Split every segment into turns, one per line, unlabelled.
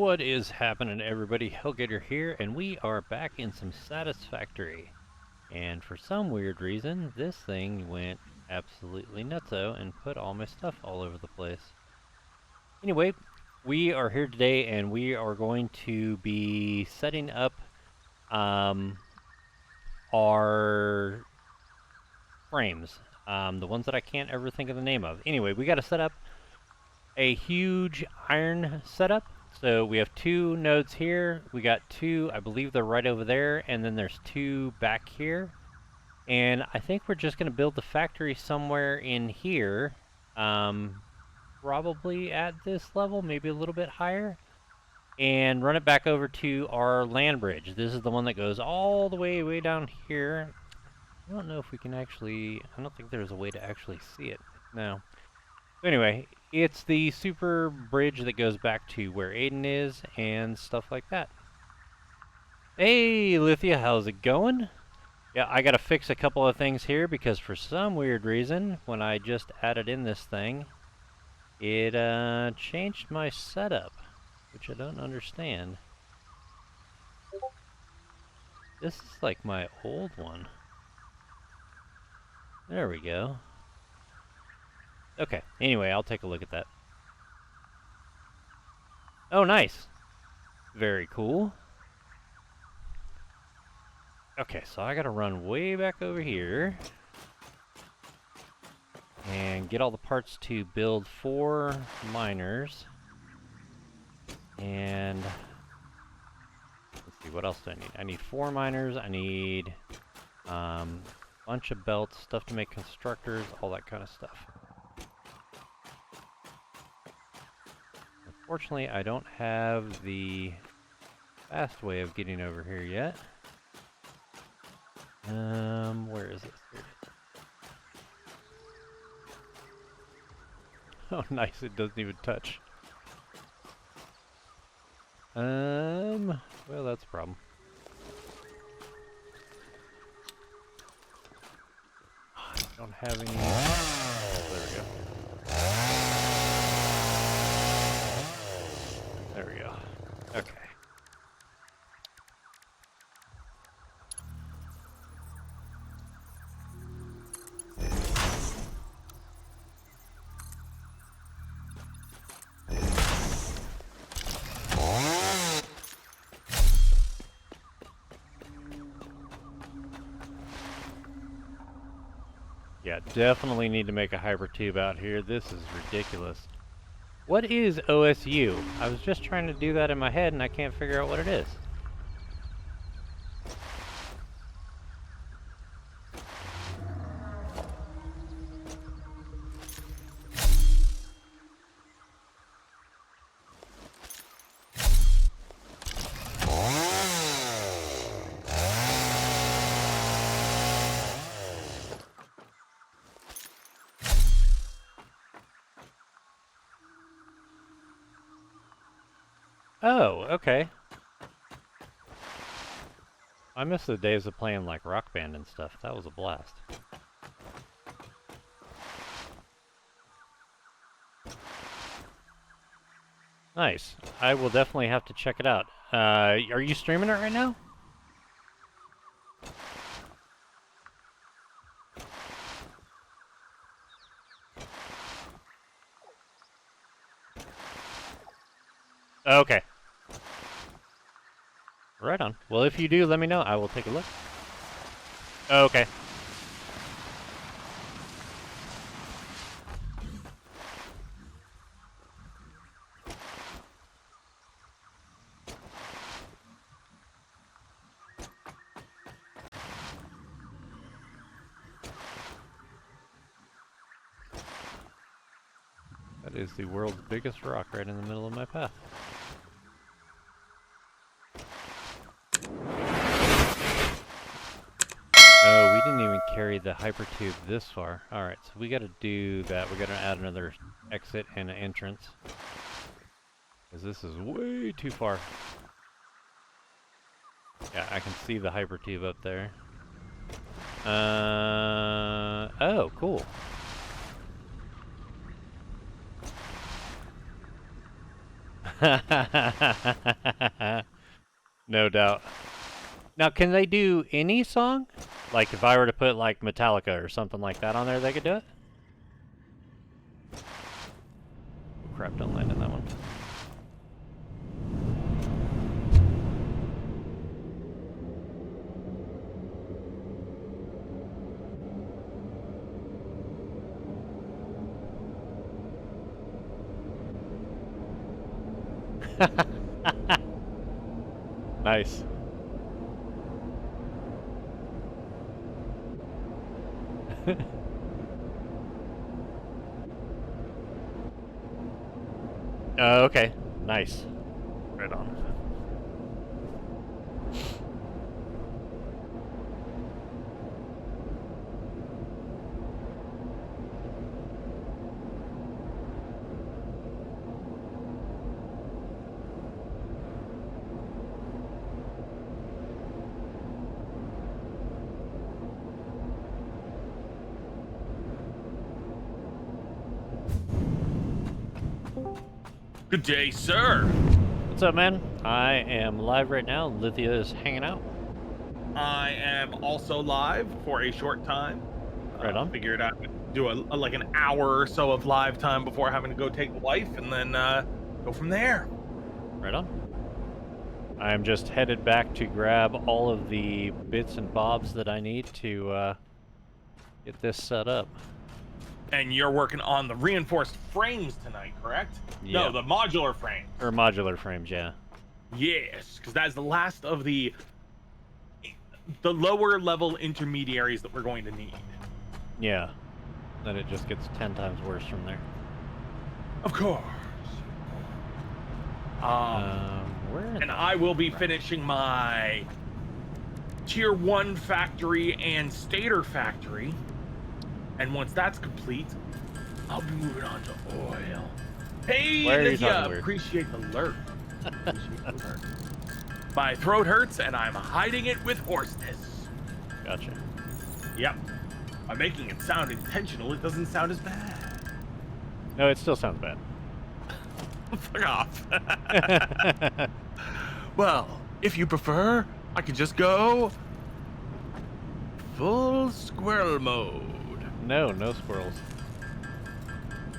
What is happening, everybody? Hellgator here, and we are back in some Satisfactory. And for some weird reason, this thing went absolutely nutso and put all my stuff all over the place. Anyway, we are here today, and we are going to be setting up our frames. The ones that I can't ever think of the name of. Anyway, we got to set up a huge iron setup. So we have two nodes here. We got two, I believe they're right over there, and then there's two back here. And I think we're just going to build the factory somewhere in here. Probably at this level, maybe a little bit higher. And run it back over to our land bridge. This is the one that goes all the way down here. I don't know if we can actually, I don't think there's a way to actually see it. No. Anyway, it's the super bridge that goes back to where Aiden is and stuff like that. Hey, Lithia, how's it going? Yeah, I gotta fix a couple of things here because for some weird reason, when I just added in this thing, it changed my setup, which I don't understand. This is like my old one. There we go. Okay, anyway, I'll take a look at that. Oh, nice. Very cool. Okay, so I gotta run way back over here and get all the parts to build 4 miners. And let's see, what else do I need? I need 4 miners, I need bunch of belts, stuff to make constructors, all that kind of stuff. Unfortunately, I don't have the fast way of getting over here yet. Where is this? Here it is. Oh, nice, it doesn't even touch. Well, that's a problem. I don't have any. Oh, there we go. There we go. Okay. Yeah, definitely need to make a hyper tube out here. This is ridiculous. What is OSU? I was just trying to do that in my head and I can't figure out what it is. Oh, okay. I miss the days of playing like Rock Band and stuff. That was a blast. Nice. I will definitely have to check it out. Are you streaming it right now? Okay. Right on. Well, if you do, let me know. I will take a look. Okay. That is the world's biggest rock right in the middle of my path. Oh, we didn't even carry the hypertube this far. Alright, so we gotta do that. We gotta add another exit and an entrance. Because this is way too far. Yeah, I can see the hypertube up there. Oh, cool. No doubt. Now, can they do any song? Like, if I were to put, like, Metallica or something like that on there, they could do it? Oh, crap, don't land in that one. Nice. Okay. Nice. Right on.
Good day, sir.
What's up, man? I am live right now. Lithia is hanging out.
I am also live for a short time.
Right on.
Figured I'd do like an hour or so of live time before having to go take the wife, and then go from there.
Right on. I'm just headed back to grab all of the bits and bobs that I need to get this set up.
And you're working on the reinforced frames tonight, correct?
Yeah.
No, the modular frames.
Or modular frames, yeah.
Yes, because that's the last of the lower level intermediaries that we're going to need.
Yeah. Then it just gets 10 times worse from there.
Of course.
Where?
And I will be finishing my Tier 1 factory and Stator factory. And once that's complete, I'll be moving on to oil. Hey,
Why are you
Lydia,
talking weird?
appreciate the lurk. Appreciate the lurk. My throat hurts and I'm hiding it with hoarseness.
Gotcha.
Yep. By making it sound intentional, it doesn't sound as bad.
No, it still sounds bad.
Fuck off. Well, if you prefer, I could just go full squirrel mode.
No, no squirrels.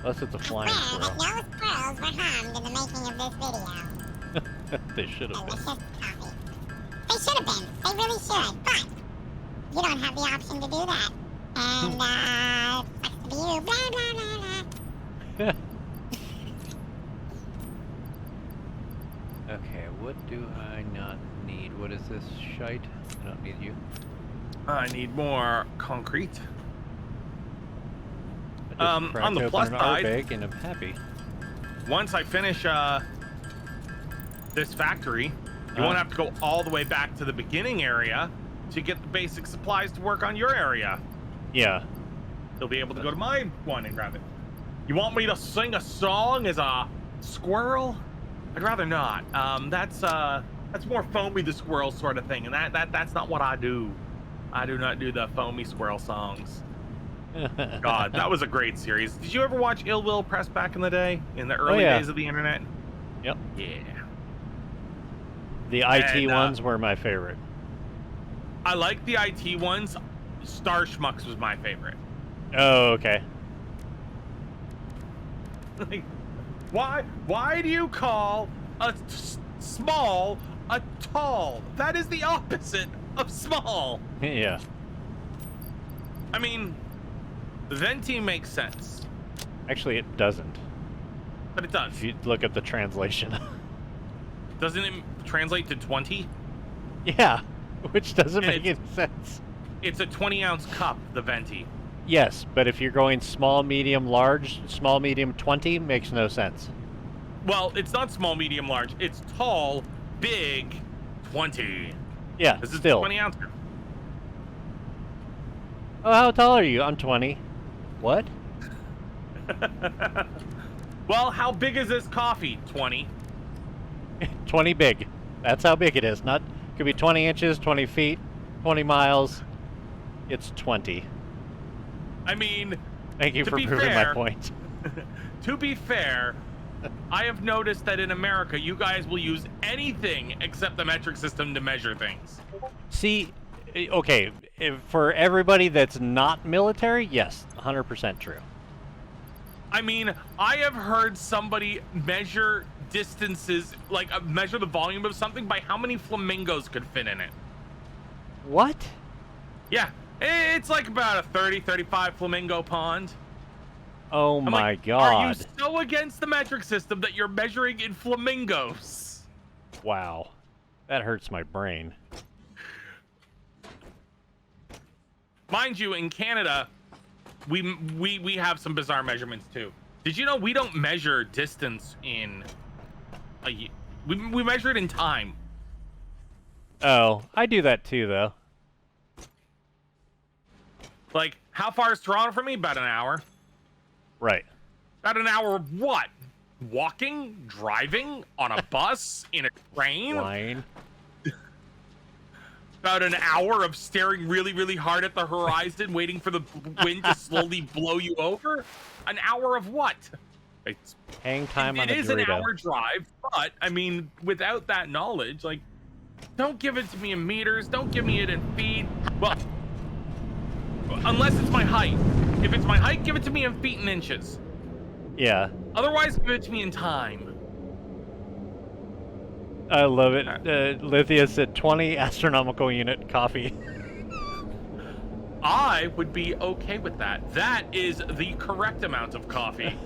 Unless it's a flying
Swear
squirrel.
that no squirrels were harmed in the making of this video.
They should have been.
Delicious coffee. They should have been. They really should. But you don't have the option to do that. And sucks to be you. Blah blah blah blah.
Okay, what do I not need? What is this shite? I don't need you.
I need more concrete.
I just cracked
on the
open
plus
an
side-
airbag and I'm happy.
Once I finish this factory, you won't have to go all the way back to the beginning area to get the basic supplies to work on your area.
Yeah.
You'll be able to go to my one and grab it. You want me to sing a song as a squirrel? I'd rather not. That's more Foamy the Squirrel sort of thing, and that's not what I do. I do not do the Foamy Squirrel songs. God, that was a great series. Did you ever watch Ill Will Press back in the day, in the early
yeah.
days of the internet?
Yep.
Yeah.
The IT
And,
ones were my favorite.
I like the IT ones. Star Schmucks was my favorite.
Oh, okay.
Like, why do you call a small a tall? That is the opposite of small.
Yeah.
I mean, venti makes sense,
Actually, it doesn't.
but it does.
If you look at the translation.
Doesn't it translate to 20?
Yeah, which doesn't
And
make any sense.
It's a 20-ounce cup, the venti.
Yes, but if you're going small, medium, large, small, medium, 20 makes no sense.
Well, it's not small, medium, large. It's tall, big, 20.
Yeah,
This is
still.
20 ounce.
Oh, how tall are you? I'm 20. What?
Well, how big is this coffee? 20.
20 big. That's how big it is. Not could be 20 inches, 20 feet, 20 miles. It's 20.
I mean,
Thank you
To
for
be
proving my
fair-
point.
to be fair, I have noticed that in America, you guys will use anything except the metric system to measure things.
See, okay, for everybody that's not military, yes, 100% true.
I mean, I have heard somebody measure distances, like measure the volume of something by how many flamingos could fit in it.
What?
Yeah, it's like about a 30, 35 flamingo pond.
Oh
I'm
my
like,
god.
Are you so against the metric system that you're measuring in flamingos?
Wow. That hurts my brain.
Mind you, in Canada, we have some bizarre measurements too. Did you know we don't measure distance in we measure it in time.
Oh, I do that too, though.
Like, how far is Toronto from me? About an hour.
Right.
About an hour of what? Walking? Driving? On a bus? In a train?
Flying.
About an hour of staring really, really hard at the horizon, waiting for the wind to slowly blow you over? An hour of what? It's,
Hang time on
it
a
is an
Dorito.
hour drive, but, I mean, without that knowledge, like, don't give it to me in meters, don't give me it in feet. Well, unless it's my height. If it's my height, give it to me in feet and inches.
Yeah.
Otherwise, give it to me in time.
I love it. Lithia said 20 astronomical unit coffee.
I would be okay with that. That is the correct amount of coffee.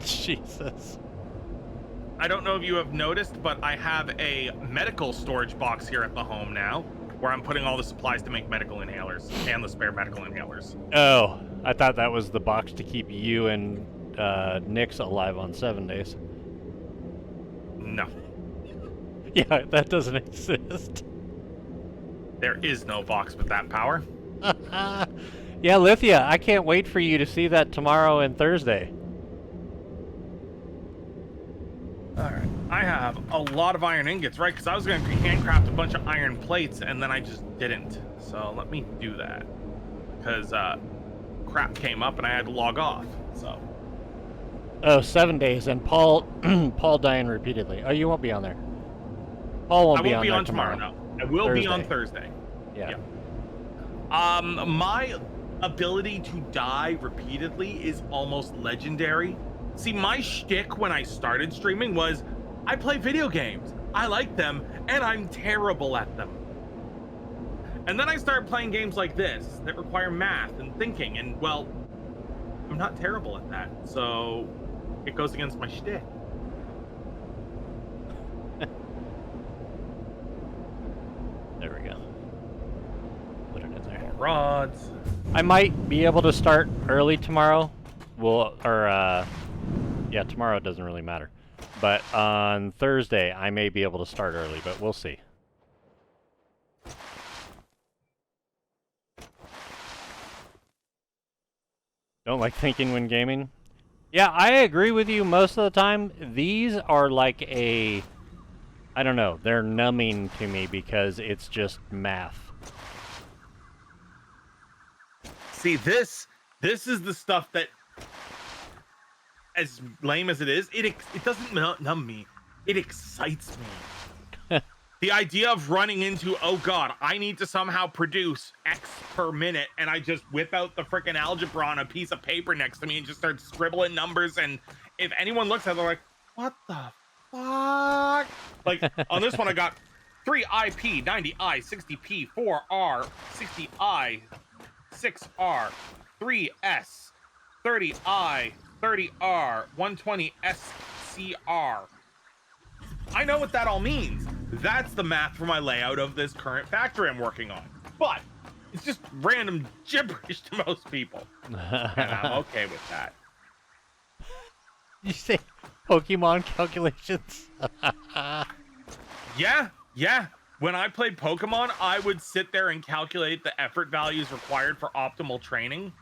Jesus.
I don't know if you have noticed, but I have a medical storage box here at the home now, where I'm putting all the supplies to make medical inhalers and the spare medical inhalers.
Oh, I thought that was the box to keep you and Nick's alive on 7 days.
No,
Yeah, that doesn't exist.
there is no box with that power.
Yeah, Lithia, I can't wait for you to see that tomorrow and Thursday.
All right. I have a lot of iron ingots, right? Because I was going to handcraft a bunch of iron plates, and then I just didn't. So let me do that. Because crap came up, and I had to log off. So.
Oh, 7 days, and Paul Paul dying repeatedly. Oh, you won't be on there. Paul won't
I
be
won't
on
be
there
on tomorrow. No, I will be on Thursday.
Yeah.
My ability to die repeatedly is almost legendary. See, my shtick when I started streaming was I play video games. I like them, and I'm terrible at them. And then I started playing games like this that require math and thinking, and well, I'm not terrible at that. So it goes against my shtick.
There we go. Put it in there.
More rods.
I might be able to start early tomorrow. Yeah, tomorrow doesn't really matter. But on Thursday, I may be able to start early, but we'll see. Don't like thinking when gaming? Yeah, I agree with you most of the time. These are like I don't know, they're numbing to me because it's just math.
See, this is the stuff that, as lame as it is, it doesn't numb me. It excites me. The idea of running into, oh god, I need to somehow produce X per minute, and I just whip out the freaking algebra on a piece of paper next to me and just start scribbling numbers, and if anyone looks at it, they're like, what the fuck? Like, on this one I got 3IP, 90I, 60P, 4R, 60I, 6R, 3S, 30I, 30R, 120SCR. I know what that all means. That's the math for my layout of this current factory I'm working on. But it's just random gibberish to most people. And I'm okay with that.
You say Pokemon calculations?
Yeah. When I played Pokemon, I would sit there and calculate the effort values required for optimal training.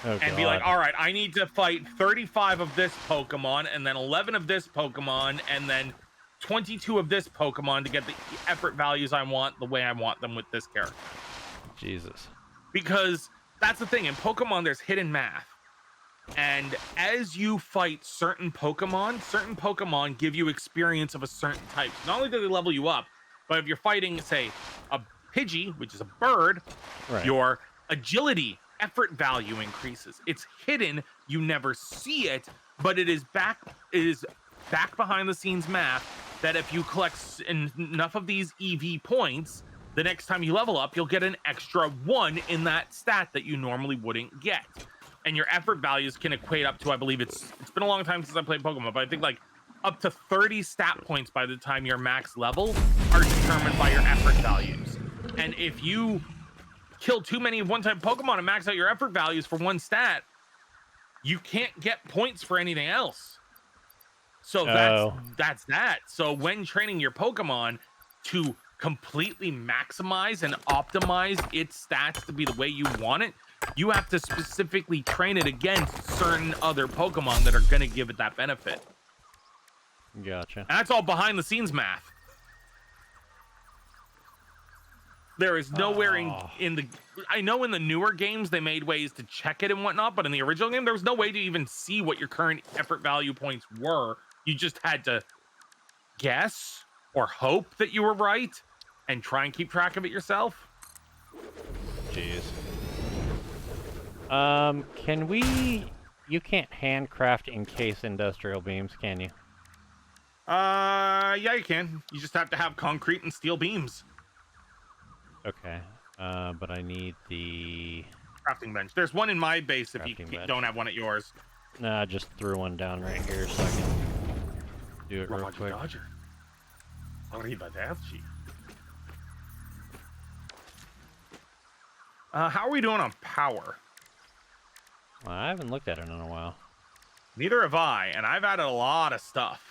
Oh,
and be like, all right, I need to fight 35 of this Pokemon, and then 11 of this Pokemon, and then 22 of this Pokemon to get the effort values I want the way I want them with this character.
Jesus.
Because that's the thing, in Pokemon, there's hidden math. And as you fight certain Pokemon give you experience of a certain type. Not only do they level you up, but if you're fighting, say, a Pidgey, which is a bird,
Right.
your agility, effort value increases. It's hidden, you never see it, but it is back behind the scenes math that if you collect enough of these EV points, the next time you level up, you'll get an extra 1 in that stat that you normally wouldn't get. And your effort values can equate up to, I believe it's been a long time since I played Pokemon, but I think like up to 30 stat points by the time you're max level are determined by your effort values. And if you kill too many one-type Pokemon and max out your effort values for one stat, you can't get points for anything else. So that's that. So when training your Pokemon to completely maximize and optimize its stats to be the way you want it, you have to specifically train it against certain other Pokemon that are going to give it that benefit.
Gotcha.
And that's all behind the scenes math. There is nowhere in the... I know in the newer games they made ways to check it and whatnot, but in the original game, there was no way to even see what your current effort value points were. You just had to guess or hope that you were right and try and keep track of it yourself.
Jeez. Can we... You can't handcraft encase industrial beams, can you?
Yeah, you can. You just have to have concrete and steel beams.
Okay. But I need the...
Crafting bench. There's one in my base if you don't have one at yours.
Nah, I just threw one down right here so I can do it real quick.
I'll read my death sheet. How are we doing on power?
Well, I haven't looked at it in a while.
Neither have I, and I've added a lot of stuff.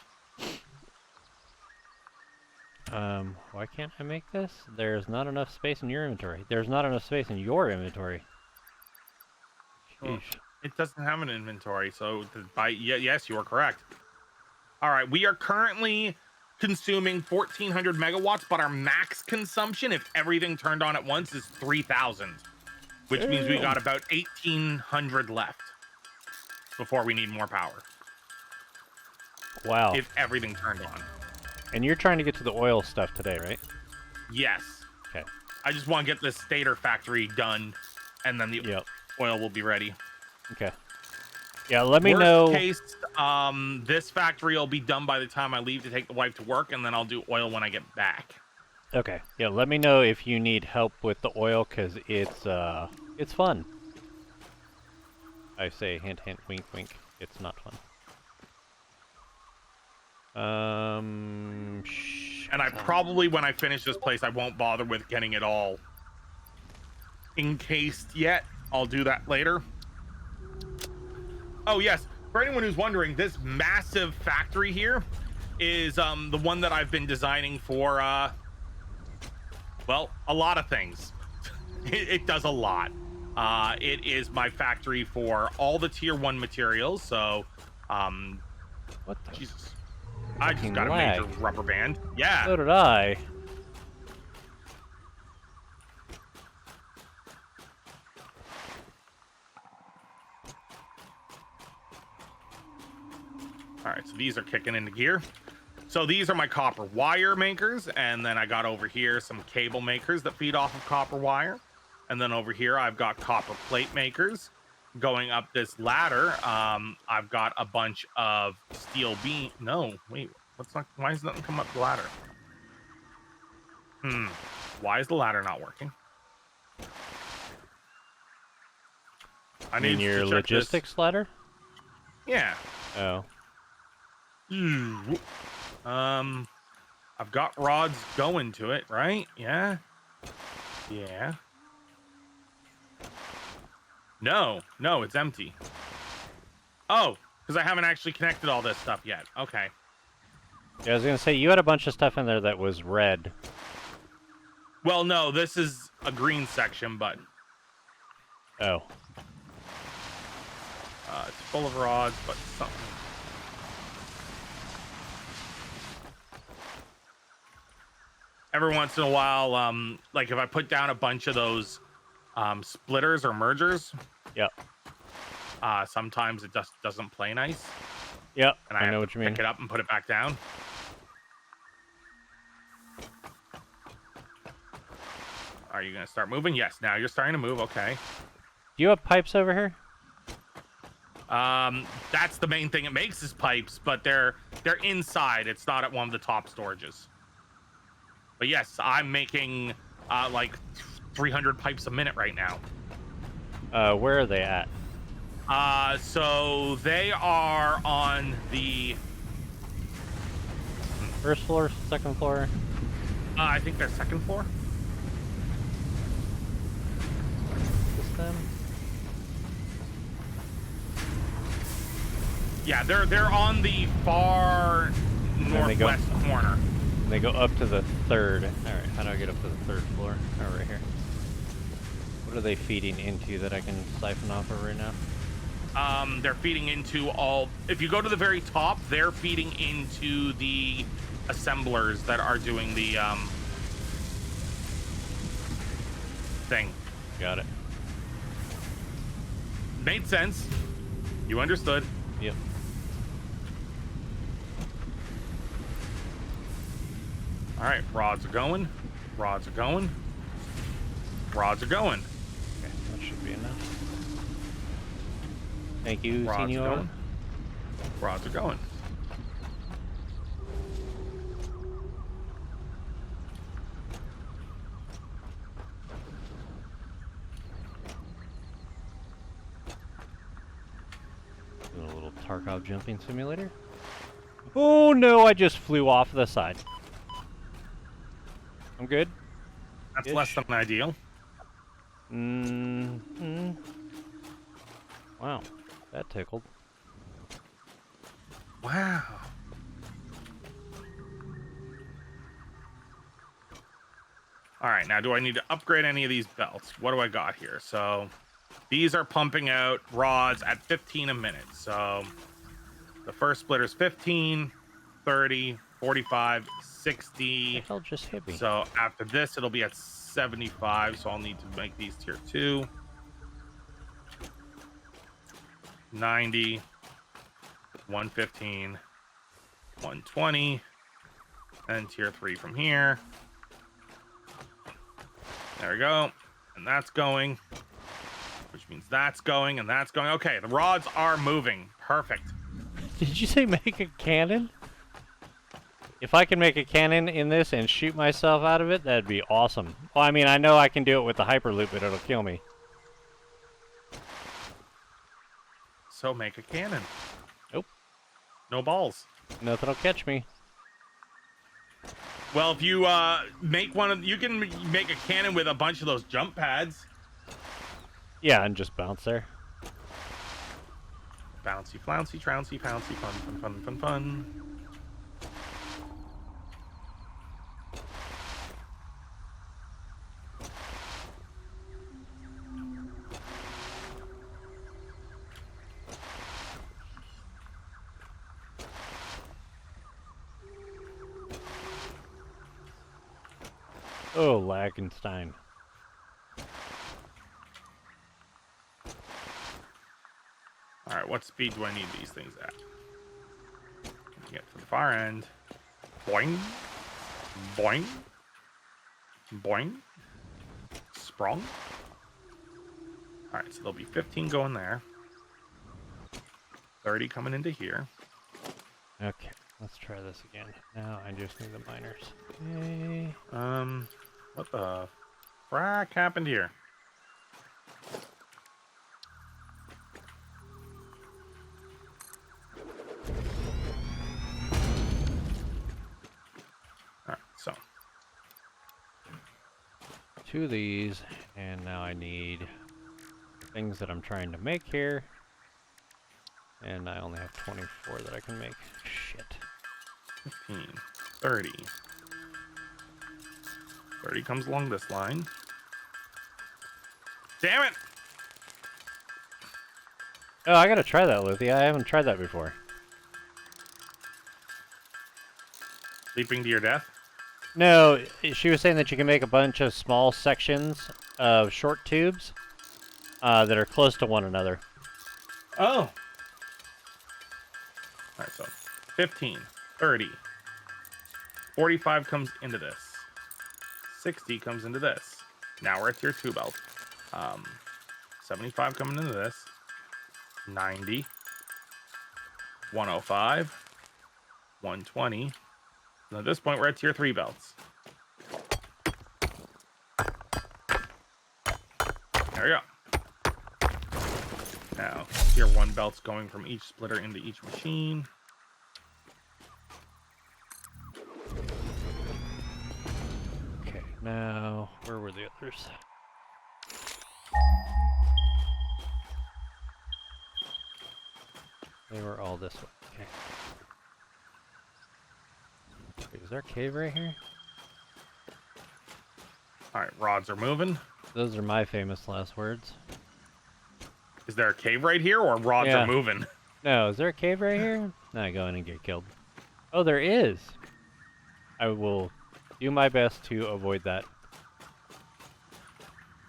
Why can't I make this? There's not enough space in your inventory. There's not enough space in your inventory. Sheesh.
It doesn't have an inventory, so yes, you are correct. All right, we are currently consuming 1,400 megawatts, but our max consumption, if everything turned on at once, is 3,000, which means we got about 1,800 left before we need more power.
Wow.
If everything turned on.
And you're trying to get to the oil stuff today, right?
Yes.
Okay.
I just want to get this stator factory done, and then the oil will be ready.
Okay. Yeah, let me know.
Worst case, this factory will be done by the time I leave to take the wife to work, and then I'll do oil when I get back.
Okay. Yeah, let me know if you need help with the oil, because it's fun. I say hint, hint, wink, wink. It's not fun.
And I probably, when I finish this place, I won't bother with getting it all encased yet. I'll do that later. Oh, yes. For anyone who's wondering, this massive factory here is the one that I've been designing for, well, a lot of things. It does a lot. It is my factory for all the tier 1 materials. So,
what the?
Jesus. I just got a major rubber band. Yeah.
So did I.
All right, so these are kicking into gear. So these are my copper wire makers, and then I got over here some cable makers that feed off of copper wire. And then over here, I've got copper plate makers. Going up this ladder, I've got a bunch of steel beam. No, wait, why does nothing come up the ladder? Why is the ladder not working?
I need your logistics ladder?
Yeah.
Oh.
I've got rods going to it, right? Yeah. Yeah. No, it's empty. Oh, because I haven't actually connected all this stuff yet. Okay.
Yeah, I was gonna say, you had a bunch of stuff in there that was red.
Well, no, this is a green section, but...
Oh.
It's full of rods, but something... Every once in a while, like if I put down a bunch of those splitters or mergers,
Yep.
sometimes it just doesn't play nice,
Yep,
and I
I
have
know
to
what you mean.
pick it up and put it back down. Are you gonna start moving? Yes, now you're starting to move. Okay.
Do you have pipes over here?
That's the main thing it makes is pipes, but they're inside. It's not at one of the top storages. But yes, I'm making like 300 pipes a minute right now.
Where are they at?
So they are on the
First floor, second floor?
I think they're second floor.
This them?
Yeah, they're on the far
they go-
northwest corner.
They go up to the third. Alright, how do I get up to the third floor? Oh, right here. What are they feeding into that I can siphon off of right now?
They're feeding into all. If you go to the very top, they're feeding into the assemblers that are doing the thing.
Got it.
Made sense. You understood.
Yep.
All right, rods are going. Rods are going. Rods are going.
Okay, that should be enough. Thank you,
Rods are
Senor.
going. Rods are going.
Doing a little Tarkov jumping simulator. Oh no, I just flew off the side. I'm good.
That's
Ish.
less than ideal.
Mm-hmm. Wow, that tickled.
Wow. All right, now do I need to upgrade any of these belts? What do I got here? So these are pumping out rods at 15 a minute. So the first splitter's 15, 30, 45, 60.
The hell just hit me?
So after this, it'll be at 75. So I'll need to make these tier 2. 90, 115, 120, and tier 3 from here. There we go. And that's going, which means that's going and that's going. Okay, the rods are moving. Perfect.
Did you say make a cannon? If I can make a cannon in this and shoot myself out of it, that'd be awesome. Well, I mean, I know I can do it with the Hyperloop, but it'll kill me.
So make a cannon.
Nope.
No balls.
Nothing'll catch me.
Well, if you make one of, you can make a cannon with a bunch of those jump pads.
Yeah, and just bounce there.
Bouncy, flouncy, trouncy, pouncy, fun, fun, fun, fun, fun.
Oh, Lagenstein.
All right, what speed do I need these things at? Get to the far end. Boing. Boing. Boing. Sprung. All right, so there'll be 15 going there. 30 coming into here.
Okay, let's try this again. Now I just need the miners. Yay.
What the frack happened here? All right, so
2 of these, and now I need things that I'm trying to make here. And I only have 24 that I can make. Shit.
15, 30. 30 comes along this line. Damn it!
Oh, I gotta try that, Luthia. I haven't tried that before.
Leaping to your death?
No, she was saying that you can make a bunch of small sections of short tubes that are close to one another.
Oh. All right, so 15, 30, 45 comes into this. 60 comes into this. Now we're at tier 2 belt. 75 coming into this. 90. 105. 120. And at this point, we're at tier 3 belts. There we go. Now, tier 1 belts going from each splitter into each machine.
Okay, now, where were the others? They were all this way. Okay. Wait, is there a cave right here?
All right, rods are moving.
Those are my famous last words.
Is there a cave right here, or rods
Yeah.
are moving?
No, is there a cave right here? No, go in and get killed. Oh, there is! I will do my best to avoid that.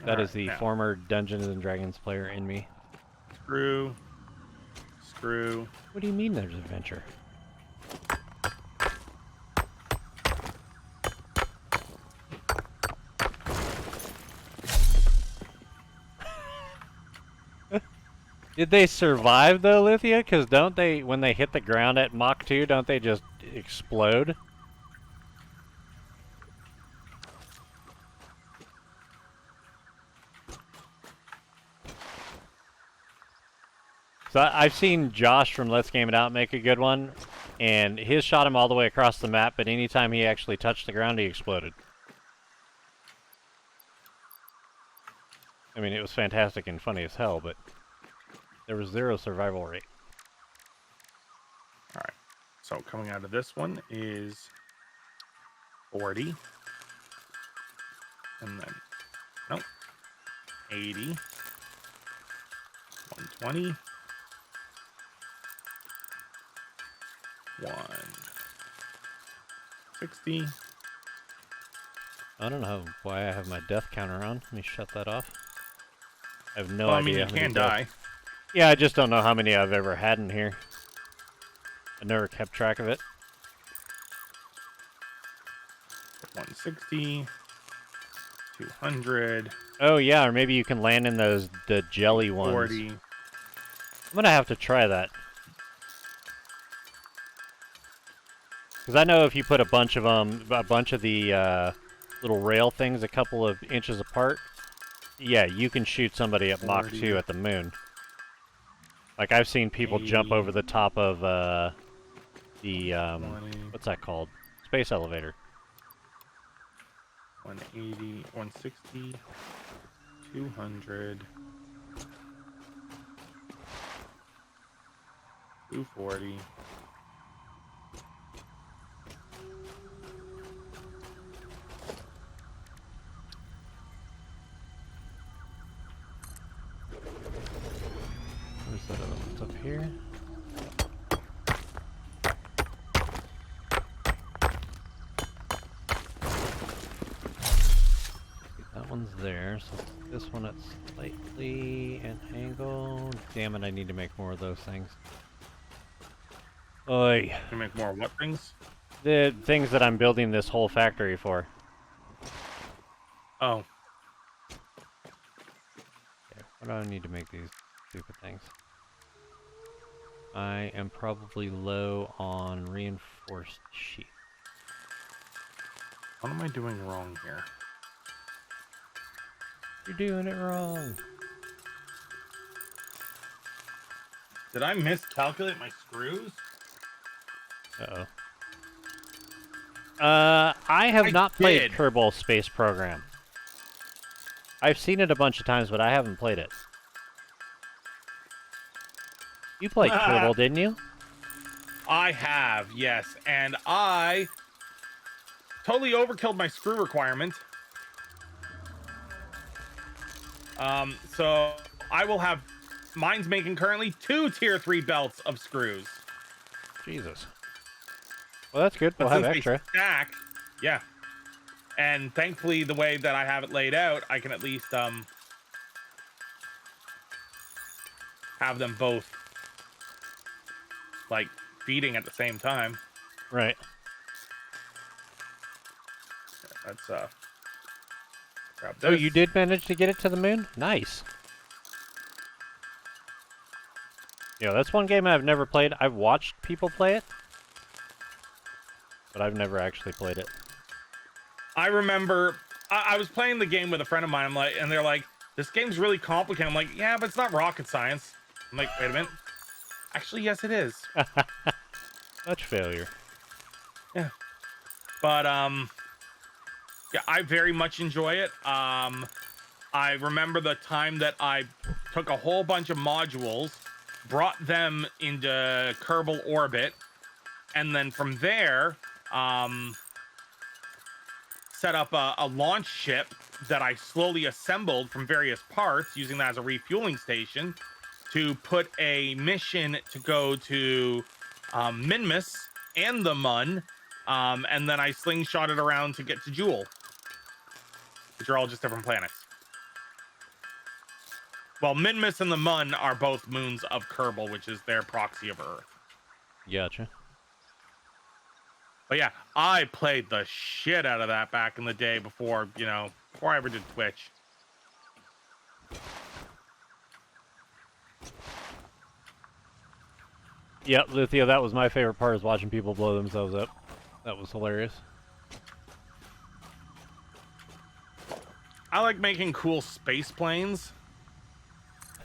That is the former Dungeons and Dragons player in me.
Screw. Screw.
What do you mean there's adventure? Did they survive though, Lithia? Because don't they, when they hit the ground at Mach 2, don't they just explode? So I've seen Josh from Let's Game It Out make a good one, and his shot him all the way across the map, but anytime he actually touched the ground, he exploded. I mean, it was fantastic and funny as hell, but there was 0 survival rate.
All right. So coming out of this one is 40. And then, nope. 80. 120. 160.
I don't know why I have my death counter on. Let me shut that off. I have no
Well, I
idea
mean, you
how many
can
deaths-
die.
Yeah, I just don't know how many I've ever had in here. I never kept track of it.
160. 200.
Oh yeah, or maybe you can land in the jelly ones.
40.
I'm gonna have to try that. Because I know if you put a bunch of the little rail things a couple of inches apart, yeah, you can shoot somebody at Mach 2 at the moon. Like I've seen people jump over the top of what's that called? Space elevator.
180, 160, 200, 240.
Where's that other one? It's up here. That one's there, so this one it's slightly an angle. Damn it, I need to make more of those things. Oi.
You make more what things?
The things that I'm building this whole factory for.
Oh.
Okay, what do I need to make these stupid things? I am probably low on reinforced sheet.
What am I doing wrong here?
You're doing it wrong.
Did I miscalculate my screws?
Uh-oh. I have not played
did.
Kerbal Space Program. I've seen it a bunch of times, but I haven't played it. You played Kerbal, didn't you?
I have, yes. And I totally overkilled my screw requirement. So I will have, mine's making currently 2 tier 3 belts of screws.
Jesus. Well, that's good. We'll
But
have
since
extra.
they stack, yeah. And thankfully, the way that I have it laid out, I can at least have have them both like feeding at the same time.
Right.
Let's grab
Oh,
this.
you did manage to get it to the moon? Nice. Yeah, that's one game I've never played. I've watched people play it, but I've never actually played it.
I remember I was playing the game with a friend of mine. I'm like, and they're like, "This game's really complicated." I'm like, "Yeah, but it's not rocket science." I'm like, "Wait a minute." Actually, yes, it is.
Much failure.
Yeah, but yeah, I very much enjoy it. I remember the time that I took a whole bunch of modules, brought them into Kerbal orbit, and then from there, set up a launch ship that I slowly assembled from various parts, using that as a refueling station, to put a mission to go to Minmus and the Mun, and then I slingshot it around to get to Jewel, which are all just different planets. Well, Minmus and the Mun are both moons of Kerbal, which is their proxy of Earth.
Gotcha.
But yeah, I played the shit out of that back in the day before, before I ever did Twitch.
Yep, Luthio, that was my favorite part, is watching people blow themselves up. That was hilarious.
I like making cool space planes.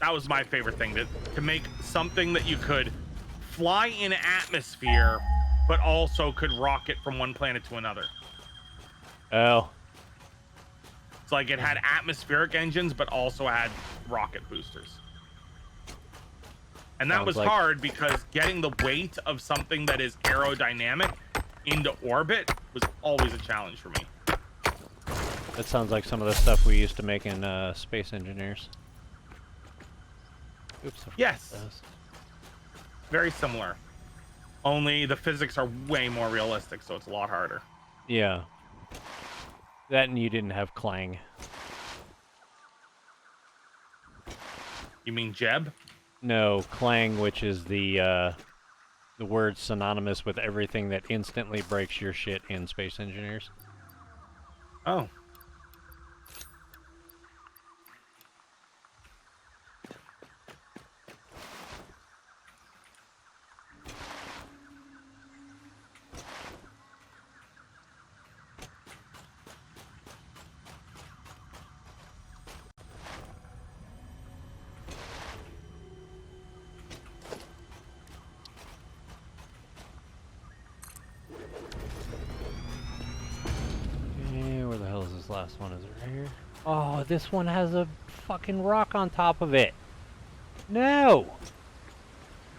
That was my favorite thing, to make something that you could fly in atmosphere, but also could rocket from one planet to another.
Oh.
It's like it had atmospheric engines, but also had rocket boosters. And that was hard because getting the weight of something that is aerodynamic into orbit was always a challenge for me.
That sounds like some of the stuff we used to make in Space Engineers. Oops.
Yes. Very similar. Only the physics are way more realistic, so it's a lot harder.
Yeah. That, and you didn't have clang.
You mean Jeb?
No, clang, which is the word synonymous with everything that instantly breaks your shit in Space Engineers.
Oh.
Where the hell is this last one? Is it right here? Oh, this one has a fucking rock on top of it. No!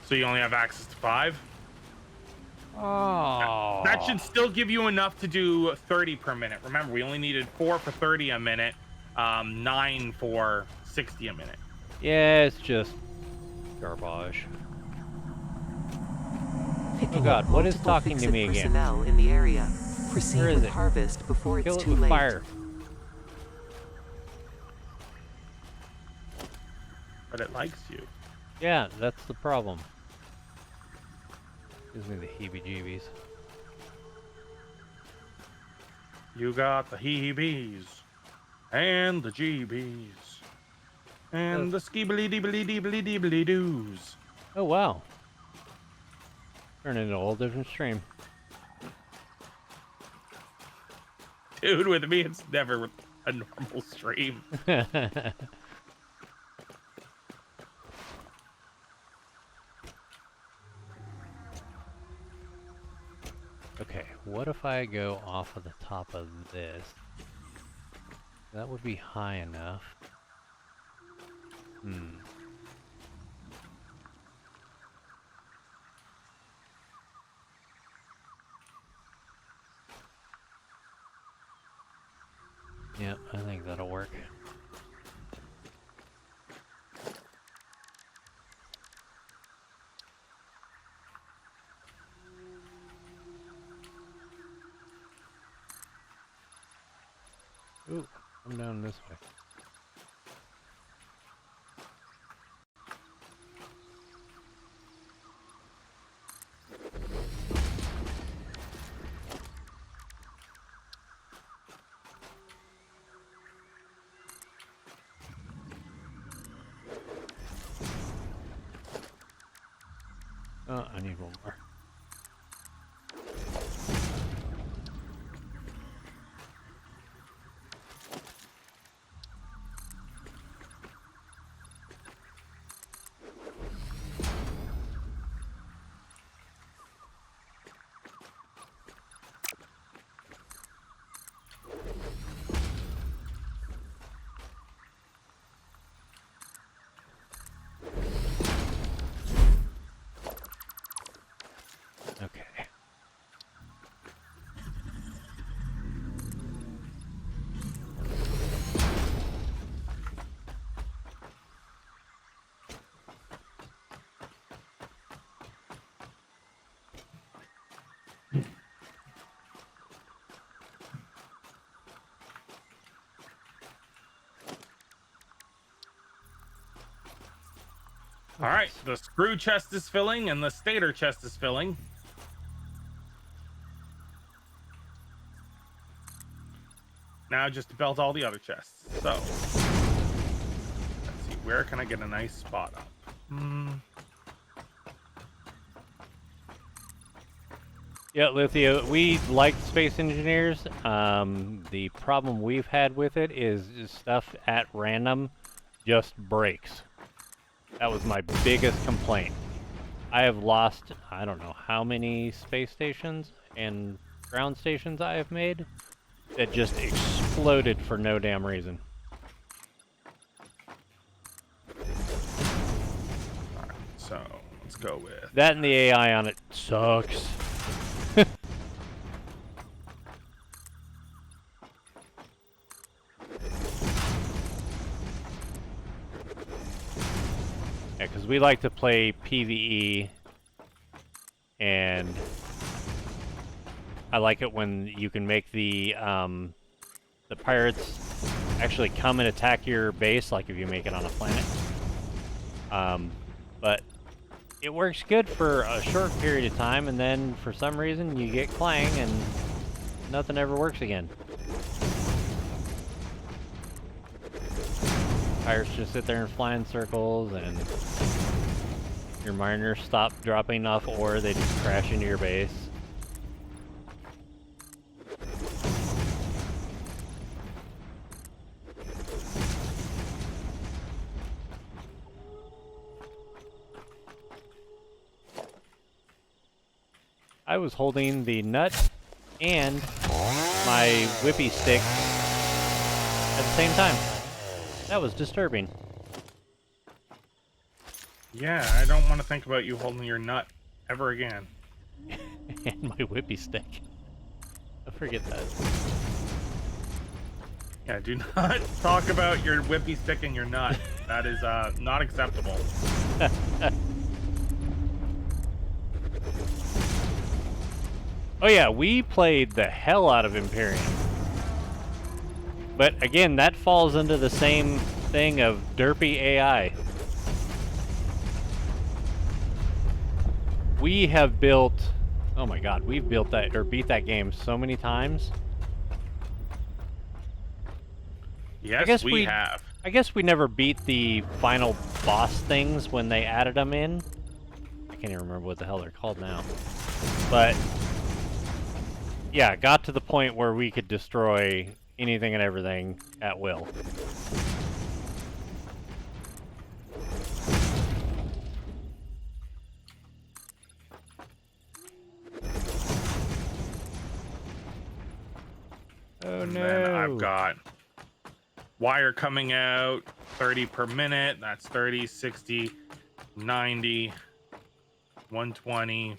So you only have access to 5?
Oh.
That should still give you enough to do 30 per minute. Remember, we only needed 4 for 30 a minute, 9 for 60 a minute.
Yeah, it's just garbage. Oh god, what is talking to me again?
In the area. Proceed
Where is
with
it?
harvest before
Kill
it's
it
too
with
late.
fire.
But it likes you.
Yeah, that's the problem. Gives me the heebie-jeebies.
You got the heebies and the jeebies and the skeebly-deebly-deebly-deebly-doos.
Oh wow. Turn into a whole different stream.
Dude, with me, it's never a normal stream.
Okay, what if I go off of the top of this? That would be high enough. Yep, I think that'll work. Ooh, I'm down this way. Oh, I need one more. Okay.
All right, the screw chest is filling and the stator chest is filling. Now just to belt all the other chests. So, let's see, where can I get a nice spot up?
Yeah, Lithia, we like Space Engineers. The problem we've had with it is stuff at random just breaks. That was my biggest complaint. I have lost, I don't know how many space stations and ground stations I have made that just exploded for no damn reason.
Alright, so let's go with
That and the AI on it sucks. Yeah, because we like to play PvE, and I like it when you can make the pirates actually come and attack your base, like if you make it on a planet. But it works good for a short period of time, and then for some reason you get Clang and nothing ever works again. Pirates just sit there and fly in circles, and your miners stop dropping off ore, they just crash into your base. I was holding the nut and my whippy stick at the same time. That was disturbing.
yeah, I don't want to think about you holding your nut ever again.
And my whippy stick. I forget that.
Yeah, do not talk about your whippy stick and your nut. That is not acceptable.
Oh yeah, we played the hell out of Imperium. But again, that falls into the same thing of derpy AI. We have built, oh my god, we've built that, or beat that game so many times.
Yes, we have.
I guess we never beat the final boss things when they added them in. I can't even remember what the hell they're called now. But yeah, got to the point where we could destroy anything and everything at will. Oh
And
no.
then I've got wire coming out, 30 per minute. That's 30, 60, 90, 120,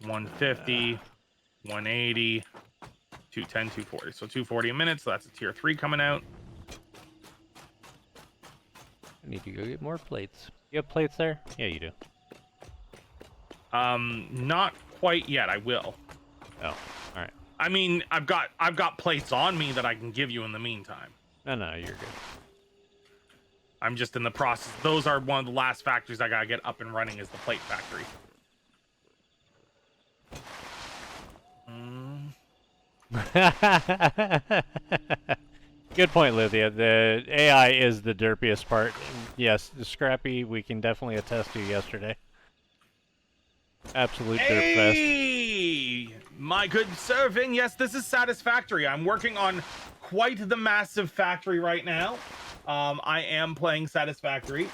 150, 180, 210, 240. So 240 a minute. So that's a tier 3 coming out.
I need to go get more plates. You have plates there? Yeah, you do.
Not quite yet. I will.
Oh, alright.
I mean, I've got plates on me that I can give you in the meantime.
No, you're good.
I'm just in the process. Those are one of the last factories I gotta get up and running is the plate factory.
Good point, Lithia. The AI is the derpiest part. Yes, the Scrappy, we can definitely attest to yesterday. Absolute dirtfest.
Hey, my good serving. Yes, this is Satisfactory. I'm working on quite the massive factory right now. I am playing Satisfactory.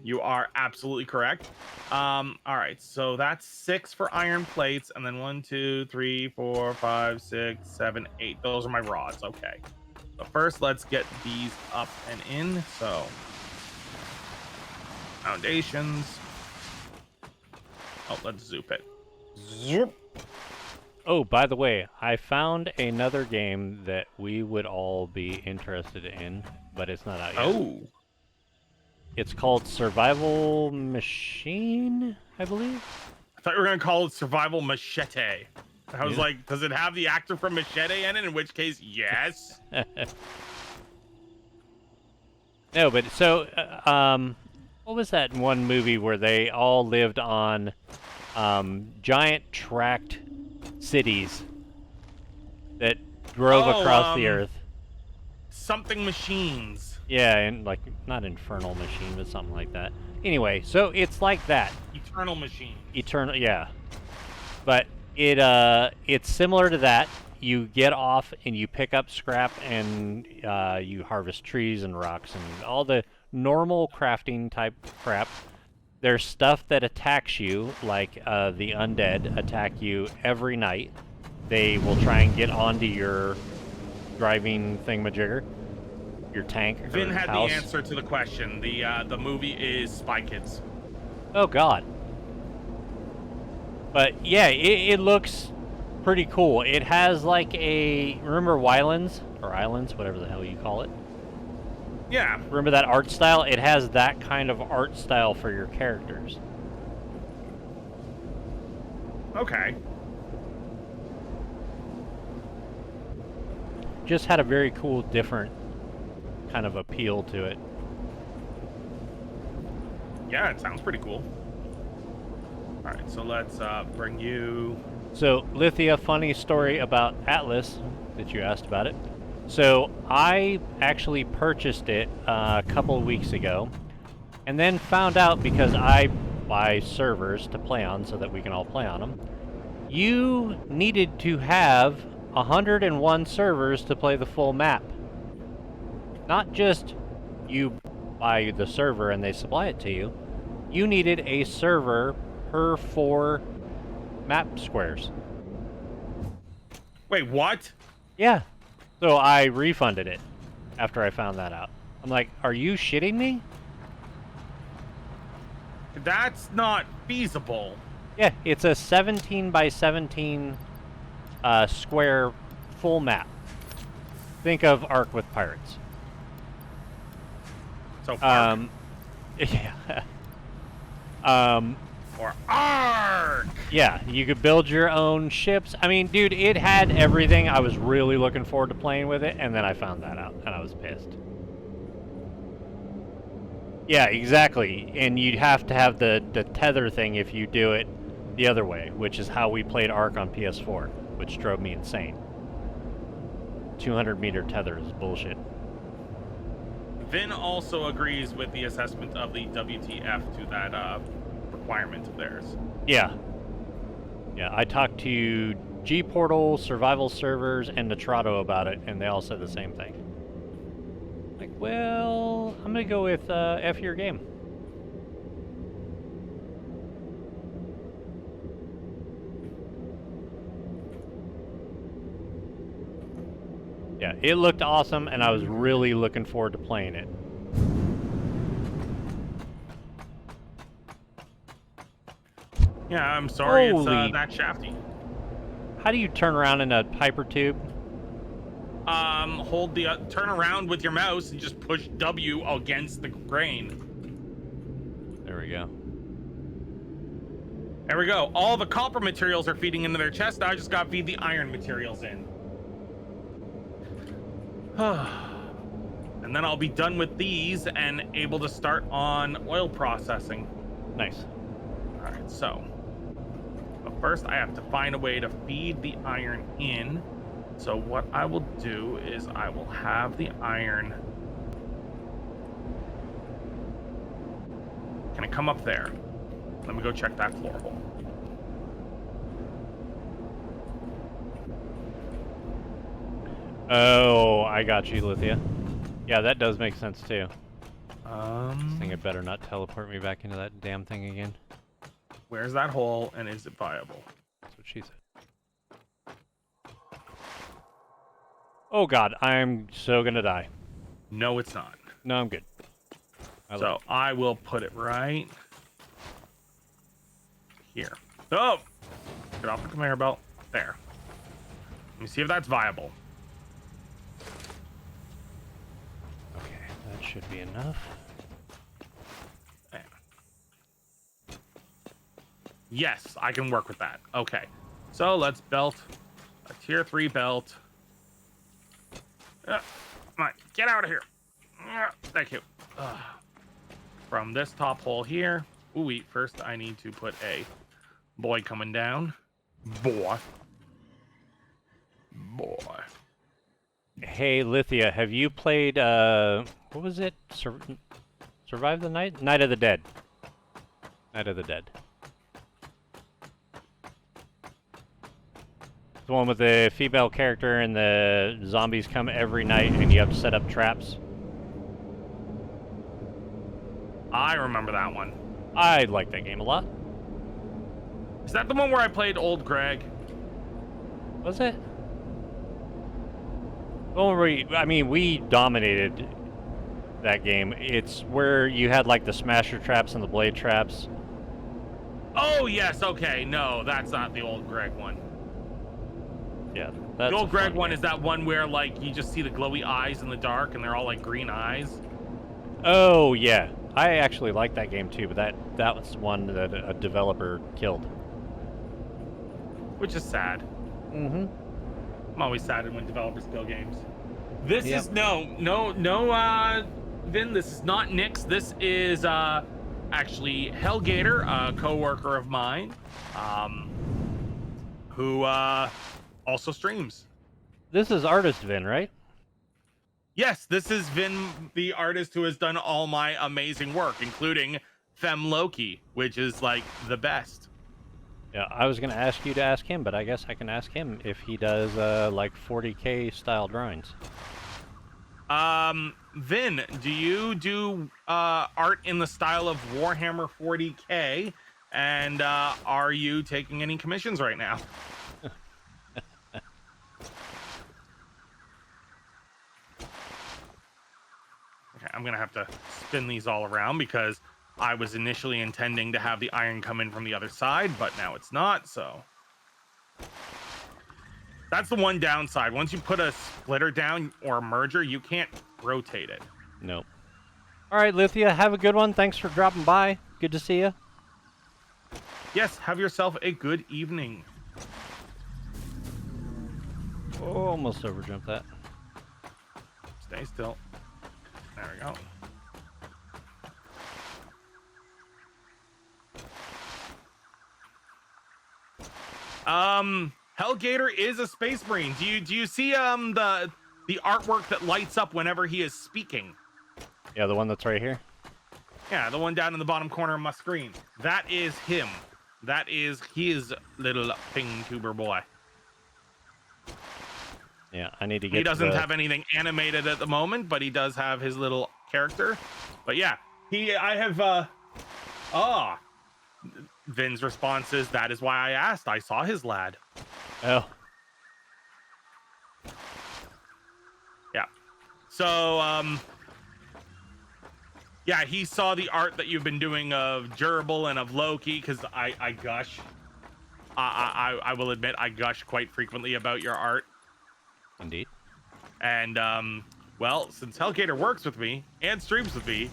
You are absolutely correct. All right, so that's 6 for iron plates, and then 1, 2, 3, 4, 5, 6, 7, 8. Those are my rods. Okay. So first, let's get these up and in. So foundations. Oh, let's zoop it. Zoop.
Oh, by the way, I found another game that we would all be interested in, but it's not out yet.
Oh.
It's called Survival Machine, I believe.
I thought you were gonna call it Survival Machete. I was
Yeah.
like, does it have the actor from Machete in it? In which case, yes.
No, but so, what was that one movie where they all lived on giant tract cities that drove across the earth?
Something machines.
Yeah, and like, not Infernal Machine, but something like that. Anyway, so it's like that.
Eternal machines.
Eternal, yeah. But it's similar to that. You get off and you pick up scrap and you harvest trees and rocks and all the normal crafting type crap. There's stuff that attacks you, like the undead attack you every night. They will try and get onto your driving thingamajigger, your tank or
Vin had
house.
the answer to the question. The movie is Spy Kids.
Oh God. But yeah, it looks pretty cool. It has like remember Wylands or Islands, whatever the hell you call it.
Yeah.
Remember that art style? It has that kind of art style for your characters.
Okay.
Just had a very cool, different kind of appeal to it.
Yeah, it sounds pretty cool. All right, so let's bring you.
So, Lithia, funny story about Atlas that you asked about it. So, I actually purchased it a couple of weeks ago, and then found out because I buy servers to play on so that we can all play on them. You needed to have 101 servers to play the full map. Not just you buy the server and they supply it to you. You needed a server per 4 map squares.
Wait, what?
Yeah. So I refunded it after I found that out. I'm like, are you shitting me?
That's not feasible.
Yeah, it's a 17 by 17 square full map. Think of Ark with pirates.
So far.
Yeah.
Or Ark.
Yeah, you could build your own ships. I mean, dude, it had everything. I was really looking forward to playing with it, and then I found that out, and I was pissed. Yeah, exactly. And you'd have to have the tether thing if you do it the other way, which is how we played Ark on PS4, which drove me insane. 200-meter tether is bullshit.
Vin also agrees with the assessment of the WTF to that requirement of theirs.
Yeah. Yeah, I talked to G-Portal, Survival Servers, and Nitrato about it, and they all said the same thing. Like, well, I'm gonna go with F your game. Yeah, it looked awesome, and I was really looking forward to playing it.
Yeah, I'm sorry,
Holy-
it's that shafty.
How do you turn around in a hyper tube?
Hold the turn around with your mouse and just push W against the grain.
There we go.
There we go. All the copper materials are feeding into their chest. Now I just gotta feed the iron materials in. And then I'll be done with these and able to start on oil processing.
Nice.
All right, so. But first I have to find a way to feed the iron in. So what I will do is I will have the iron. Can it come up there? Let me go check that floor hole.
Oh, I got you, Lithia. Yeah, that does make sense too. I think it better not teleport me back into that damn thing again.
Where's that hole, and is it viable?
That's what she said. Oh god, I'm so gonna die.
No, it's not.
No, I'm good.
So I will put it right here. Oh! Get off the conveyor belt. There. Let me see if that's viable.
Okay, that should be enough.
There. Yes, I can work with that. Okay. So let's belt a tier 3 belt. Come on, get out of here. Thank you. From this top hole here. Ooh, wait, first I need to put a boy coming down. Boy.
Hey, Lithia, have you played, what was it? Survive the Night? Night of the Dead. Night of the Dead. The one with the female character and the zombies come every night and you have to set up traps.
I remember that one.
I like that game a lot.
Is that the one where I played Old Greg?
Was it? Well, we dominated that game. It's where you had like the smasher traps and the blade traps.
Oh, yes, okay. No, that's not the Old Greg one.
Yeah, that's
The Old Greg one
game.
is that one where like you just see the glowy eyes in the dark and they're all like green eyes.
Oh yeah, I actually like that game too, but that was one that a developer killed.
Which is sad.
Mm-hmm.
I'm always sad when developers kill games. This
Yep.
is no, Vin, this is not Nick's. This is actually Hellgator, a co-worker of mine, who also streams.
This is Artist Vin, right?
Yes, this is Vin, the artist who has done all my amazing work, including Fem Loki, which is like the best.
Yeah, I was gonna ask you to ask him, but I guess I can ask him if he does like 40K style drawings.
Vin, do you do art in the style of Warhammer 40K? And are you taking any commissions right now? Okay, I'm gonna have to spin these all around because I was initially intending to have the iron come in from the other side, but now it's not, so. That's the one downside. Once you put a splitter down or a merger, you can't rotate it.
Nope. All right, Lithia, have a good one. Thanks for dropping by. Good to see you.
Yes, have yourself a good evening.
Oh, almost overjumped that.
Stay still. There we go. Hellgator is a space marine. Do you see the artwork that lights up whenever he is speaking?
Yeah, the one that's right here.
Yeah, the one down in the bottom corner of my screen. That is him. That is his little ping tuber boy.
Yeah, I need to get.
He doesn't have anything animated at the moment, but he does have his little character. But yeah, Vin's response is, that is why I asked. I saw his lad.
Oh.
Yeah. So, yeah, he saw the art that you've been doing of Gerbil and of Loki, because I gush. I will admit, I gush quite frequently about your art.
Indeed.
And, well, since Hellgator works with me and streams with me,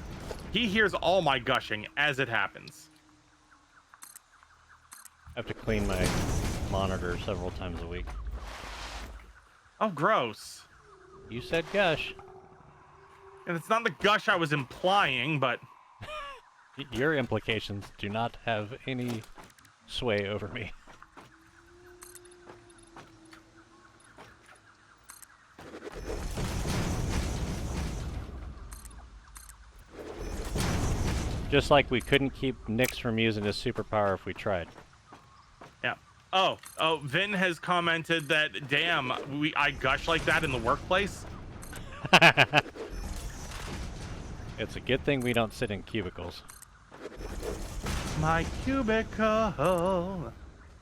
he hears all my gushing as it happens.
I have to clean my monitor several times a week.
Oh, gross.
You said gush.
And it's not the gush I was implying, but...
Your implications do not have any sway over me. Just like we couldn't keep Nyx from using his superpower if we tried.
Yeah. Vin has commented that, damn, I gush like that in the workplace.
It's a good thing we don't sit in cubicles.
My cubicle.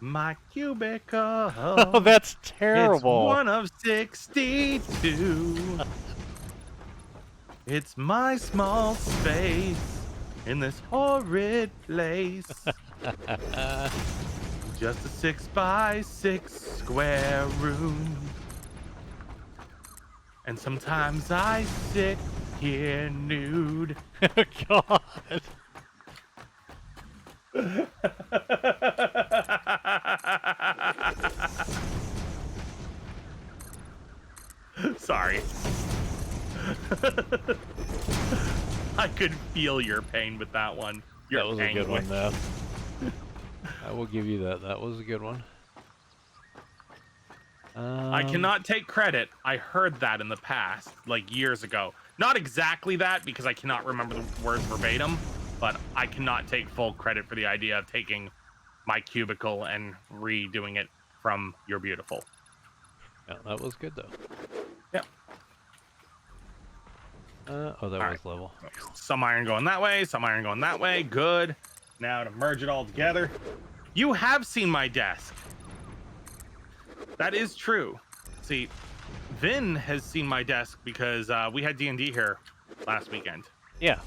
My cubicle.
Oh, that's terrible.
It's one of 62. It's my small space in this horrid place. Just a 6x6 square room. And sometimes I sit here nude.
God.
Sorry. I could feel your pain with that one.
That was a good one, though. I will give you that. That was a good one.
I cannot take credit. I heard that in the past, like years ago. Not exactly that, because I cannot remember the words verbatim, but I cannot take full credit for the idea of taking my cubicle and redoing it from You're Beautiful.
Yeah, that was good, though.
Yep.
Oh, that was level.
Some iron going that way, some iron going that way. Good. Now to merge it all together. You have seen my desk. That is true. See, Vin has seen my desk because we had D&D here last weekend.
Yeah.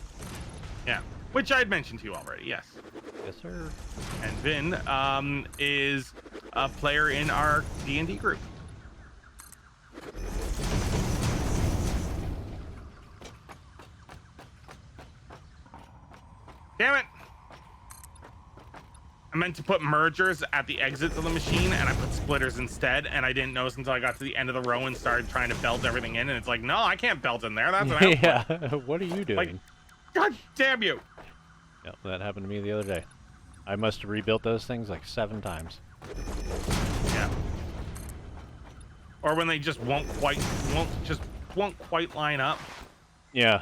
Yeah, which I had mentioned to you already, yes.
Yes, sir.
And Vin is a player in our D&D group. Damn it! I meant to put mergers at the exits of the machine, and I put splitters instead, and I didn't notice until I got to the end of the row and started trying to belt everything in, and it's like, no, I can't belt in there. That's an output.
Yeah. What are you doing?
Like, God damn you!
Yeah, that happened to me the other day. I must have rebuilt those things like 7 times.
Yeah. Or when they just won't quite line up.
Yeah.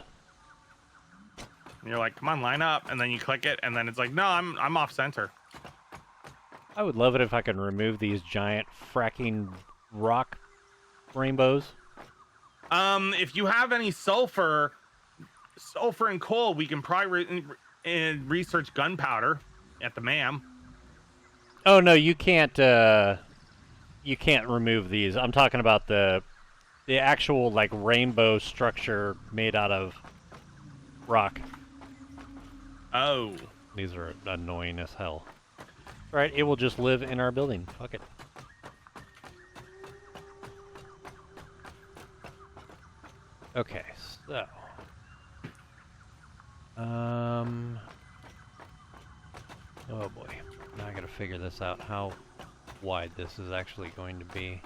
And you're like, come on, line up, and then you click it, and then it's like, no, I'm off center.
I would love it if I could remove these giant fracking rock rainbows.
If you have any sulfur and coal, we can probably research gunpowder at the MAM.
Oh no, you can't remove these. I'm talking about the actual like rainbow structure made out of rock.
Oh.
These are annoying as hell. Right, it will just live in our building. Fuck it. Okay, so oh boy. Now I gotta figure this out, how wide this is actually going to be.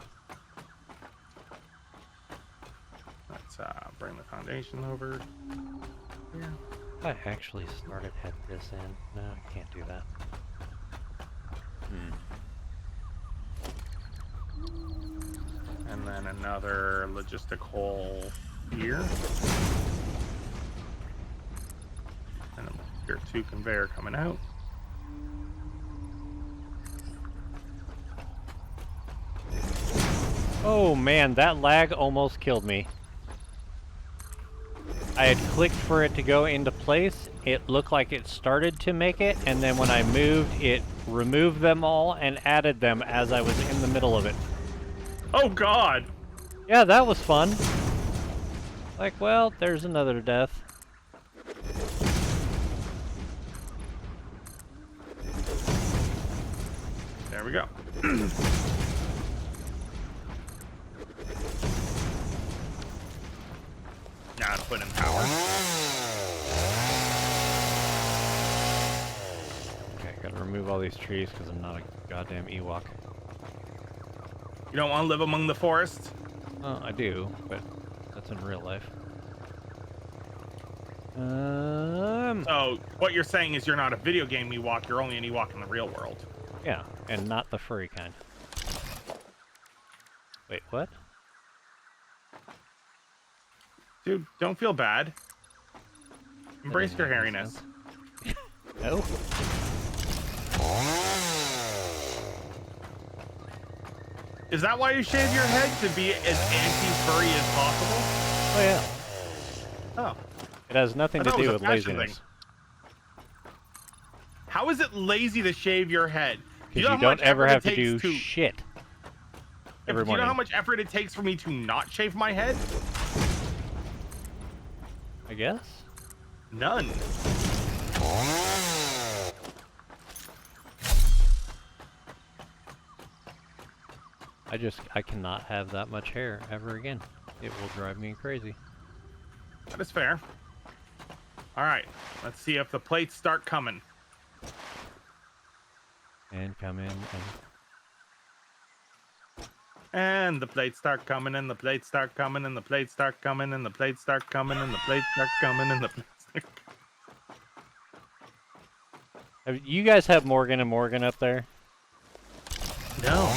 Let's bring the foundation over here.
I actually started at this end. No, I can't do that.
And then another logistic hole here. And your 2 conveyor coming out.
Oh man, that lag almost killed me. I had clicked for it to go into place, it looked like it started to make it, and then when I moved, it removed them all and added them as I was in the middle of it.
Oh god!
Yeah, that was fun. Like, well, there's another death.
There we go. Now to put in power.
Okay, gotta remove all these trees because I'm not a goddamn Ewok.
You don't want to live among the forest?
Oh, I do, but that's in real life.
So, what you're saying is you're not a video game Ewok, you're only an Ewok in the real world.
Yeah, and not the furry kind. Wait, what?
Dude, don't feel bad. Embrace your
make any
hairiness.
No?
Is that why you shave your head? To be as anti-furry as possible?
Oh yeah.
Oh.
It has nothing
I
to
thought it
do
was a
with
fashion
laziness.
thing. How is it lazy to shave your head? Do
Because
you know
you
how
don't
much
ever
effort it
have to
takes
do
to...
shit
Yeah,
every
but do you know how
morning.
much effort it takes for me to not shave my head?
I guess.
None.
I cannot have that much hair ever again. It will drive me crazy.
That is fair. All right, let's see if the plates start coming.
And come in and
And the plates start coming, and the plates start coming, and the plates start coming, and the plates start coming, and the plates start coming, and the plates start
You guys have Morgan and Morgan up there?
No.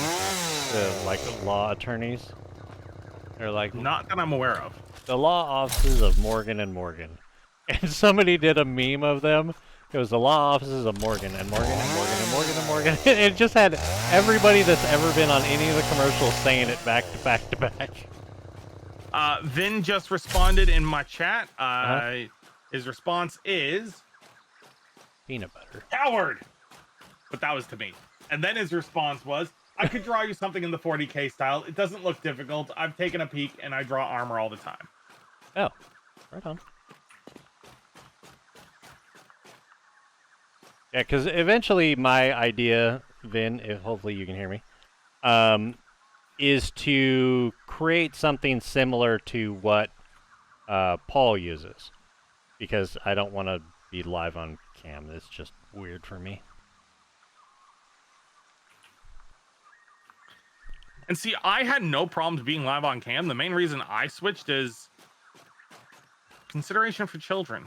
The like law attorneys? They're like
Not that I'm aware of.
the law offices of Morgan and Morgan. And somebody did a meme of them. It was the law offices of Morgan and Morgan and Morgan and Morgan and Morgan. It just had everybody that's ever been on any of the commercials saying it back to back to back.
Vin just responded in my chat.
Uh-huh.
His response is
Peanut butter.
coward. But that was to me. And then his response was, I could draw you something in the 40K style. It doesn't look difficult. I've taken a peek and I draw armor all the time.
Oh, right on. Yeah, because eventually my idea, Vin, if hopefully you can hear me, is to create something similar to what Paul uses. Because I don't want to be live on cam. It's just weird for me.
And see, I had no problems being live on cam. The main reason I switched is consideration for children.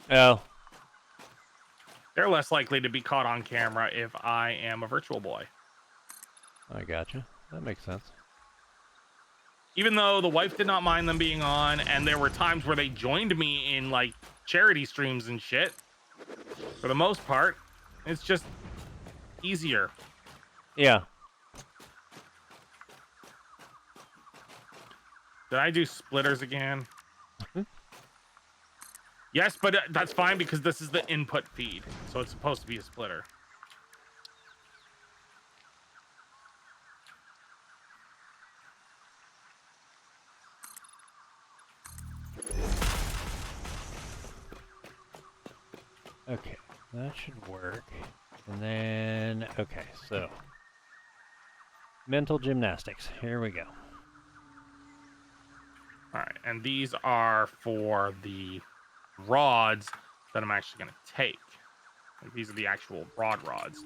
Oh.
They're less likely to be caught on camera if I am a virtual boy.
I gotcha. That makes sense.
Even though the wife did not mind them being on, and there were times where they joined me in like charity streams and shit. For the most part, it's just easier.
Yeah.
Did I do splitters again? Yes, but that's fine because this is the input feed, so it's supposed to be a splitter.
Okay, that should work. And then, okay, so mental gymnastics. Here we go.
All right, and these are for the rods that I'm actually going to take. Like, these are the actual rod rods.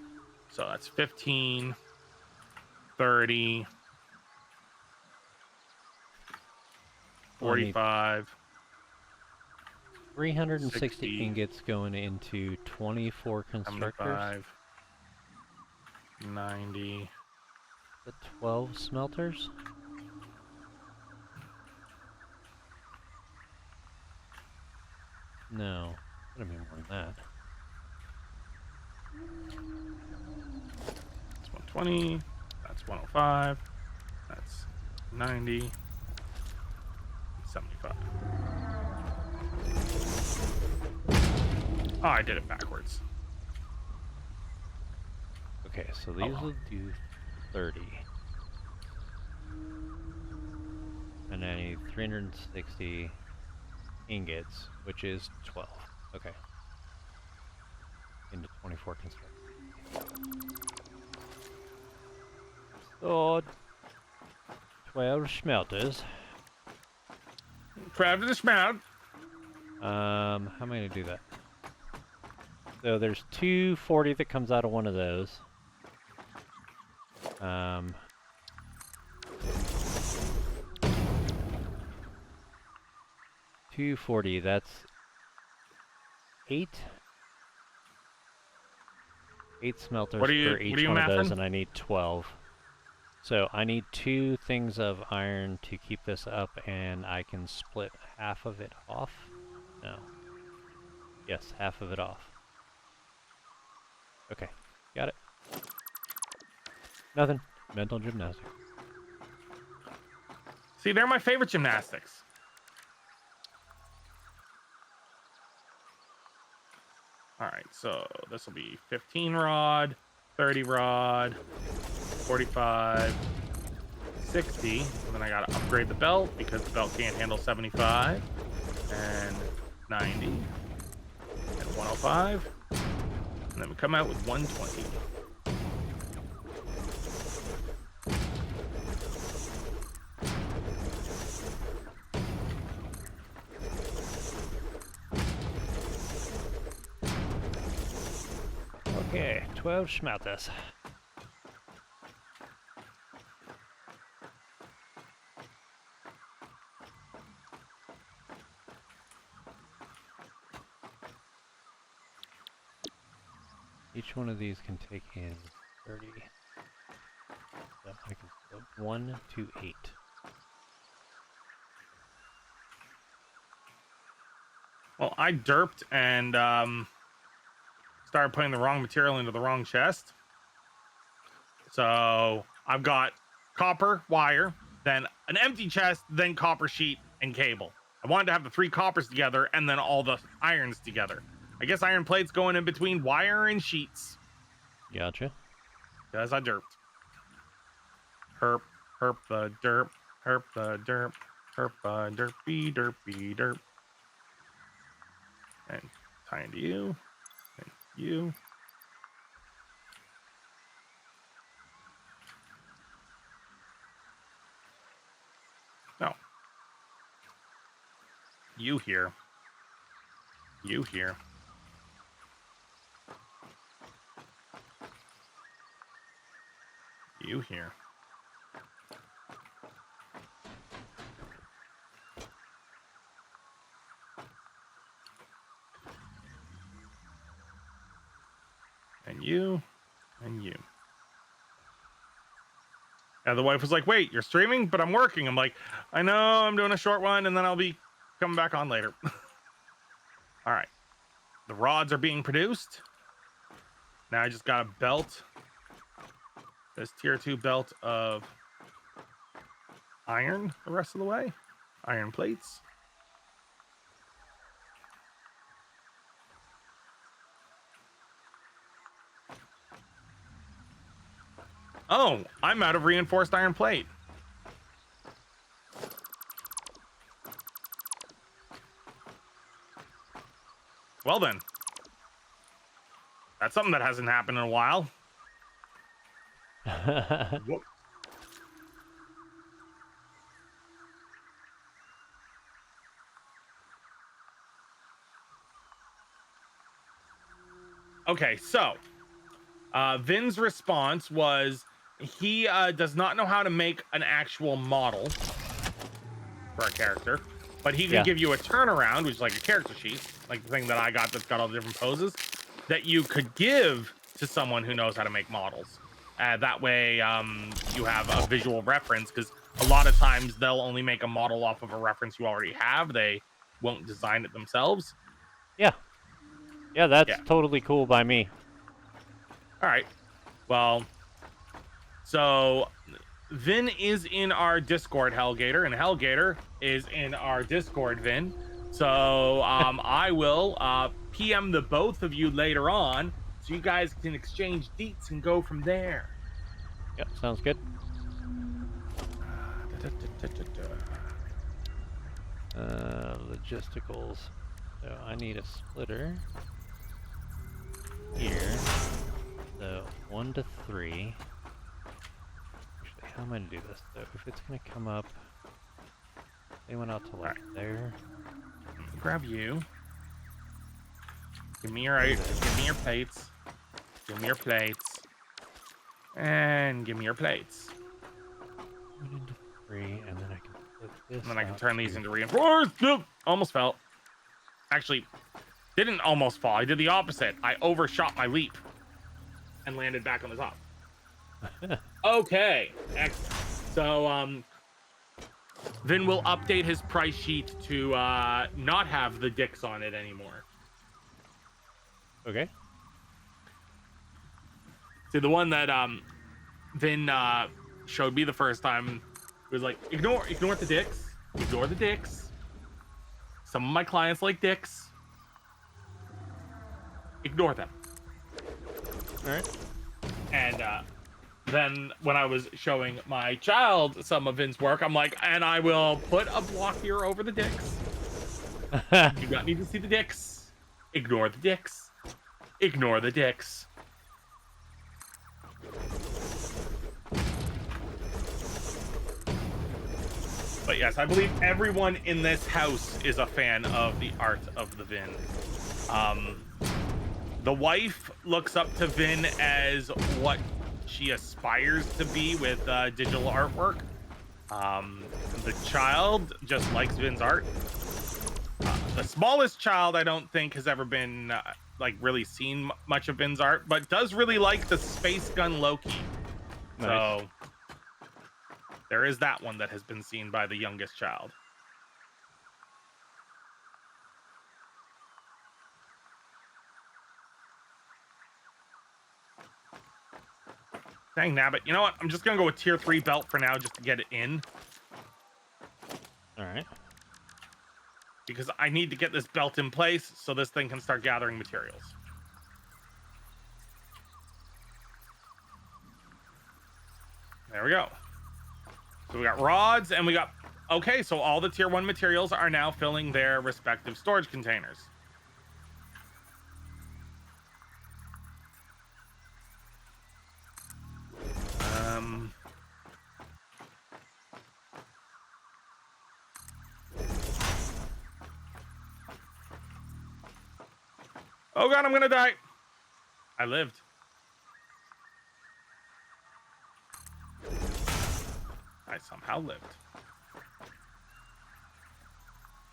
So that's 15, 30, 45.
360
60,
ingots going into 24 constructors.
75, 90.
The 12 smelters. No, gotta be more than that.
That's 120. That's 105. That's 90. 75. Oh, I did it backwards.
Okay, so these will do 30. And I need 360 ingots, which is 12. Okay. Into 24 constructors. So, 12 smelters.
Crab to the smout.
How am I going to do that? So there's 240 that comes out of one of those. 240, that's 8 smelters
What are you-
for
what are
each
you
one of those,
mathing?
and I need 12. So I need 2 things of iron to keep this up, and I can split half of it off. No. Yes, half of it off. Okay, got it. Nothing. Mental gymnastics.
See, they're my favorite gymnastics. All right, so this will be 15 rod, 30 rod, 45, 60. And then I gotta upgrade the belt because the belt can't handle 75 and 90 and 105. And then we come out with 120.
Okay, 12 schmatters. Each one of these can take in 30. So I can go 1 to 8.
Well, I derped and started putting the wrong material into the wrong chest. So I've got copper wire, then an empty chest, then copper sheet and cable. I wanted to have the 3 coppers together and then all the irons together. I guess iron plates going in between wire and sheets.
Gotcha.
Because I derped. Herp, herp the derp, herp the derp, herp derpy, derpy, derp. And tie into you. And you. No. You here. You here. You here. And you. And you. And the wife was like, wait, you're streaming? But I'm working. I'm like, I know, I'm doing a short one, and then I'll be coming back on later. All right. The rods are being produced. Now I just got a belt. This tier 2 belt of iron the rest of the way. Iron plates. Oh, I'm out of reinforced iron plate. Well then. That's something that hasn't happened in a while. Whoop. Okay, so Vin's response was he does not know how to make an actual model for a character, but he can give you a turnaround, which is like a character sheet, like the thing that I got that's got all the different poses that you could give to someone who knows how to make models. That way you have a visual reference, because a lot of times they'll only make a model off of a reference you already have. They won't design it themselves.
Yeah. Yeah, that's totally cool by me.
All right. Well, so Vin is in our Discord, Hellgator, and Hellgator is in our Discord, Vin. So I will PM the both of you later on, so you guys can exchange deets and go from there.
Yep, sounds good. Logisticals. So I need a splitter here. So 1 to 3. Actually, how am I gonna do this? So if it's gonna come up, they went out to like there.
Grab you. Give me your plates. Give me your plates. And give me your plates.
1 into 3, and then I can flip this.
And then I can
out
turn
to-
these into reinforced. Nope. Almost fell. Actually, didn't almost fall. I did the opposite. I overshot my leap and landed back on the top. Okay. Excellent. So, Vin will update his price sheet to not have the dicks on it anymore.
Okay.
See, the one that Vin showed me the first time. It was like, ignore the dicks. Ignore the dicks. Some of my clients like dicks. Ignore them.
All right.
And then when I was showing my child some of Vin's work, I'm like, and I will put a block here over the dicks. You do not need to see the dicks. Ignore the dicks. Ignore the dicks. But yes, I believe everyone in this house is a fan of the art of the Vin. The wife looks up to Vin as what she aspires to be with digital artwork. The child just likes Vin's art. The smallest child, I don't think, has ever been like really seen much of Vin's art, but does really like the space gun Loki.
Nice.
So there is that one that has been seen by the youngest child. Dang nabbit. You know what? I'm just gonna go with tier 3 belt for now just to get it in.
All right.
Because I need to get this belt in place so this thing can start gathering materials. There we go. So we got rods and we got... Okay, so all the tier 1 materials are now filling their respective storage containers. Oh god, I'm gonna die. I lived. I somehow lived.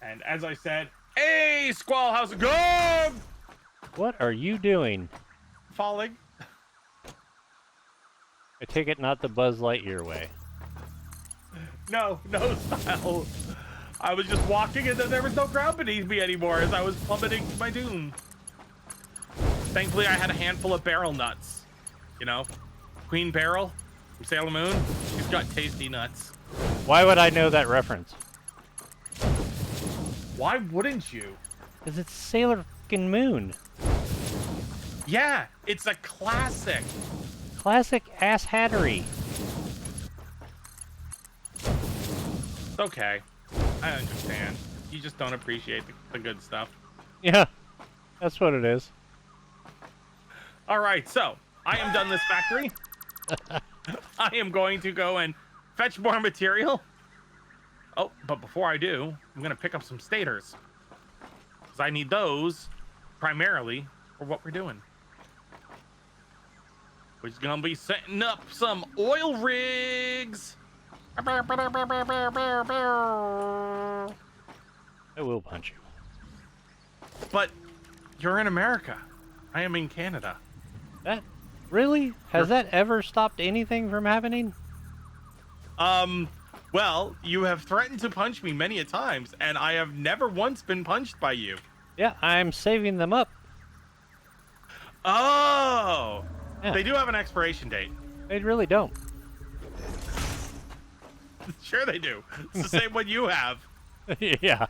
And as I said, hey, Squall, how's it going?
What are you doing?
Falling.
I take it not the Buzz Lightyear way.
No style. I was just walking and then there was no ground beneath me anymore as I was plummeting to my doom. Thankfully, I had a handful of barrel nuts. You know, Queen Barrel from Sailor Moon. She's got tasty nuts.
Why would I know that reference?
Why wouldn't you?
Because it's Sailor fucking Moon.
Yeah, it's a classic.
Classic ass hattery.
It's okay. I understand. You just don't appreciate the good stuff.
Yeah, that's what it is.
All right, so I am done this factory. I am going to go and fetch more material. Oh, but before I do, I'm going to pick up some stators. Because I need those primarily for what we're doing. We're just going to be setting up some oil rigs.
I will punch you.
But you're in America. I am in Canada.
That really? Has that ever stopped anything from happening?
Well, you have threatened to punch me many a times, and I have never once been punched by you.
Yeah, I'm saving them up.
Oh!
Yeah.
They do have an expiration date.
They really don't.
Sure they do. It's the same one you have.
Yeah.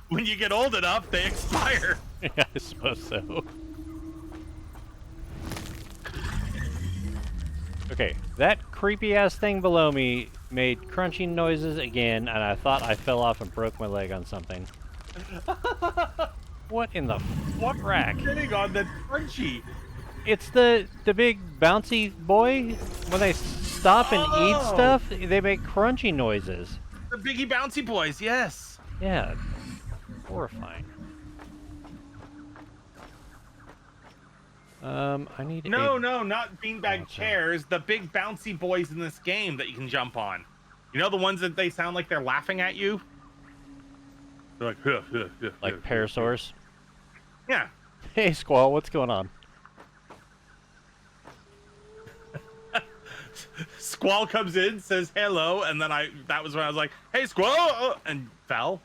When you get old enough, they expire.
Yeah, I suppose so. Okay, that creepy ass thing below me made crunching noises again, and I thought I fell off and broke my leg on something. What in the fuck rack?
Sitting on the crunchy.
It's the big bouncy boy. When they stop and eat stuff, they make crunchy noises.
The Biggie Bouncy Boys, yes.
Yeah, horrifying. I need
No, not beanbag chairs. The big bouncy boys in this game that you can jump on. You know the ones that they sound like they're laughing at you? They're like, huh, huh, huh,
like
huh.
parasaurs.
Yeah.
Hey, Squall, what's going on?
Squall comes in, says hello, and then that was when I was like, hey, Squall, and fell.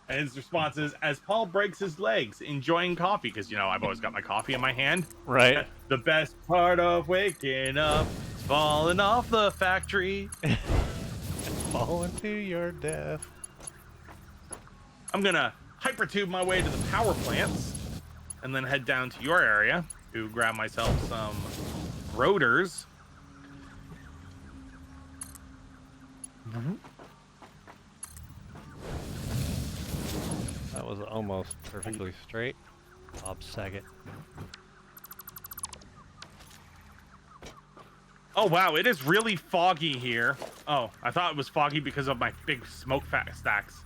And his response is, as Paul breaks his legs, enjoying coffee, because, you know, I've always got my coffee in my hand.
Right.
The best part of waking up, Falling off the factory.
Fall into your death.
I'm gonna hypertube my way to the power plants and then head down to your area to grab myself some rotors.
That was almost perfectly straight. Bob Saget.
Oh wow, it is really foggy here. Oh, I thought it was foggy because of my big smoke stacks.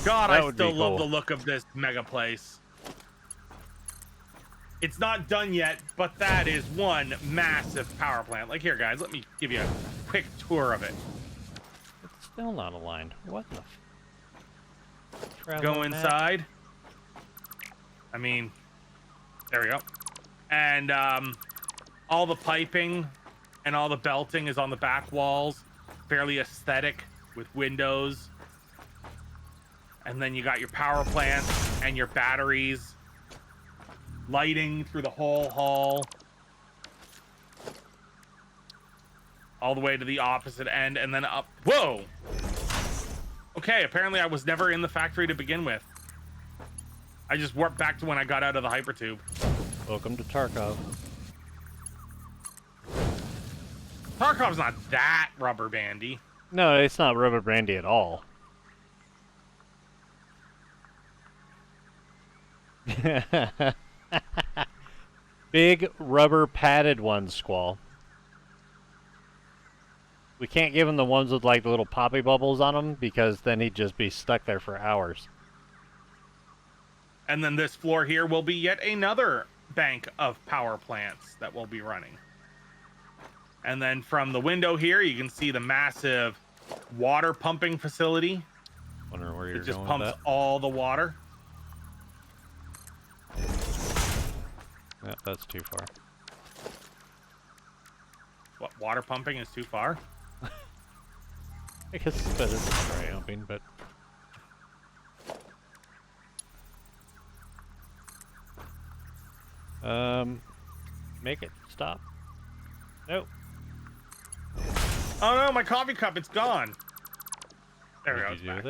God,
That
I
would
still
be
love
cool.
the look of this mega place. It's not done yet, but that is one massive power plant. Like here, guys, let me give you a quick tour of it.
It's still not aligned. What the
Go inside. I mean, there we go. And all the piping and all the belting is on the back walls. Fairly aesthetic with windows. And then you got your power plants and your batteries. Lighting through the whole hall. All the way to the opposite end and then up. Whoa! Okay, apparently I was never in the factory to begin with. I just warped back to when I got out of the hypertube.
Welcome to Tarkov.
Tarkov's not that rubber bandy.
No, it's not rubber brandy at all. Big rubber padded ones, Squall. We can't give him the ones with like the little poppy bubbles on them because then he'd just be stuck there for hours.
And then this floor here will be yet another bank of power plants that will be running. And then from the window here, you can see the massive water pumping facility.
Wondering where you're
It just
going
pumps
with that.
all the water.
Yep, that's too far.
What, water pumping is too far?
I guess it's better than dry humping, but make it stop. Nope.
Oh no, my coffee cup, it's gone. There we
What
go.
did you do with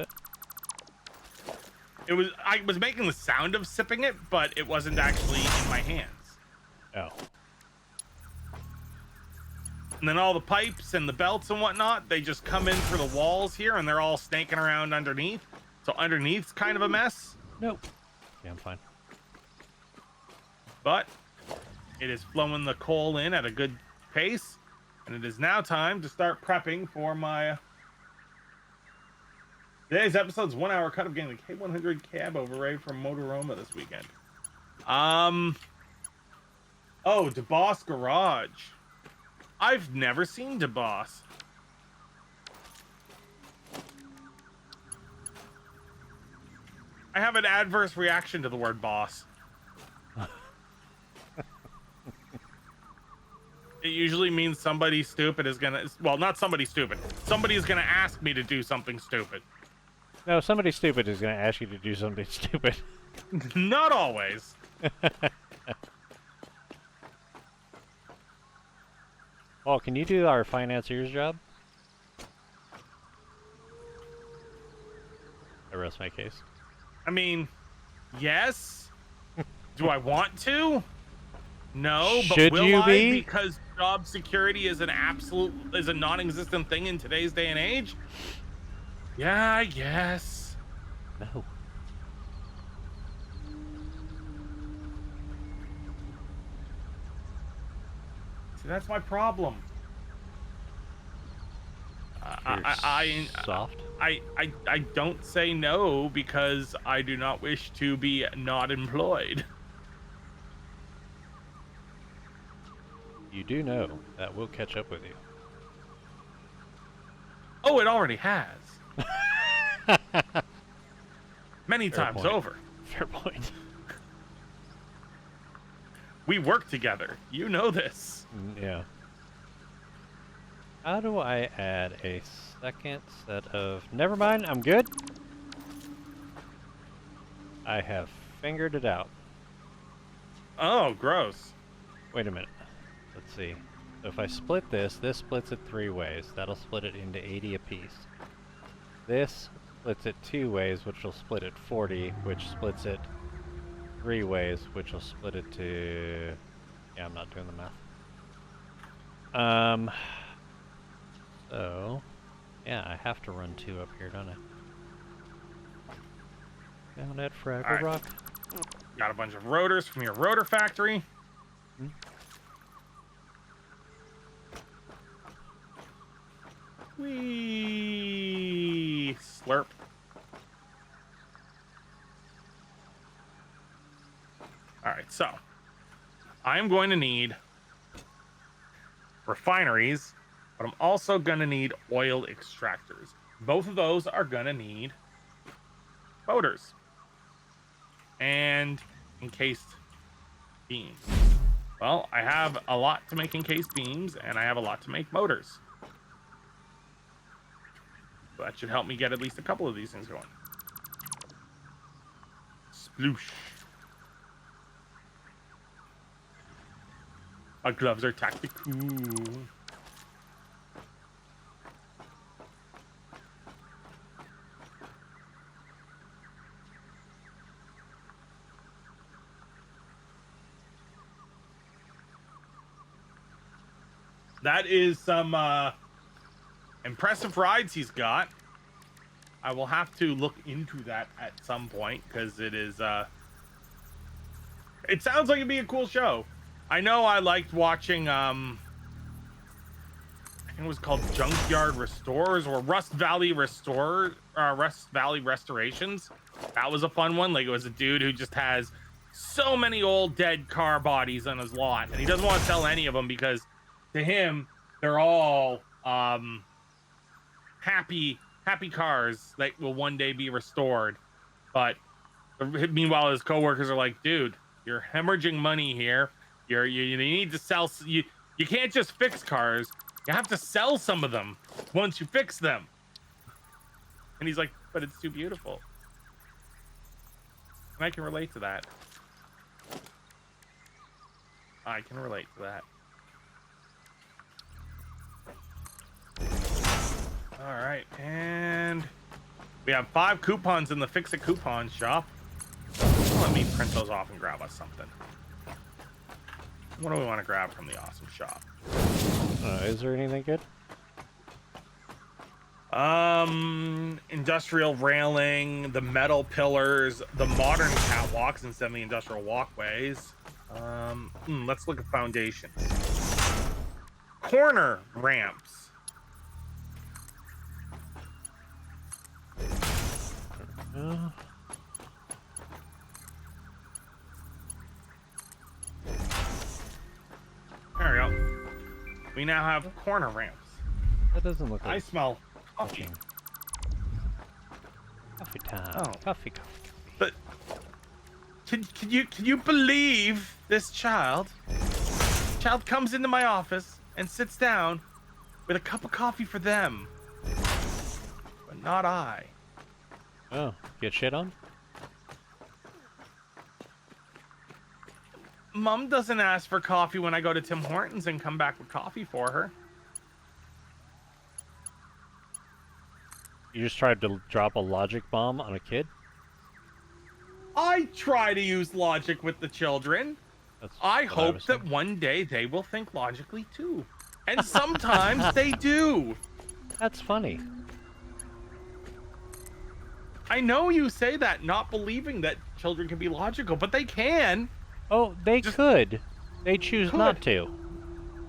it?
I was making the sound of sipping it, but it wasn't actually in my hands.
Oh.
And then all the pipes and the belts and whatnot, they just come in through the walls here and they're all snaking around underneath. So underneath's kind of a mess,
Nope. Yeah, I'm fine.
but it is flowing the coal in at a good pace. And it is now time to start prepping for my today's episode's 1 hour cut of getting the K100 cab overraid from Motoroma this weekend. Oh, DeBoss Garage. I've never seen DeBoss. I have an adverse reaction to the word boss. It usually means somebody stupid is gonna, well, not somebody stupid. Somebody is gonna ask me to do something stupid.
No, somebody stupid is going to ask you to do something stupid.
Not always.
Paul, can you do our financier's job? I rest my case.
I mean, yes. Do I want to? No, but
Should
will
you
I?
be?
Because job security is a non-existent thing in today's day and age. Yeah, I guess.
No.
See, that's my problem. I
Soft.
I don't say no because I do not wish to be not employed.
You do know that will catch up with you.
Oh, it already has. Many
Fair
times
point.
over.
Fair point.
We work together. You know this.
Yeah. How do I add a second set of... Never mind, I'm good. I have fingered it out.
Oh, gross.
Wait a minute. Let's see. So if I split this, this splits it 3 ways. That'll split it into 80 apiece. This splits it 2 ways, which will split it 40, which splits it 3 ways, which will split it to... Yeah, I'm not doing the math. So... Yeah, I have to run 2 up here, don't I? Down at Fraggle
Alright.
Rock.
Got a bunch of rotors from your rotor factory.
Hmm?
Whee! Slurp. Alright, so I am going to need refineries, but I'm also going to need oil extractors. Both of those are going to need motors and encased beams. Well, I have a lot to make encased beams, and I have a lot to make motors. So that should help me get at least a couple of these things going. Sploosh. Our gloves are tactical. That is some impressive rides he's got. I will have to look into that at some point because it is it sounds like it'd be a cool show. I know I liked watching I think it was called Junkyard Restores or Rust Valley Restorations. That was a fun one. Like, it was a dude who just has so many old dead car bodies on his lot, and he doesn't want to sell any of them because to him they're all happy cars that will one day be restored. But meanwhile, his coworkers are like, dude, you're hemorrhaging money here. You need to sell. You can't just fix cars. You have to sell some of them once you fix them. And he's like, but it's too beautiful. And I can relate to that. I can relate to that. All right, and we have 5 coupons in the Fix-It Coupon shop. Let me print those off and grab us something. What do we want to grab from the awesome shop?
Is there anything good?
Industrial railing, the metal pillars, the modern catwalks instead of the industrial walkways. Let's look at foundations. Corner ramps. There we go. We now have corner ramps.
That doesn't look like
I smell coffee.
Coffee time.
Oh.
Coffee.
But can you believe this child? Child comes into my office and sits down with a cup of coffee for them, but not I.
Oh, get shit on?
Mom doesn't ask for coffee when I go to Tim Hortons and come back with coffee for her.
You just tried to drop a logic bomb on a kid?
I try to use logic with the children.
That's
I
what
hope
was
that
thinking.
one day they will think logically too. And sometimes they do.
That's funny.
I know you say that, not believing that children can be logical, but they can.
Oh, they
Just
could. They choose
could.
not to.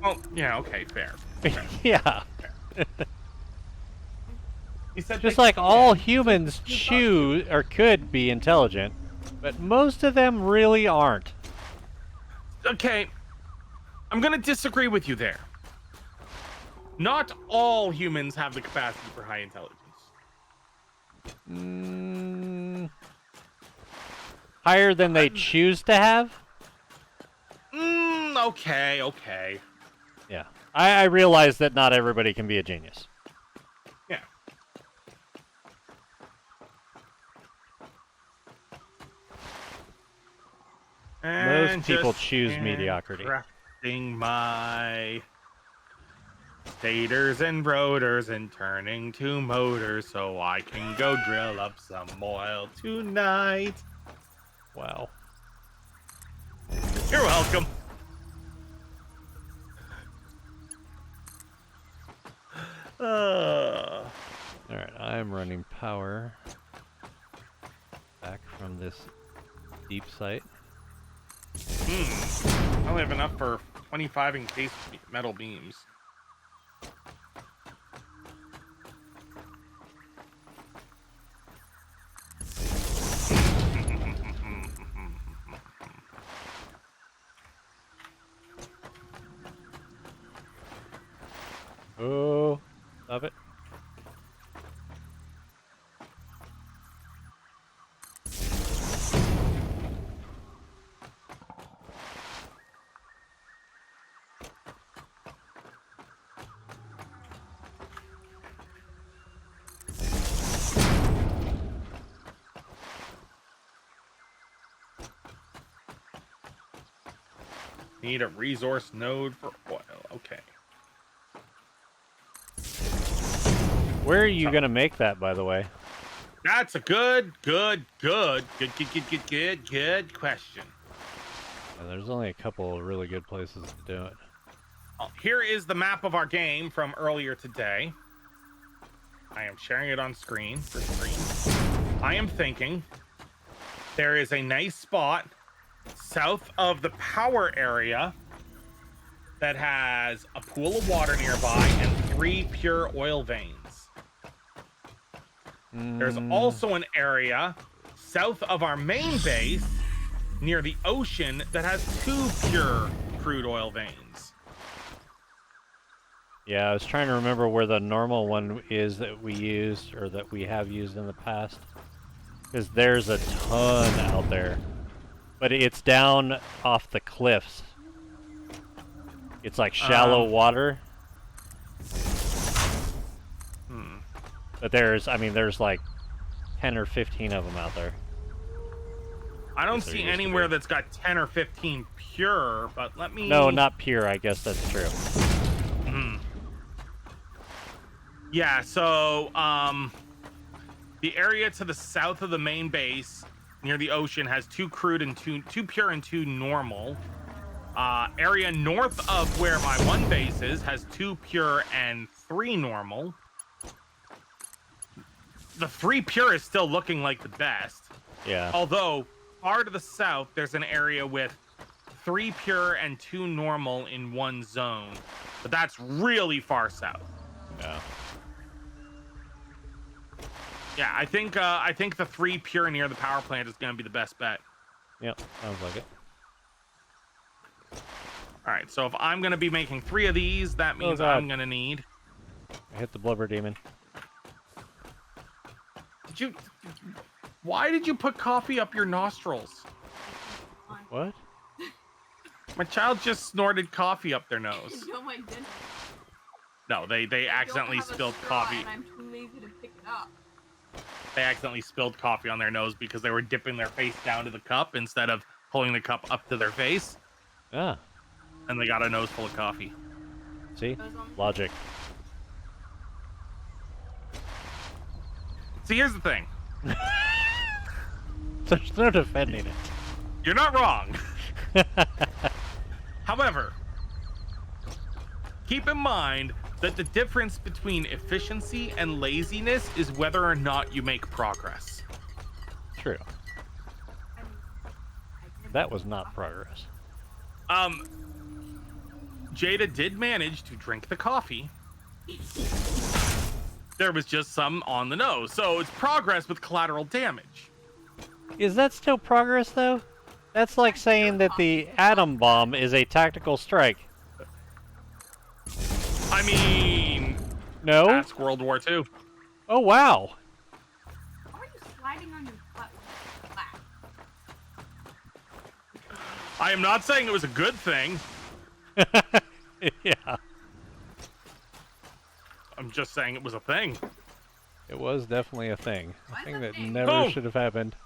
Oh, yeah, okay, fair.
Yeah.
He said
Just
they
like
can.
all humans choose or could be intelligent, but most of them really aren't.
Okay, I'm gonna disagree with you there. Not all humans have the capacity for high intelligence.
Higher than they choose to have?
Okay.
Yeah. I realize that not everybody can be a genius.
Yeah. And
Most people
just
choose mediocrity.
Crafting my stators and rotors and turning to motors so I can go drill up some oil tonight.
Wow.
You're welcome.
Alright, I'm running power back from this deep site.
I only have enough for 25 encased metal beams.
Oh, stop it.
Need a resource node for oil. Okay.
Where are you gonna make that, by the way?
That's a good question.
There's only a couple of really good places to do it.
Here is the map of our game from earlier today. I am sharing it on screen for screen. I am thinking there is a nice spot south of the power area that has a pool of water nearby and 3 pure oil veins. There's also an area south of our main base near the ocean that has 2 pure crude oil veins.
Yeah, I was trying to remember where the normal one is that we used, or that we have used in the past. Because there's a ton out there. But it's down off the cliffs. It's like shallow water. But there's like 10 or 15 of them out there.
I don't see anywhere that's got 10 or 15 pure, but let me...
No, not pure, I guess that's true.
Yeah, so, the area to the south of the main base, near the ocean, has 2 crude and 2 pure and 2 normal. Area north of where my one base is has 2 pure and 3 normal. The 3 pure is still looking like the best.
Yeah.
Although, far to the south, there's an area with 3 pure and 2 normal in one zone. But that's really far south.
Yeah.
Yeah, I think the 3 pure near the power plant is going to be the best bet.
Yep, sounds like it.
All right, so if I'm going to be making 3 of these, that means I'm going to need...
I hit the blubber demon.
Why did you put coffee up your nostrils?
What?
My child just snorted coffee up their nose.
No, I didn't.
No, they accidentally spilled coffee.
And I'm too lazy to pick it up.
They accidentally spilled coffee on their nose because they were dipping their face down to the cup instead of pulling the cup up to their face.
Ah.
And they got a nose full of coffee.
See? Logic.
See, here's the thing.
There's no defending it.
You're not wrong. However, keep in mind that the difference between efficiency and laziness is whether or not you make progress.
True. That was not progress.
Jada did manage to drink the coffee. There was just some on the nose, so it's progress with collateral damage.
Is that still progress, though? That's like saying that the atom bomb is a tactical strike.
I mean...
No?
Ask World War II.
Oh, wow.
How are you sliding on your butt with that?
I am not saying it was a good thing.
Yeah.
I'm just saying it was a thing.
It was definitely a thing. A thing that never
Boom.
should have happened.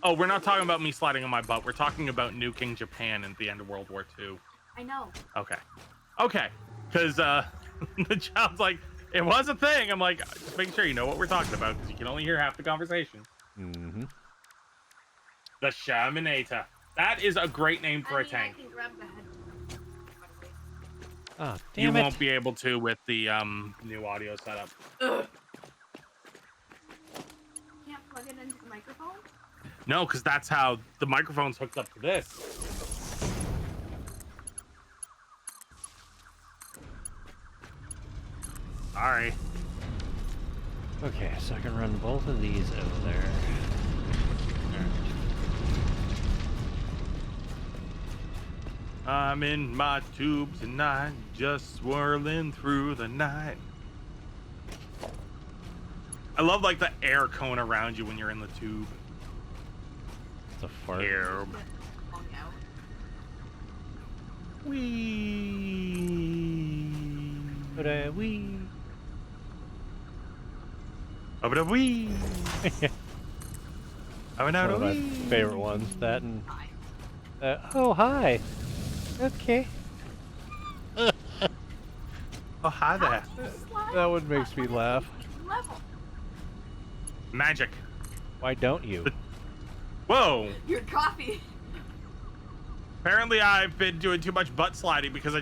Oh, we're not talking about me sliding on my butt. We're talking about nuking Japan at the end of World War II.
I know.
Okay. Okay. Because the child's like, it was a thing. I'm like, just making sure you know what we're talking about because you can only hear half the conversation.
Mm-hmm.
The Shaminator. That is a great name for a tank.
I can grab the head.
Oh,
You
damn it.
won't be able to with the new audio setup.
Ugh. Can't plug it into the microphone?
No, because that's how the microphone's hooked up to this. Sorry.
Okay, so I can run both of these over there.
I'm in my tube tonight, just swirling through the night. I love like the air cone around you when you're in the tube.
It's a fart.
Air.
Long out.
Wee.
But we.
Over wee.
One of my favorite ones. That and. Oh, hi. Okay.
Oh, hi there.
That one makes me laugh.
Level.
Magic.
Why don't you?
Whoa.
Your coffee.
Apparently, I've been doing too much butt sliding because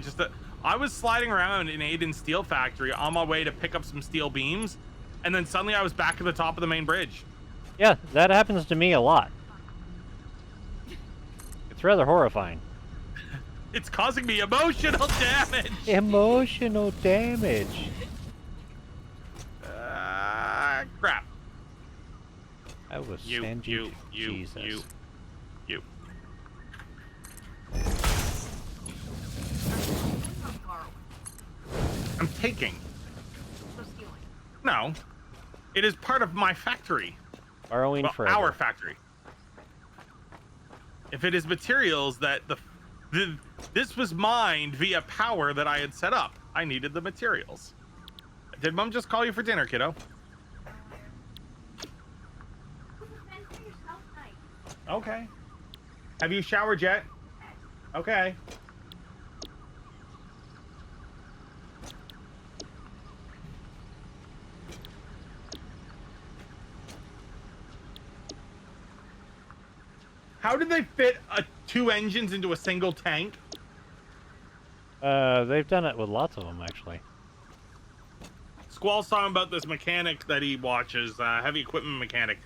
I was sliding around in Aiden's steel factory on my way to pick up some steel beams, and then suddenly I was back at the top of the main bridge.
Yeah, that happens to me a lot. It's rather horrifying.
It's causing me emotional damage.
Emotional damage.
Crap.
I was
You.
Jesus.
I'm borrowing.
I'm taking.
So stealing.
No. It is part of my factory.
Borrowing
Well,
forever.
our factory. If it is materials that this was mined via power that I had set up, I needed the materials. Did Mom just call you for dinner, kiddo?
Fend for yourself, night.
Okay. Have you showered yet? Okay. How did they fit two engines into a single tank?
They've done it with lots of them, actually.
Squall's talking about this mechanic that he watches, heavy equipment mechanic,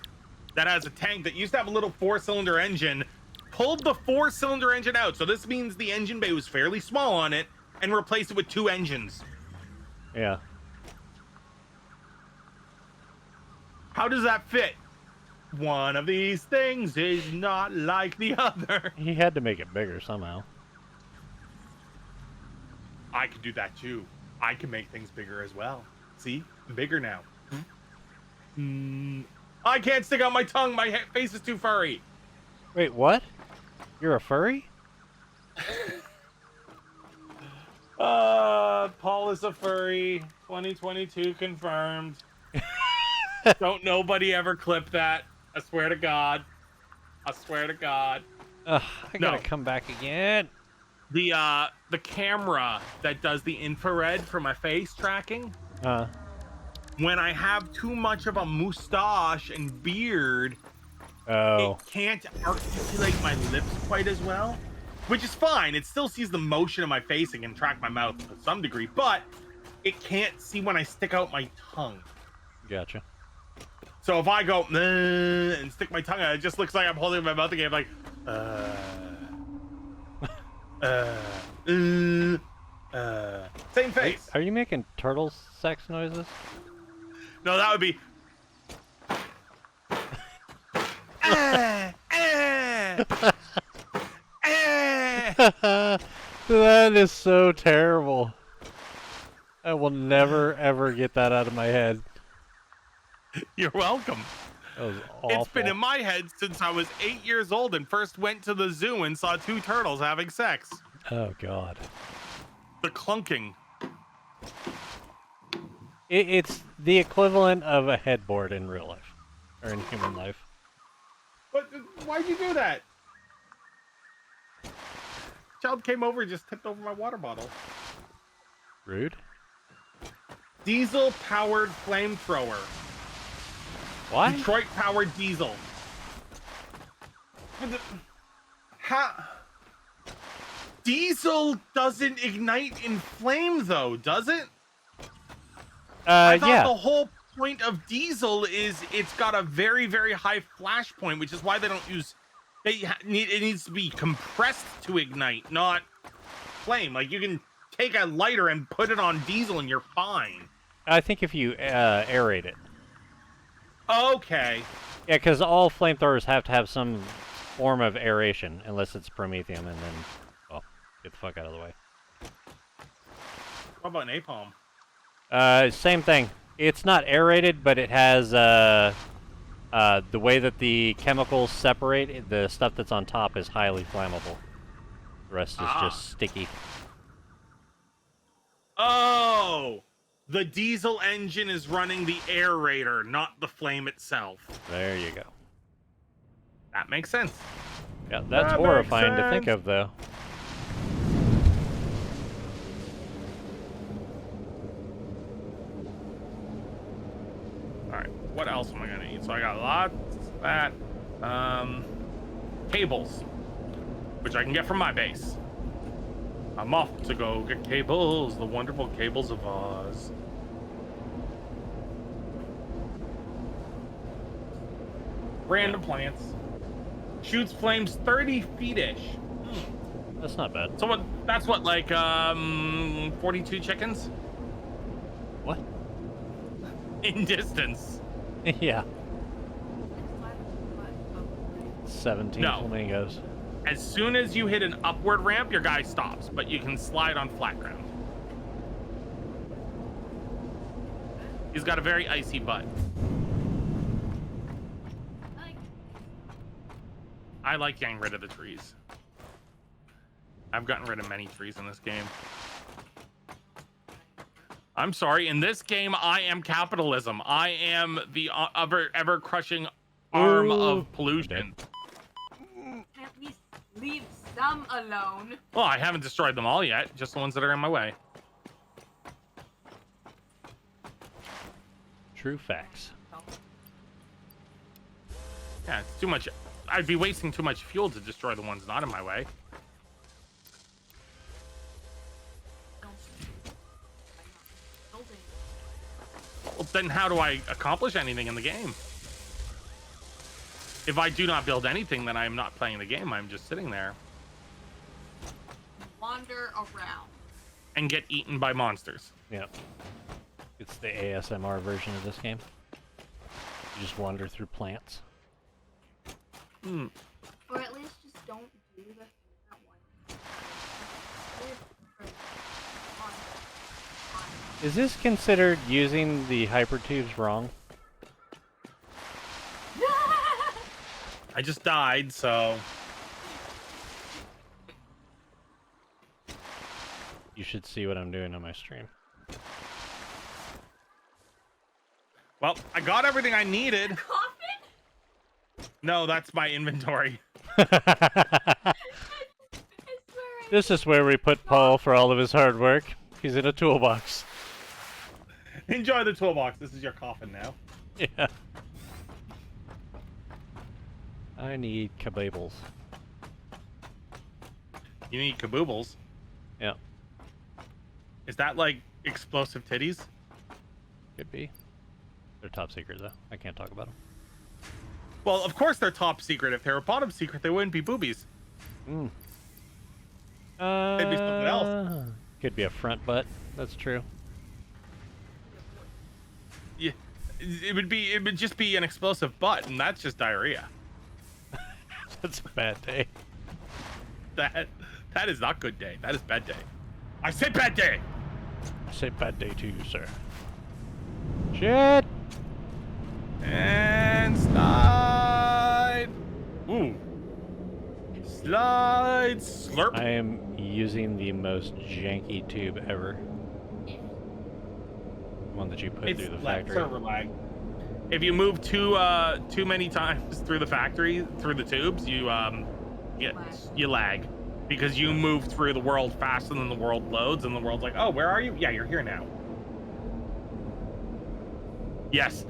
that has a tank that used to have a little 4-cylinder engine, pulled the 4-cylinder engine out. So this means the engine bay was fairly small on it, and replaced it with 2 engines.
Yeah.
How does that fit? One of these things is not like the other.
He had to make it bigger somehow.
I could do that too. I can make things bigger as well. See? I'm bigger now. I can't stick out my tongue. My face is too furry.
Wait, what? You're a furry?
Paul is a furry. 2022 confirmed. Don't nobody ever clip that. I swear to God. I swear to God.
Ugh, I gotta
No.
come back again.
The camera that does the infrared for my face tracking, when I have too much of a mustache and beard,
Oh.
it can't articulate my lips quite as well, which is fine. It still sees the motion of my face and can track my mouth to some degree, but it can't see when I stick out my tongue.
Gotcha.
So if I go "Nah," and stick my tongue out, it just looks like I'm holding my mouth again, like, same face.
Are you making turtle sex noises?
No, that would be.
That is so terrible. I will never, ever get that out of my head.
You're welcome.
That was awful.
It's been in my head since I was 8 years old and first went to the zoo and saw 2 turtles having sex.
Oh, God.
The clunking.
It's the equivalent of a headboard in real life. Or in human life.
But why'd you do that? Child came over and just tipped over my water bottle.
Rude.
Diesel-powered flamethrower.
What?
Detroit-powered diesel. How? Diesel doesn't ignite in flame, though, does it? I thought
Yeah.
the whole point of diesel is it's got a very, very high flash point, which is why they don't use. It needs to be compressed to ignite, not flame. Like, you can take a lighter and put it on diesel and you're fine.
I think if you aerate it.
Okay.
Yeah, because all flamethrowers have to have some form of aeration, unless it's promethium, and then, well, get the fuck out of the way.
What about napalm?
Same thing. It's not aerated, but it has the way that the chemicals separate. The stuff that's on top is highly flammable. The rest is just sticky.
Oh, the diesel engine is running the aerator, not the flame itself.
There you go.
That makes sense.
Yeah, that's
That
horrifying
makes
to think
sense.
of, though.
All right, what else am I gonna need? So I got lots of that. Cables, which I can get from my base. I'm off to go get cables, the wonderful cables of Oz. Random plants. Shoots flames 30 feet-ish.
That's not bad.
So what? That's what, like 42 chickens
What?
in distance.
Yeah.
Slide on the butt of
17
No.
flamingos.
As soon as you hit an upward ramp, your guy stops, but you can slide on flat ground. He's got a very icy butt.
like,
I like getting rid of the trees. I've gotten rid of many trees in this game. I'm sorry, in this game, I am capitalism. I am the ever-crushing arm
Ooh.
of pollution.
at least leave some alone.
Well, I haven't destroyed them all yet, just the ones that are in my way.
True facts.
Yeah, it's too much. I'd be wasting too much fuel to destroy the ones not in my way.
Building.
Well, then how do I accomplish anything in the game? If I do not build anything, then I am not playing the game. I'm just sitting there
Wander around.
and get eaten by monsters.
Yeah. It's the ASMR version of this game. You just wander through plants.
Hmm.
Or at least just don't do the thing that one.
Is this considered using the hypertubes wrong?
I just died, so
You should see what I'm doing on my stream.
well, I got everything I needed.
Coffin?
No, that's my inventory.
I swear I
This is where we put Paul for all of his hard work. He's in a toolbox.
Enjoy the toolbox. This is your coffin now.
Yeah. I need kabables.
You need kaboobles.
Yeah,
Is that like explosive titties?
could be. They're top secret though. I can't talk about them.
Well, of course they're top secret. If they were bottom secret, they wouldn't be boobies.
Mm.
They'd be something else.
Could be a front butt. That's true.
Yeah, it would just be an explosive butt, and that's just diarrhea.
That's a bad day.
That is not good day. That is bad day. I said bad day.
I say bad day to you, sir. Shit!
And slide. Ooh. Slide. Slurp.
I am using the most janky tube ever. One that you put
It's
through the
lag,
factory.
server lag. If you move too many times through the factory, through the tubes, you
Lag.
you lag. because you move through the world faster than the world loads, and the world's like, oh, where are you? Yeah, you're here now. Yes,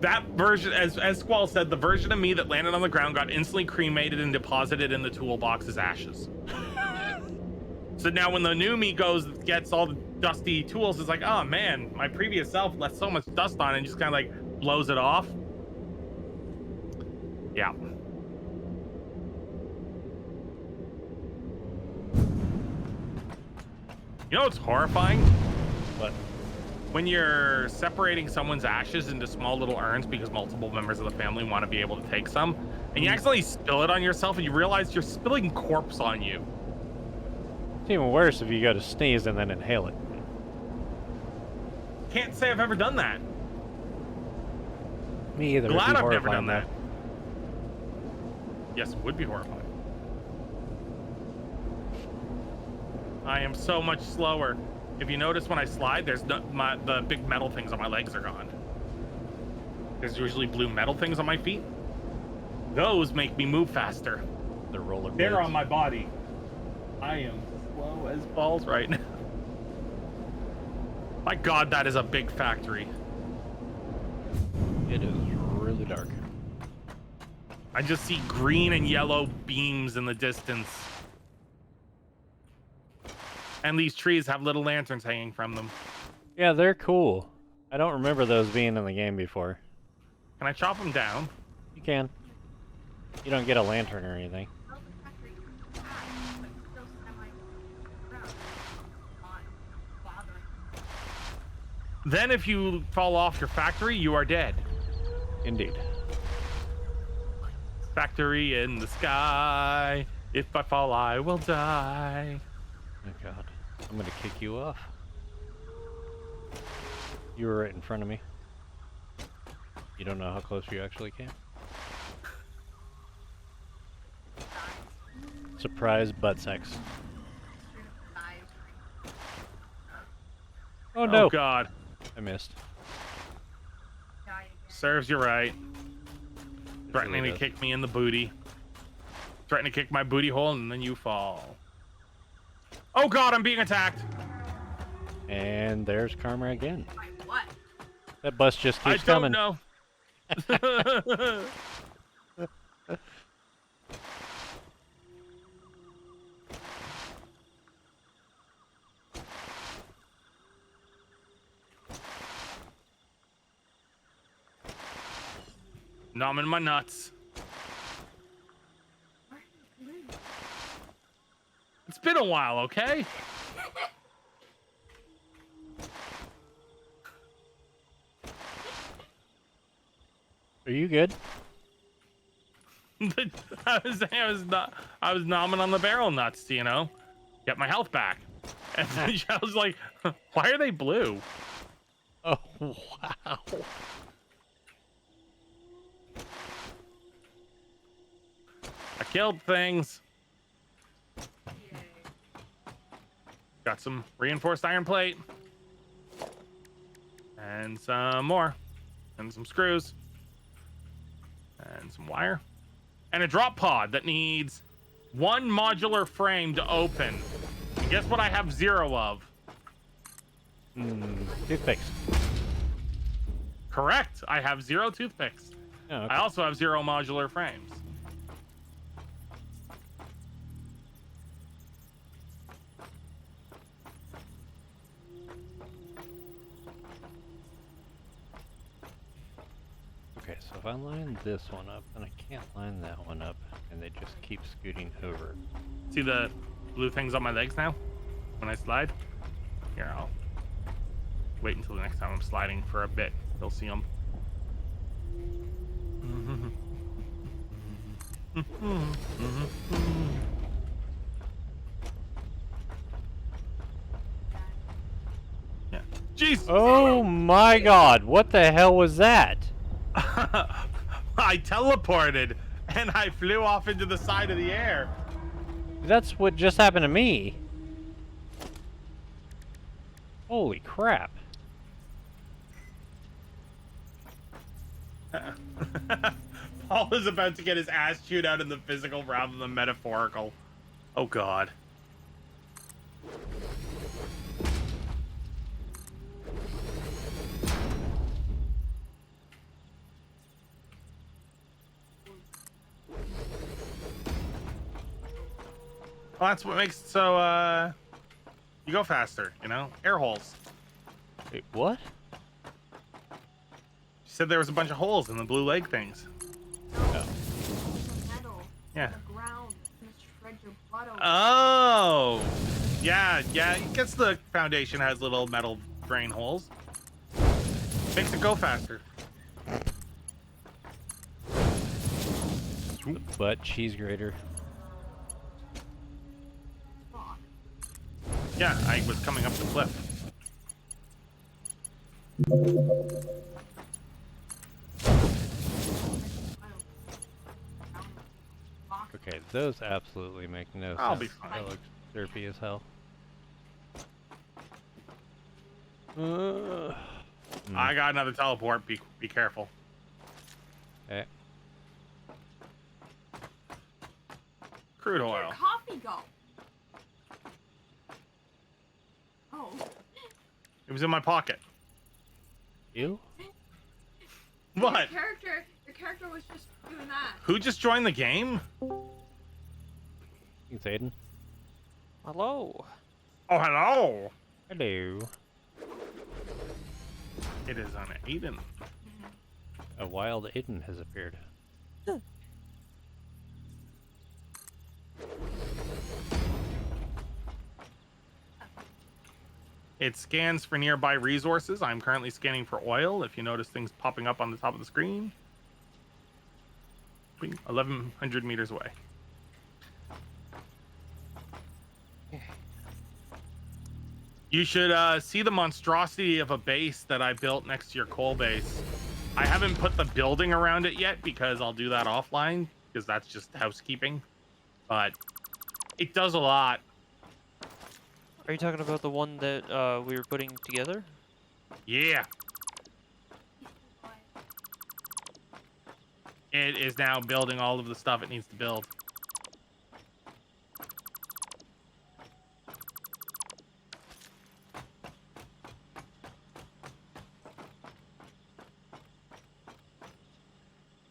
that version, as Squall said, the version of me that landed on the ground got instantly cremated and deposited in the toolbox as ashes. So now when the new me gets all the dusty tools, it's like, oh man, my previous self left so much dust on it and just kind of like blows it off. Yeah. You know what's horrifying?
But
When you're separating someone's ashes into small little urns because multiple members of the family want to be able to take some, and you accidentally spill it on yourself and you realize you're spilling corpse on you.
it's even worse if you go to sneeze and then inhale it.
Can't say I've ever done that.
Me either.
Glad
It'd be
I've never
horrifying,
done that.
though.
Yes, it would be horrifying. I am so much slower. If you notice when I slide, there's the big metal things on my legs are gone. There's usually blue metal things on my feet. Those make me move faster.
The roller
They're
blades.
on my body. I am slow as balls right now. My God, that is a big factory.
It is really dark.
I just see green and yellow beams in the distance. And these trees have little lanterns hanging from them.
Yeah, they're cool. I don't remember those being in the game before.
Can I chop them down?
You can. You don't get a lantern or anything.
Well, the factory is bad, but it's still semi-ground. Not bothering.
Then if you fall off your factory, you are dead.
Indeed.
Factory in the sky. If I fall, I will die.
Oh god. I'm gonna kick you off. You were right in front of me. You don't know how close you actually came. Surprise butt sex. Oh no!
Oh God.
I missed.
Serves you right. Threatening
really
to kick me in the booty. Threatening to kick my booty hole and then you fall. Oh God, I'm being attacked.
And there's karma again.
What?
That bus just
I
keeps
don't
coming.
know. Numbing my nuts. It's been a while, okay?
Are you good?
I was nomming on the barrel nuts, you know, get my health back. And then I was like, why are they blue?
Oh wow.
I killed things. Got some reinforced iron plate. And some more. And some screws. And some wire. And a drop pod that needs one modular frame to open. And guess what I have 0 of?
Toothpicks.
Correct. I have 0 toothpicks.
Oh, okay.
I also have 0 modular frames.
Okay, so if I line this one up, then I can't line that one up, and they just keep scooting over.
See the blue things on my legs now? When I slide? Here, I'll wait until the next time I'm sliding for a bit. You'll see them. Yeah. Jeez!
Oh my god, what the hell was that?
I teleported and I flew off into the side of the air.
That's what just happened to me. Holy crap.
Paul is about to get his ass chewed out in the physical rather than the metaphorical. Oh God. Well, that's what makes it so, you go faster, you know? Air holes.
Wait, what?
She said there was a bunch of holes in the blue leg things.
Oh.
The metal.
Yeah.
The ground. Gonna shred your blood away.
Oh! Yeah, I guess the foundation has little metal drain holes. Makes it go faster.
The butt cheese grater.
Fuck.
Yeah, I was coming up the cliff.
Okay, those absolutely make no sense.
I'll be fine.
That looks derpy as hell.
I got another teleport. Be careful.
Okay.
Crude
Where'd
oil.
coffee go? Oh.
It was in my pocket.
You?
What?
Your character was just doing that.
Who just joined the game?
It's Aiden.
Hello.
Oh, hello.
Hello.
It is on Aiden.
A wild Aiden has appeared.
It scans for nearby resources. I'm currently scanning for oil. If you notice things popping up on the top of the screen. 1,100 meters away. You should see the monstrosity of a base that I built next to your coal base. I haven't put the building around it yet because I'll do that offline because that's just housekeeping. But it does a lot.
Are you talking about the one that we were putting together?
Yeah. It is now building all of the stuff it needs to build.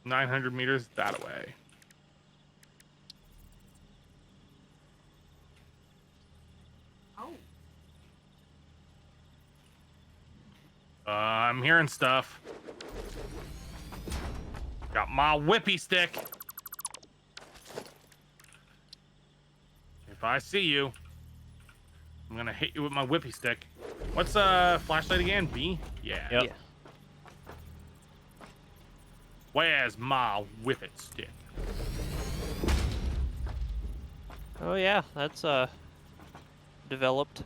$900 meters that way.
Oh.
I'm hearing stuff. Got my whippy stick. If I see you, I'm gonna hit you with my whippy stick. What's flashlight again? B? Yeah.
Yep.
Yeah.
Where's my whippet stick?
Oh yeah, that's developed.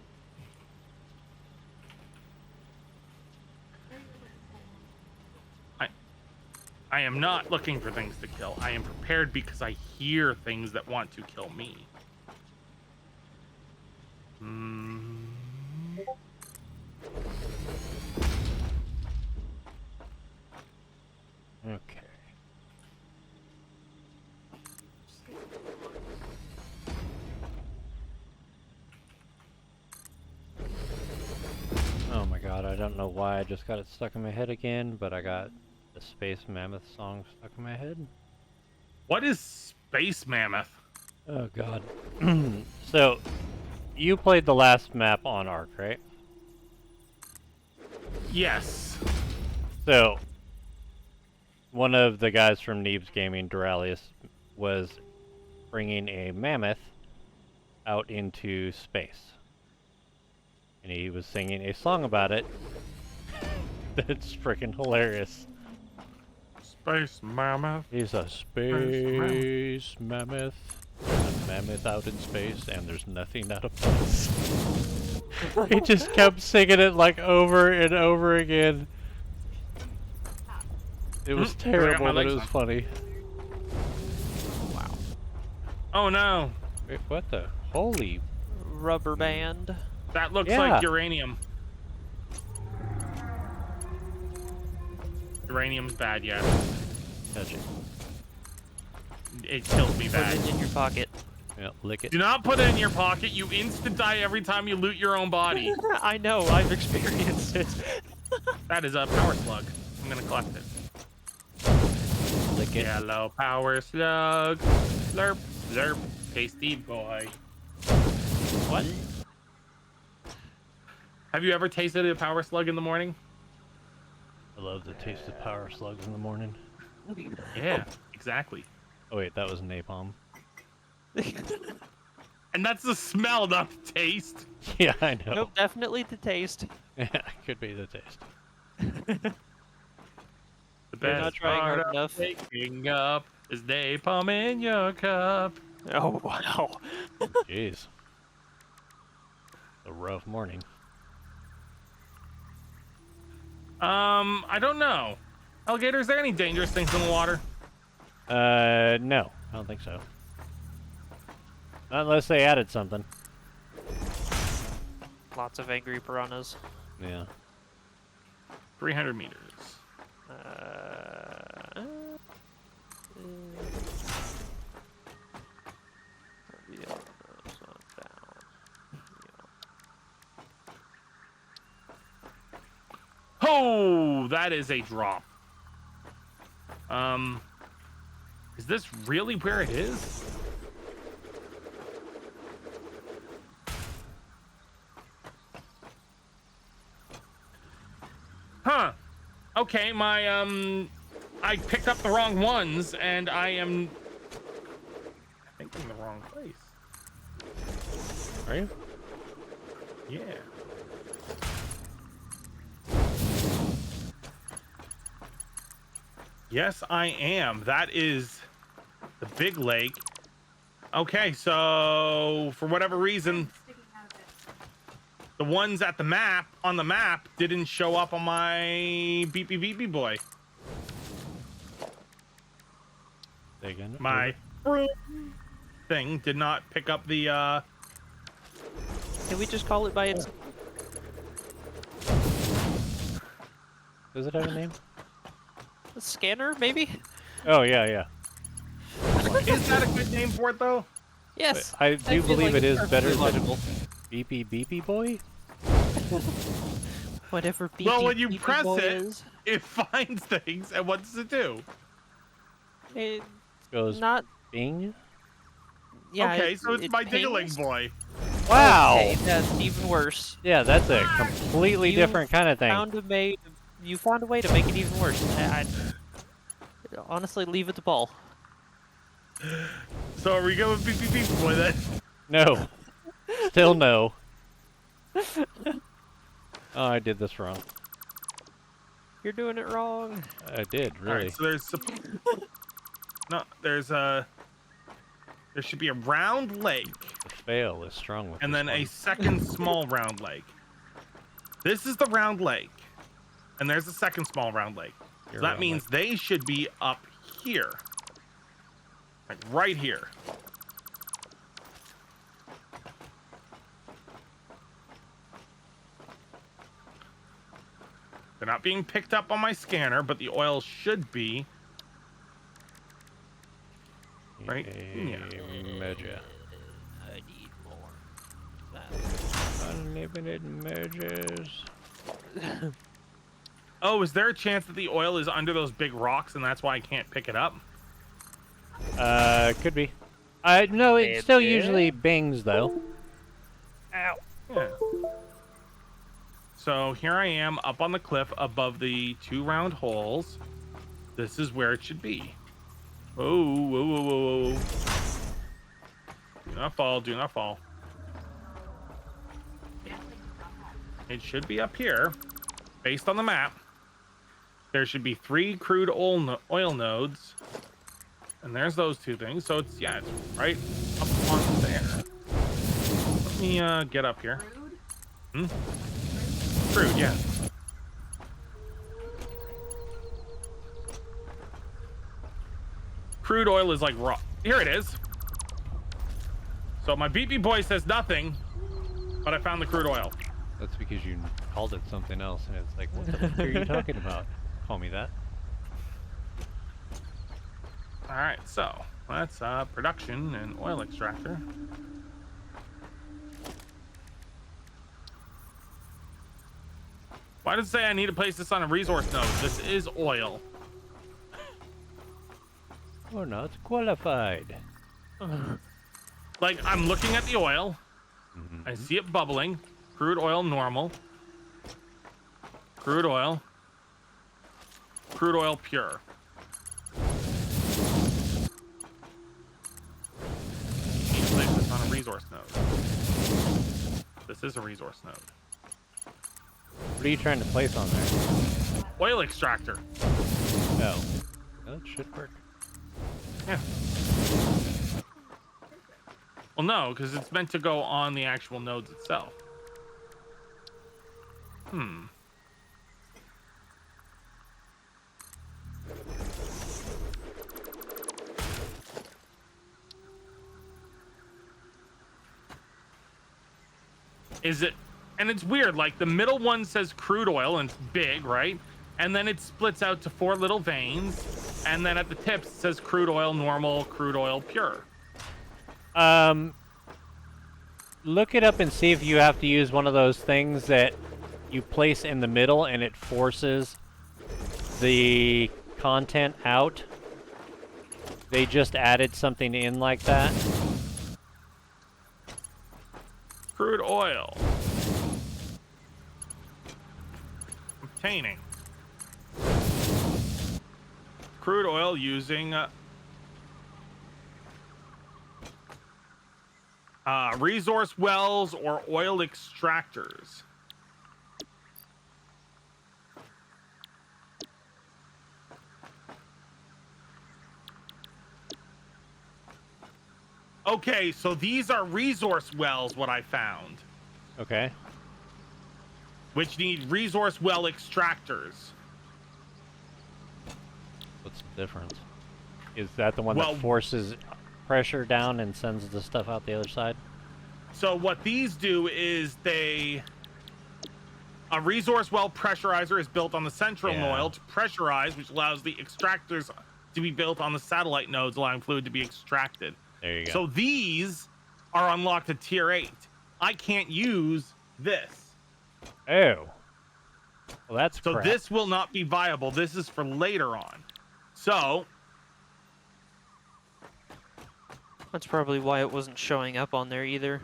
I am not looking for things to kill. I am prepared because I hear things that want to kill me.
Okay. Oh my god, I don't know why I just got it stuck in my head again, but I got the Space Mammoth song stuck in my head.
What is Space Mammoth?
Oh god. So, you played the last map on Ark, right?
Yes.
So, one of the guys from Neebs Gaming, Duralius, was bringing a mammoth out into space. And he was singing a song about it. That's freaking hilarious.
Space Mammoth.
He's a space mammoth. A mammoth out in space, and there's nothing out of place. He just kept singing it like over and over again. It was
I got
terrible,
my
but it
legs
was
on.
funny.
Wow.
Oh no.
Wait, what the? Holy.
Rubber band.
That looks
Yeah.
like uranium. Uranium's bad, yeah.
Touch it.
It kills me
Put
bad.
it in your pocket.
Yeah, lick it.
Do not put it in your pocket. You instant die every time you loot your own body.
I know, I've experienced it.
That is a power slug. I'm gonna collect it.
Lick it.
Yellow power slug. Slurp, slurp, tasty boy.
What?
Have you ever tasted a power slug in the morning?
I love the taste of power slugs in the morning.
Yeah, exactly.
Oh wait, that was napalm.
And that's the smell, not the taste.
Yeah, I know.
Nope, definitely the taste.
Yeah, could be the taste.
The
You're not
best
trying
part
hard
of
enough.
waking up is napalm in your cup.
Oh wow.
Jeez. A rough morning.
I don't know. Alligator, is there any dangerous things in the water?
No, I don't think so. Not unless they added something.
Lots of angry piranhas.
Yeah.
300 meters.
Uh, yeah, that's not down.
Oh, that is a drop. Is this really where it is? Huh. Okay, I picked up the wrong ones, and I am, I think, in the wrong place.
Are you?
Yeah. Yes, I am. That is the big lake. Okay, so for whatever reason,
Sticking out of it.
the ones at the map on the map didn't show up on my beepy beepy boy.
Say again?
My thing did not pick up the
Can we just call it by its
Does it have a name?
scanner, maybe?
Oh, yeah, yeah.
Is that a good name for it though?
Yes.
I do
feel
believe
like
it
it's
is better
perfectly
than
logical.
Beepy Beepy Boy?
Whatever beepy,
Well, when you
beepy
press
boy
it,
is.
it finds things, and what does it do?
It,
Goes
not.
Bing?
Yeah.
Okay,
it,
so it's
it
my Diggling
pings.
boy.
Wow!
Okay, that's even worse.
Yeah, that's a completely
You
different kind of thing.
You found a way to make it even worse. I honestly leave it to Paul.
So are we going beep beep beep boy then?
No. Still no. Oh, I did this wrong.
You're doing it wrong.
I did,
All
really.
right, so no, there's a. There should be a round lake,
The fail is strong with
and
this
then a
one.
second small round lake. This is the round lake, and there's a second small round lake. So
Your
that
round
means they should be up here, like right here. They're not being picked up on my scanner, but the oil should be right here.
Measure.
I need more.
Unlimited measures.
Oh, is there a chance that the oil is under those big rocks and that's why I can't pick it up?
Could be. No, it still usually bings, though.
Yeah. So here I am up on the cliff above the two round holes. This is where it should be. Whoa, whoa, whoa, whoa, whoa. Do not fall, do not fall. It should be up here, based on the map. There should be 3 crude oil nodes. And there's those 2 things. So it's, yeah, it's right up on there. Let me get up here. Hmm? Crude, yeah. Crude oil is like raw. Here it is. So my BB boy says nothing, but I found the crude oil.
That's because you called it something else, and it's like, what the fuck are you talking about? Call me that.
All right, so that's production and oil extractor. Why does it say I need to place this on a resource node? This is oil.
Or not qualified.
Like, I'm looking at the oil, I see it bubbling. Crude oil normal. Crude oil. Crude oil pure. Need to place this on a resource node. This is a resource node.
What are you trying to place on there?
Oil extractor.
Oh. That should work.
Yeah. Well, no, because it's meant to go on the actual nodes itself. Is it? And it's weird, like the middle one says crude oil and it's big, right? And then it splits out to 4 little veins. And then at the tips it says crude oil normal, crude oil pure.
Look it up and see if you have to use one of those things that you place in the middle and it forces the content out. They just added something in like that.
Crude oil. Obtaining. Crude oil using resource wells or oil extractors. Okay, so these are resource wells, what I found,
Okay.
which need resource well extractors.
What's the difference? Is that the one
Well-
that forces pressure down and sends the stuff out the other side?
So what these do is a resource well pressurizer is built on the central
Yeah.
oil to pressurize, which allows the extractors to be built on the satellite nodes, allowing fluid to be extracted.
There you go.
So these are unlocked at tier 8. I can't use this.
Oh. Well, that's
So
crap.
this will not be viable. This is for later on. So
That's probably why it wasn't showing up on there either.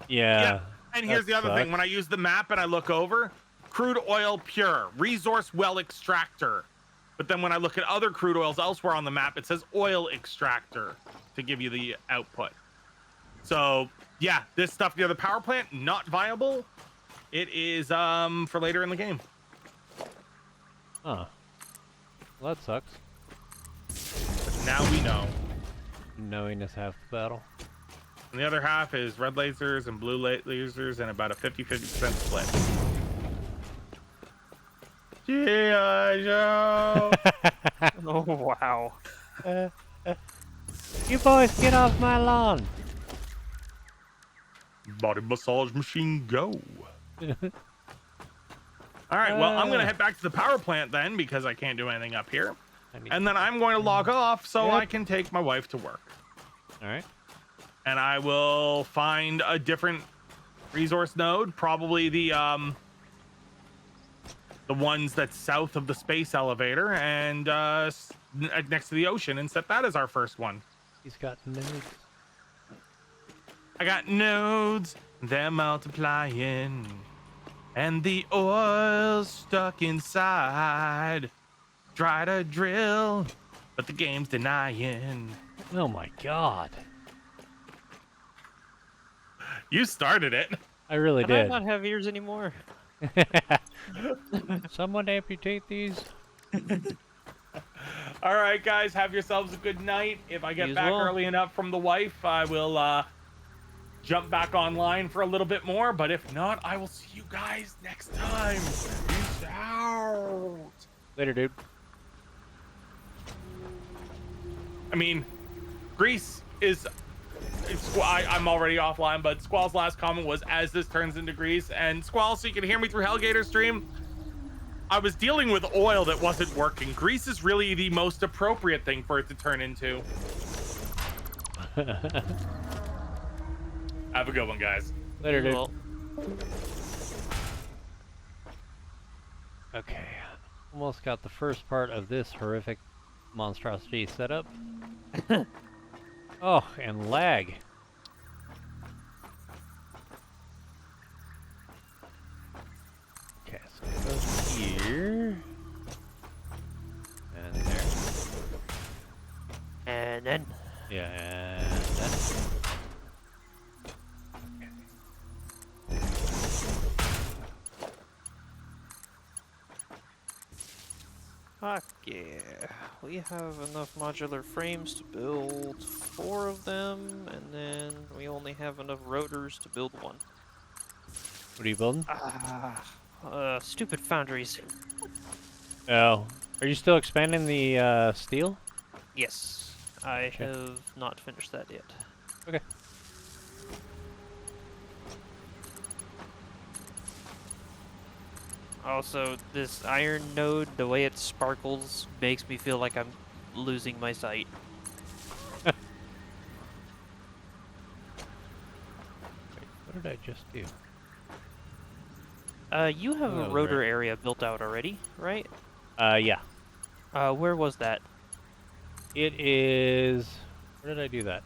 Yeah.
and here's
that
the other thing.
sucks.
When I use the map and I look over, crude oil pure, resource well extractor. But then when I look at other crude oils elsewhere on the map, it says oil extractor to give you the output. So yeah, this stuff near the power plant, not viable. It is for later in the game.
Huh. Well, that sucks.
But now we know.
Knowing is half the battle.
And the other half is red lasers and blue lasers and about a 50-50% split. G.I. Joe!
Oh, wow.
You boys get off my lawn!
Body massage machine go. All right, well, I'm going to head back to the power plant then because I can't do anything up here. And then I'm going to log off so
Yep.
I can take my wife to work.
Alright.
And I will find a different resource node, probably the ones that's south of the space elevator and next to the ocean, and set that as our first one.
He's got nodes.
I got nodes, they're multiplying, and the oil's stuck inside. Try to drill, but the game's denying.
Oh my god.
You started it.
I really
Can I
did.
not have ears anymore?
Someone amputate these?
All right, guys, have yourselves a good night. If I get
You as
back
well.
early enough from the wife, I will jump back online for a little bit more. But if not, I will see you guys next time. Peace out.
Later, dude.
I mean, Grease is. I'm already offline, but Squall's last comment was, as this turns into Grease. And Squall, so you can hear me through Hellgator stream, I was dealing with oil that wasn't working. Grease is really the most appropriate thing for it to turn into. Have a good one, guys.
Later, dude.
Well,
Okay. Almost got the first part of this horrific monstrosity set up. Oh, and lag. Yeah, that's...
Fuck yeah. We have enough modular frames to build 4 of them, and then we only have enough rotors to build 1.
What are you building?
Stupid foundries.
Oh. Are you still expanding the steel?
Yes. I
Gotcha.
have not finished that yet.
Okay.
Also, this iron node, the way it sparkles, makes me feel like I'm losing my sight.
Wait, what did I just do?
You have
Oh,
a
that was
rotor
right.
area built out already, right?
Yeah.
Where was that?
It is... Where did I do that?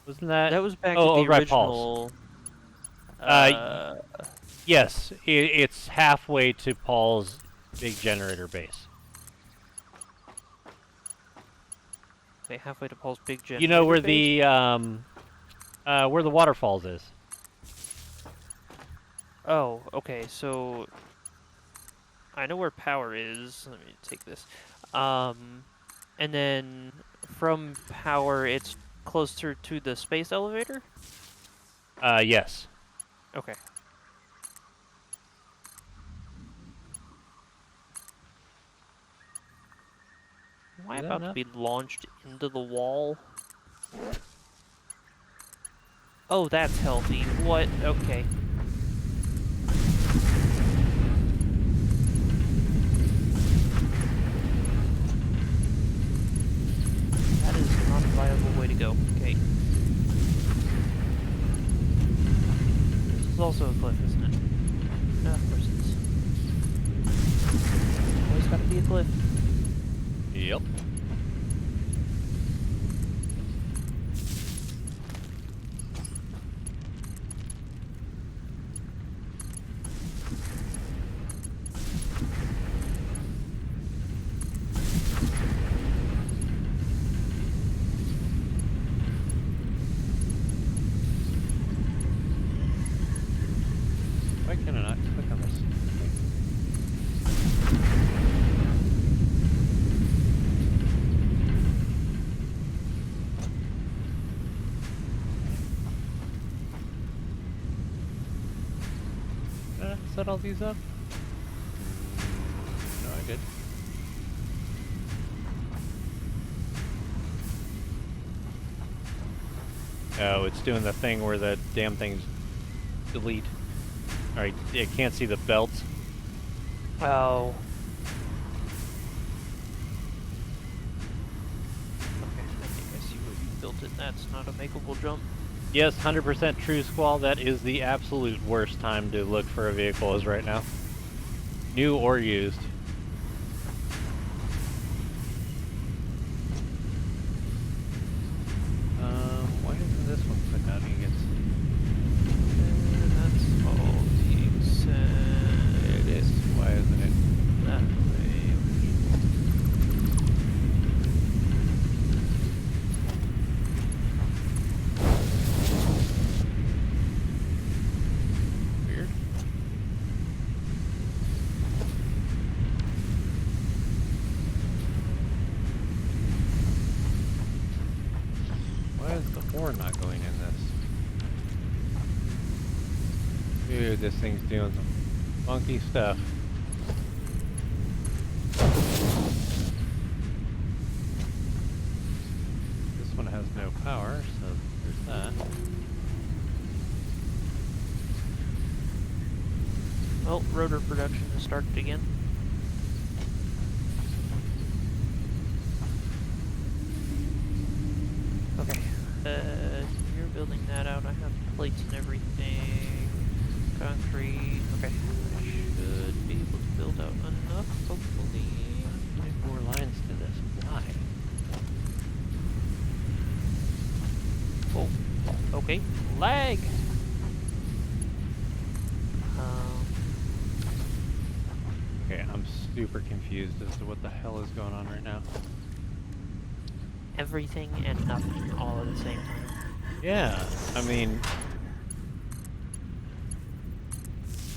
Wasn't that...
That was back at
Oh,
the
right, Paul's.
original.
Y-
Uh,
yes, it's halfway to Paul's big generator base.
wait, halfway to Paul's big generator
You know where
base?
where the waterfalls is.
Oh, okay, so I know where power is. Let me take this. And then from power, it's closer to the space elevator?
Yes.
Okay. Am I
Is that
about to
enough?
be launched into the wall? Oh, that's healthy. What? Okay. That is not a viable way to go. Okay. This is also a cliff, isn't it? No, of course it is. Always gotta be a cliff.
Yep. Why can I not click on this? Did I set all these up? No, I did. Oh, it's doing the thing where the damn things delete. Alright, it can't see the belts.
Oh. Okay, I think I see where you built it. That's not a makeable jump.
Yes, 100% true, Squall. That is the absolute worst time to look for a vehicle is right now. New or used. Why isn't this one put out against?
And that's all being said.
It is. Why isn't it?
That way.
Weird. Why is the horn not going in this? Dude, this thing's doing some funky stuff. This one has no power, so there's that.
Well, rotor production has started again. Okay. You're building that out. I have plates and everything. Concrete. Okay. I should be able to build out enough, hopefully.
24 lines to this. Why?
Oh. Okay. Lag! Um,
Okay, I'm super confused as to what the hell is going on right now.
Everything and nothing all at the same time.
Yeah, I mean...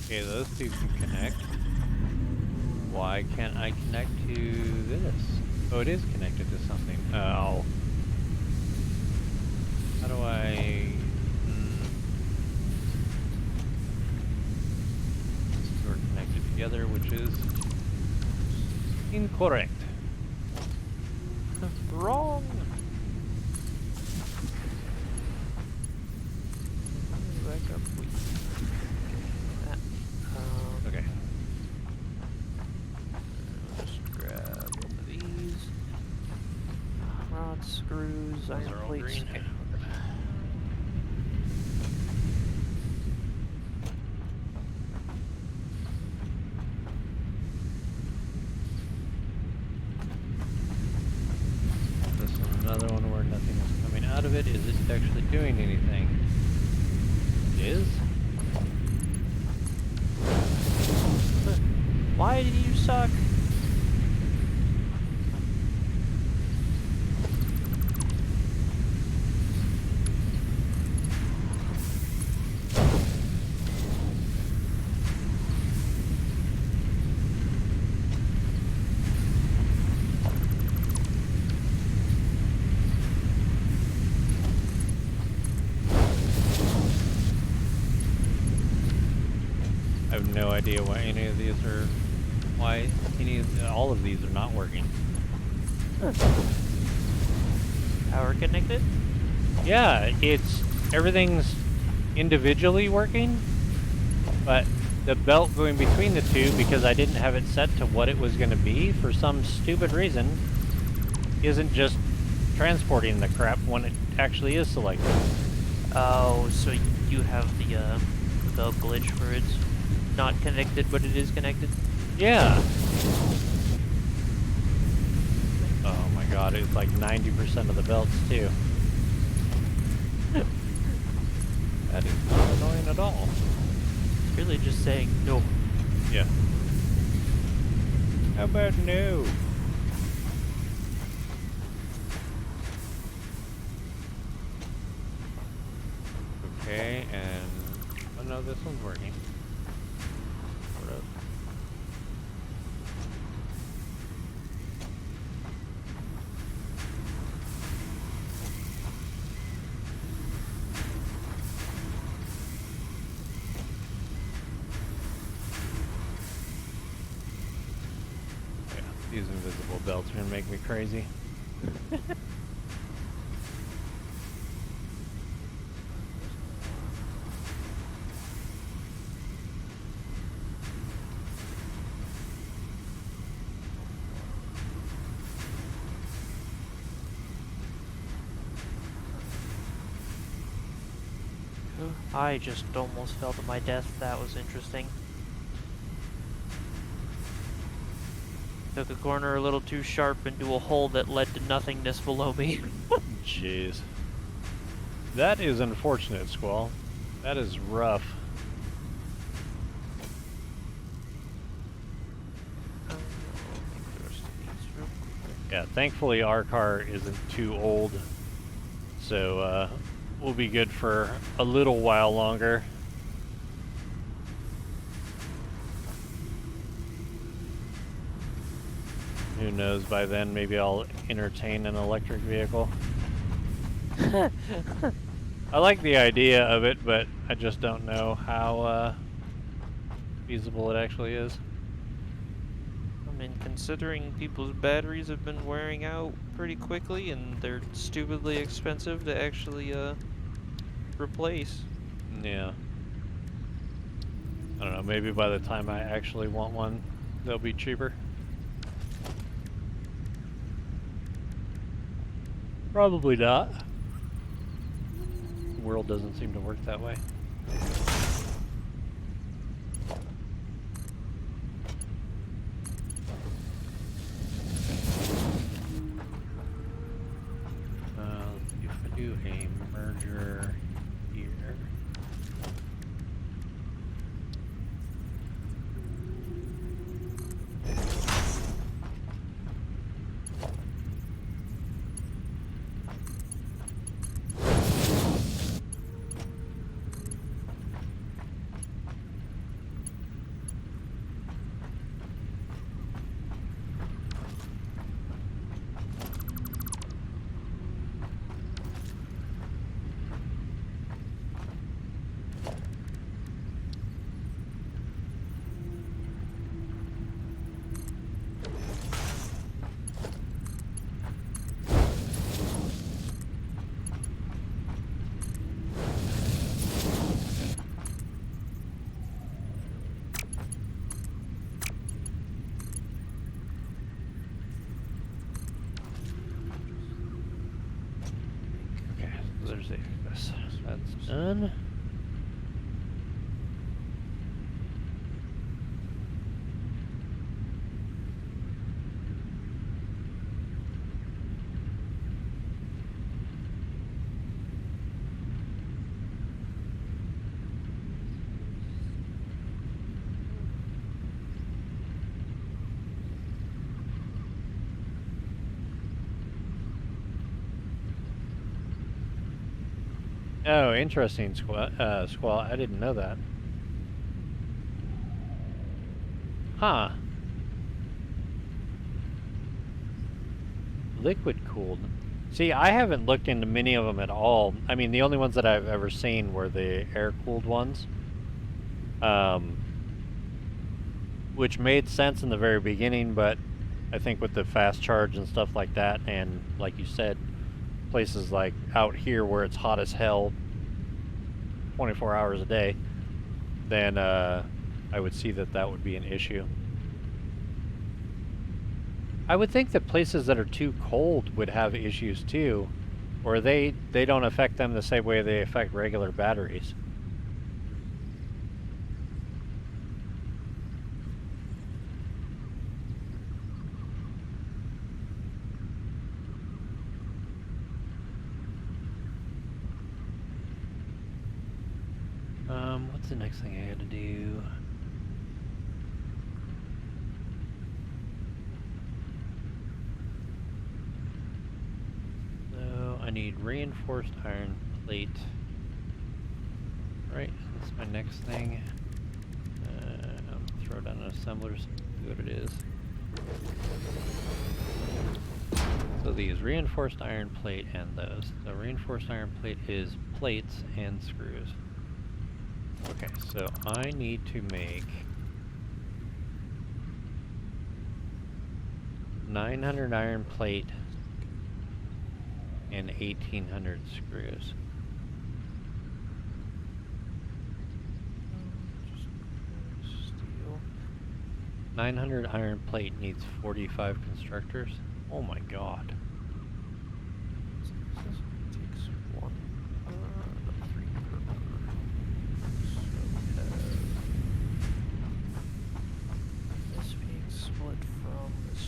Okay, those two can connect. Why can't I connect to this? Oh, it is connected to something. Oh. How do I... These two are connected together, which is... incorrect.
Wrong! Back up, please. That.
Okay.
Just grab one of these. Rod screws,
Those are
iron
all
plates.
green. This is another one where nothing is coming out of it. Is it actually doing anything? It is?
Why do you suck?
I have no idea why any of these are... Why all of these are not working.
Power connected?
Yeah, everything's individually working, but the belt going between the two, because I didn't have it set to what it was going to be for some stupid reason, isn't just transporting the crap when it actually is selected.
Oh, so you have the glitch where it's not connected, but it is connected?
Yeah. Oh my god, it's like 90% of the belts too. That is not annoying at all.
It's really just saying no.
Yeah. How about no? Okay, and... Oh no, this one's working. Sort of. Yeah, these invisible belts are gonna make me crazy.
I just almost fell to my death. That was interesting. Took a corner a little too sharp into a hole that led to nothingness below me.
Jeez. That is unfortunate, Squall. That is rough. Yeah, thankfully our car isn't too old, so we'll be good for a little while longer. Who knows, by then maybe I'll entertain an electric vehicle. I like the idea of it, but I just don't know how feasible it actually is.
I mean, considering people's batteries have been wearing out pretty quickly and they're stupidly expensive to actually replace.
Yeah. I don't know, maybe by the time I actually want one, they'll be cheaper. Probably not. The world doesn't seem to work that way. If I do a merger here.
this.
That's done. Oh, interesting, Squall. I didn't know that. Huh. Liquid cooled. See, I haven't looked into many of them at all. I mean, the only ones that I've ever seen were the air-cooled ones. Which made sense in the very beginning, but I think with the fast charge and stuff like that, and like you said, places like out here where it's hot as hell 24 hours a day, then I would see that that would be an issue. I would think that places that are too cold would have issues too, or they don't affect them the same way they affect regular batteries. What's the next thing I had to do? So I need reinforced iron plate. Right, that's my next thing. Throw down an assembler, see what it is. So these reinforced iron plate and those. The reinforced iron plate is plates and screws. Okay, so I need to make 900 iron plate and 1800 screws.
Steel.
900 iron plate needs 45 constructors. Oh my god.
Takes one, 3 per order. So we have this being split from this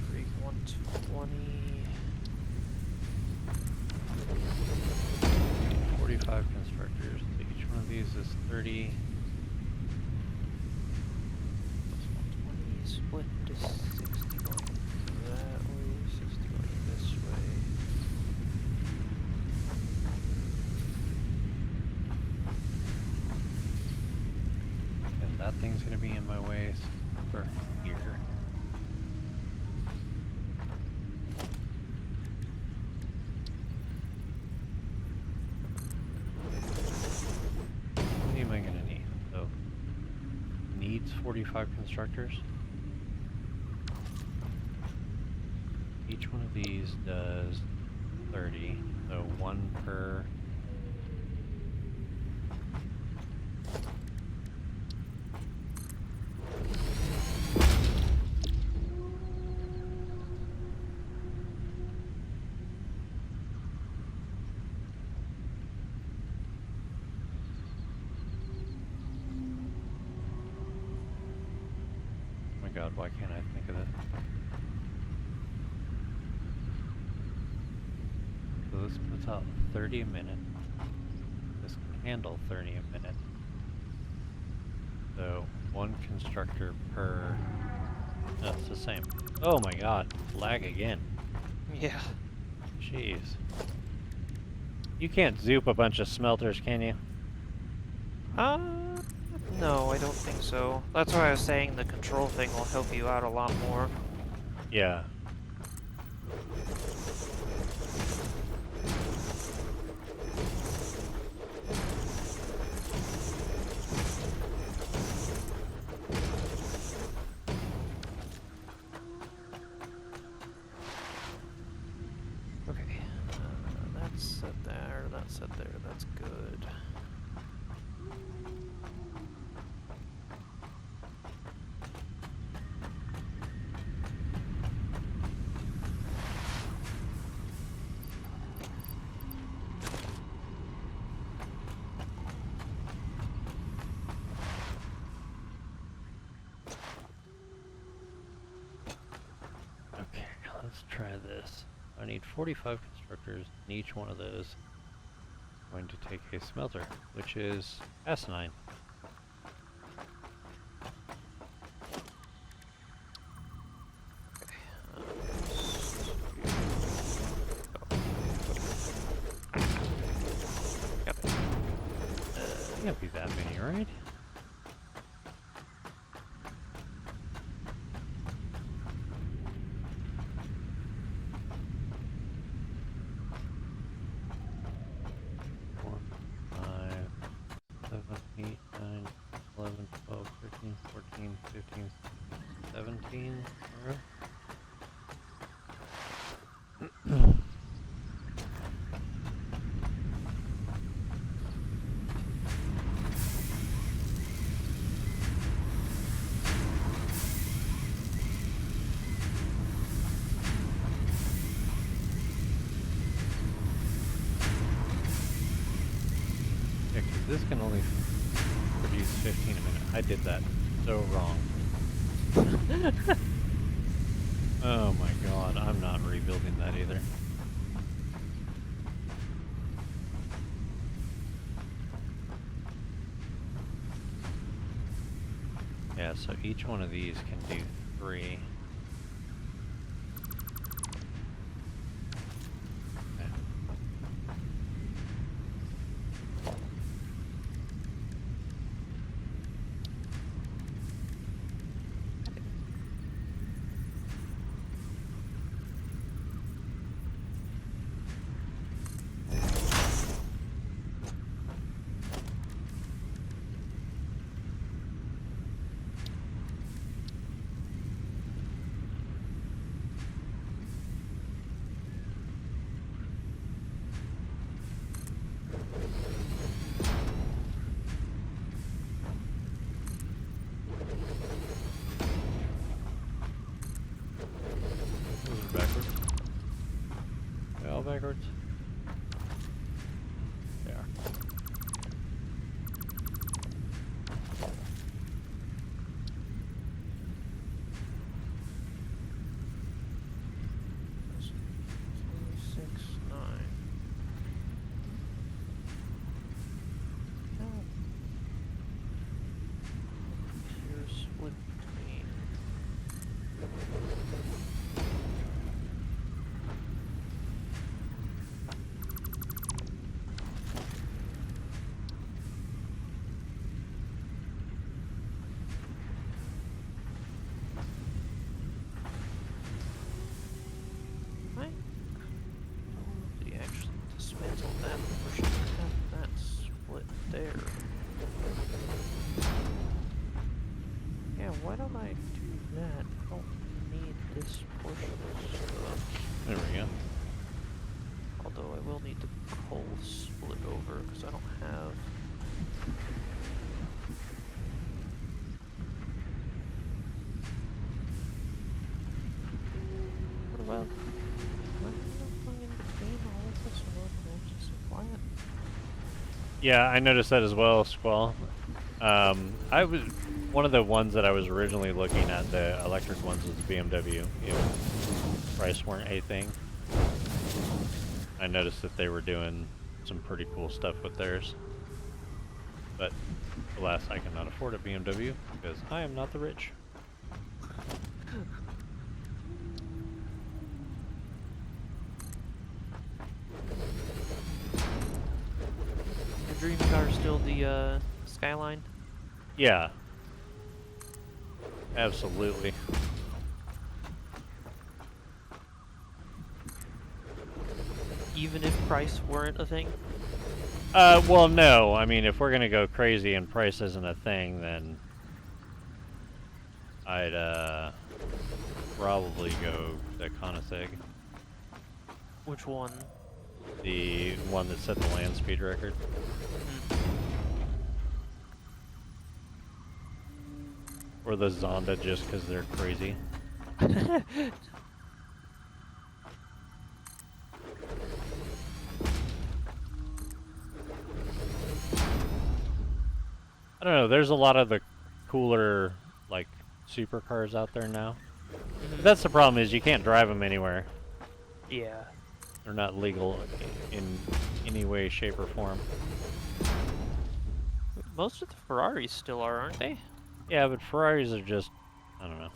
straight 120.
45 constructors. So each one of these is 30.
Split into 60 going that way, 60 going this way.
And that thing's gonna be in my way for here. How many am I gonna need? So, needs 45 constructors. Each one of these does 30, so one per. Oh my god, why can't I think of it? So this puts out 30 a minute. This can handle 30 a minute. So one constructor per. No, it's the same. Oh my god, lag again.
Yeah.
Jeez. You can't zoop a bunch of smelters, can you?
No, I don't think so. That's why I was saying the control thing will help you out a lot more.
Yeah.
Okay. That's set there, that's set there, that's good.
try this. I need 45 constructors in each one of those. I'm going to take a smelter, which is asinine. Can't be that many, right? Four, 5, 7, 8, 9, 11, 12, 13, 14, 15, 17. Yeah, 'cause this can only produce 15 a minute. I did that so wrong. Oh my god, I'm not rebuilding that either. Yeah, so each one of these can do 3. Okay. Those are backwards. They all backwards? They are.
Six, 9. Oh. Here's split between. Right. Did he actually dismantle that portion and have that split there? Yeah, why don't I do that? I don't need this portion of stuff.
There we go.
Although I will need the coal split over because I don't have. What about? What in between all of this? Or just quiet?
Yeah, I noticed that as well, Squall. I was one of the ones that I was originally looking at. The electric ones was the BMW. Price weren't a thing. I noticed that they were doing some pretty cool stuff with theirs. But alas, I cannot afford a BMW because I am not the rich.
Your dream car still the Skyline?
Yeah. Absolutely.
Even if price weren't a thing?
Well, no. I mean, if we're gonna go crazy and price isn't a thing, then I'd probably go the Koenigsegg,
Which one?
the one that set the land speed record. Or the Zonda, just because they're crazy. I don't know, there's a lot of the cooler, like, supercars out there now. But that's the problem, is you can't drive them anywhere.
Yeah.
They're not legal in any way, shape, or form.
Most of the Ferraris still are, aren't they?
Yeah, but Ferraris are just, I don't know.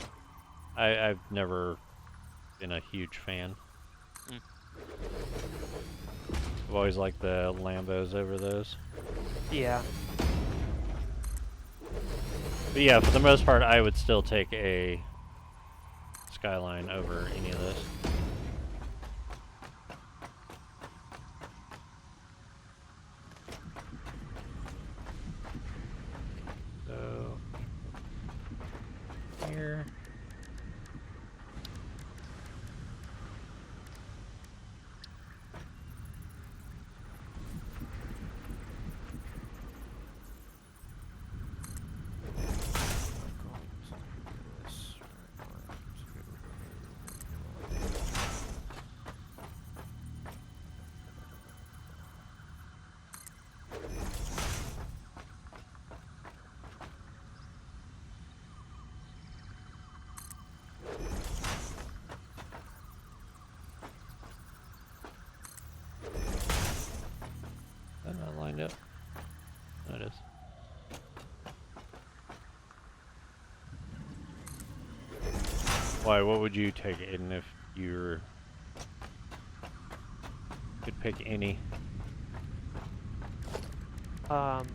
I've never been a huge fan.
Mm.
I've always liked the Lambos over those.
Yeah.
But yeah, for the most part, I would still take a Skyline over any of those. So here. Is that not lined up? No, it is. Why? What would you take, Aiden, if you could pick any?
I've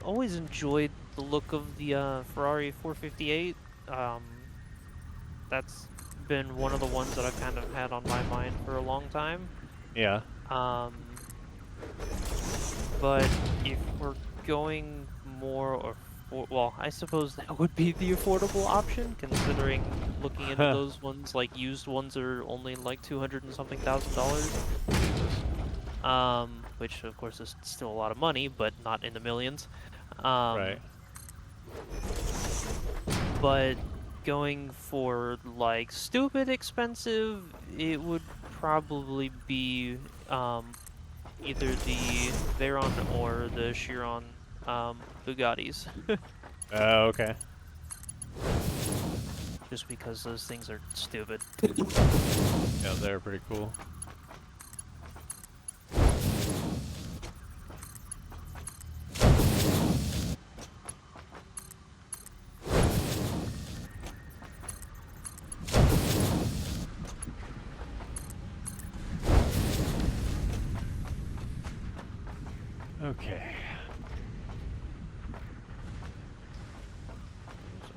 always enjoyed the look of the Ferrari 458. That's been one of the ones that I've kind of had on my mind for a long time.
Yeah.
But if we're going more well, I suppose that would be the affordable option, considering looking into those ones, like used ones are only like $200 and something thousand. Which of course is still a lot of money, but not in the millions.
Right.
But going for like stupid expensive, it would probably be either the Veyron or the Chiron Bugattis.
Oh, okay.
Just because those things are stupid.
Yeah, they're pretty cool. Okay.
So,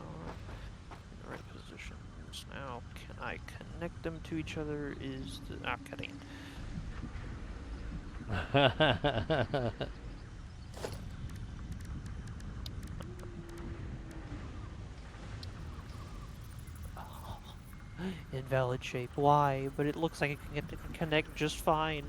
in the right positions. Now, can I connect them to each other? Is the cutting. Invalid shape. Why? But it looks like it can get to connect just fine.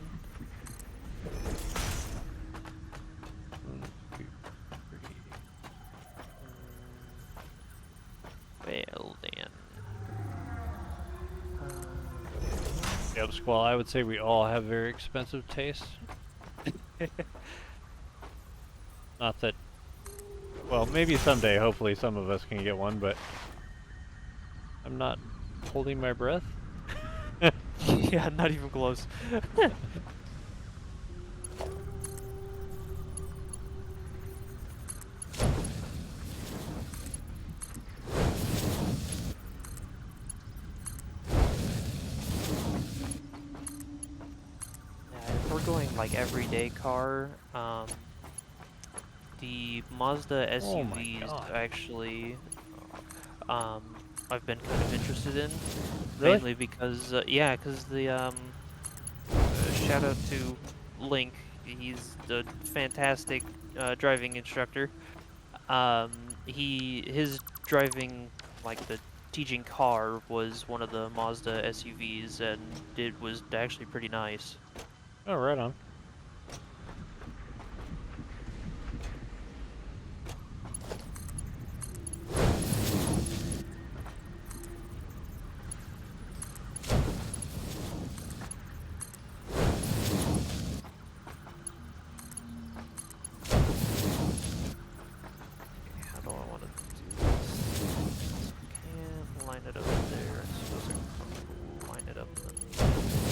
Well then.
Yep, Squall, I would say we all have very expensive tastes. Not that... Well, maybe someday, hopefully some of us can get one, but... I'm not holding my breath.
Yeah, not even close. If we're going like everyday car, the Mazda
Oh my
SUVs
God.
actually, I've been kind of interested in,
Really?
mainly because, yeah, because the shout out to Link, he's a fantastic driving instructor. His driving, like the teaching car, was one of the Mazda SUVs, and it was actually pretty nice.
Oh, right on.
How do I want to do this? Can line it up there. I suppose I can line it up then.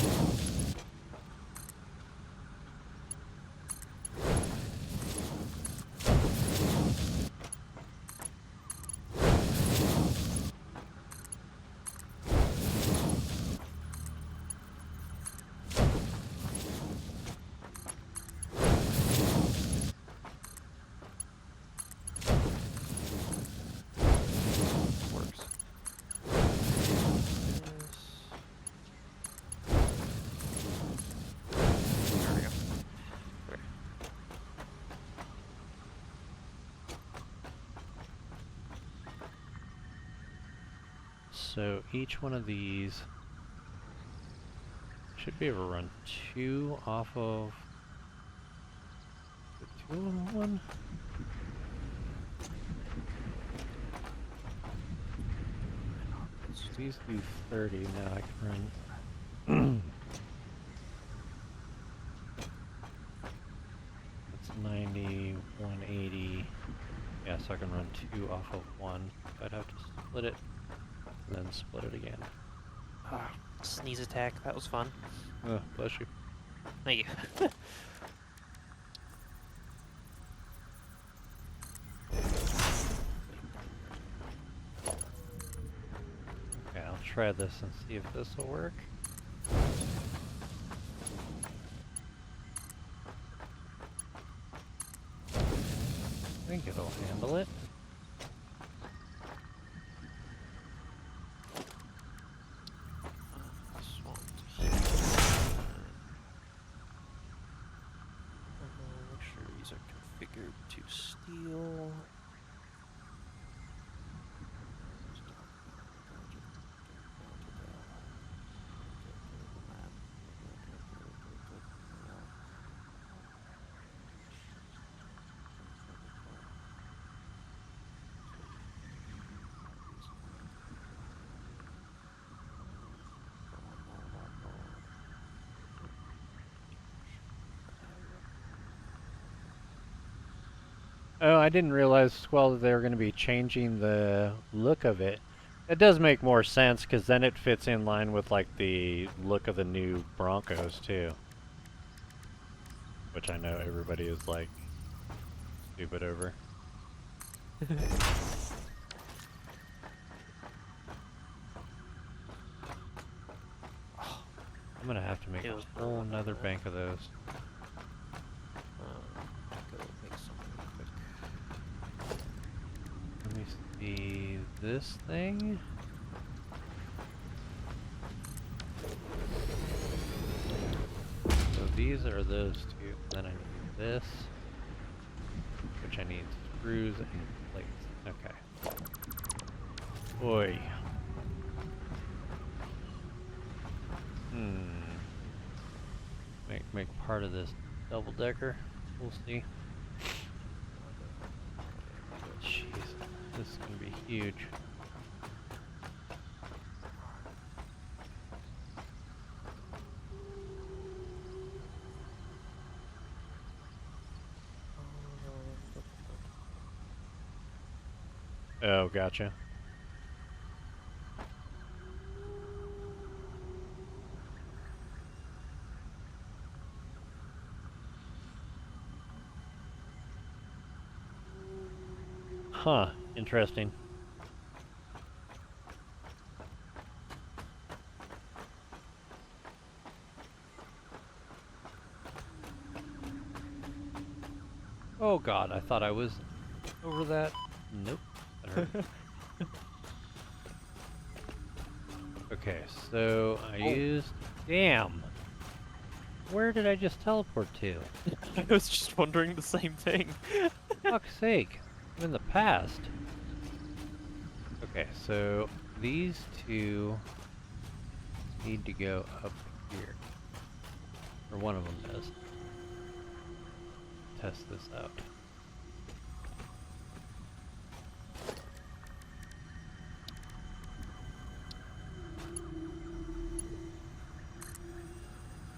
So each one of these should be able to run 2 off of the 2 in one. So these do 30. Now I can run. That's 90, 180. Yeah, so I can run 2 off of 1. So I'd have to split it and then split it again.
Sneeze attack. That was fun.
Oh, bless you.
Thank you.
Okay, I'll try this and see if this will work. I think it'll handle it.
Make sure these are configured to steel.
Oh, I didn't realize as well that they were going to be changing the look of it. It does make more sense because then it fits in line with like the look of the new Broncos too. Which I know everybody is like stupid over. I'm gonna have to make a whole nother bank of those.
Go make some real quick.
Let me see this thing. So these are those two. Then I need this, which I need screws and plates. Okay. Boy. Make part of this double decker. We'll see. Jeez, this is gonna be huge. Oh, gotcha. Huh, interesting. Oh god, I thought I was over that. Nope. That hurt. Okay, so I used... Damn! Where did I just teleport to?
I was just wondering the same thing.
Fuck's sake. I'm in the past. Okay, so these two need to go up here. Or one of them does. Test this out.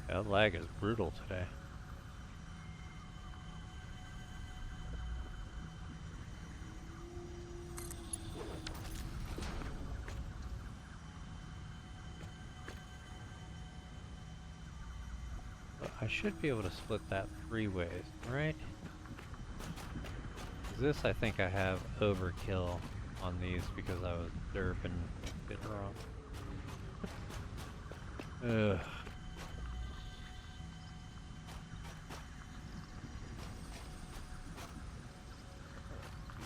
That lag is brutal today. But I should be able to split that 3 ways, right? 'Cause this, I think I have overkill on these because I was derping it wrong. Ugh.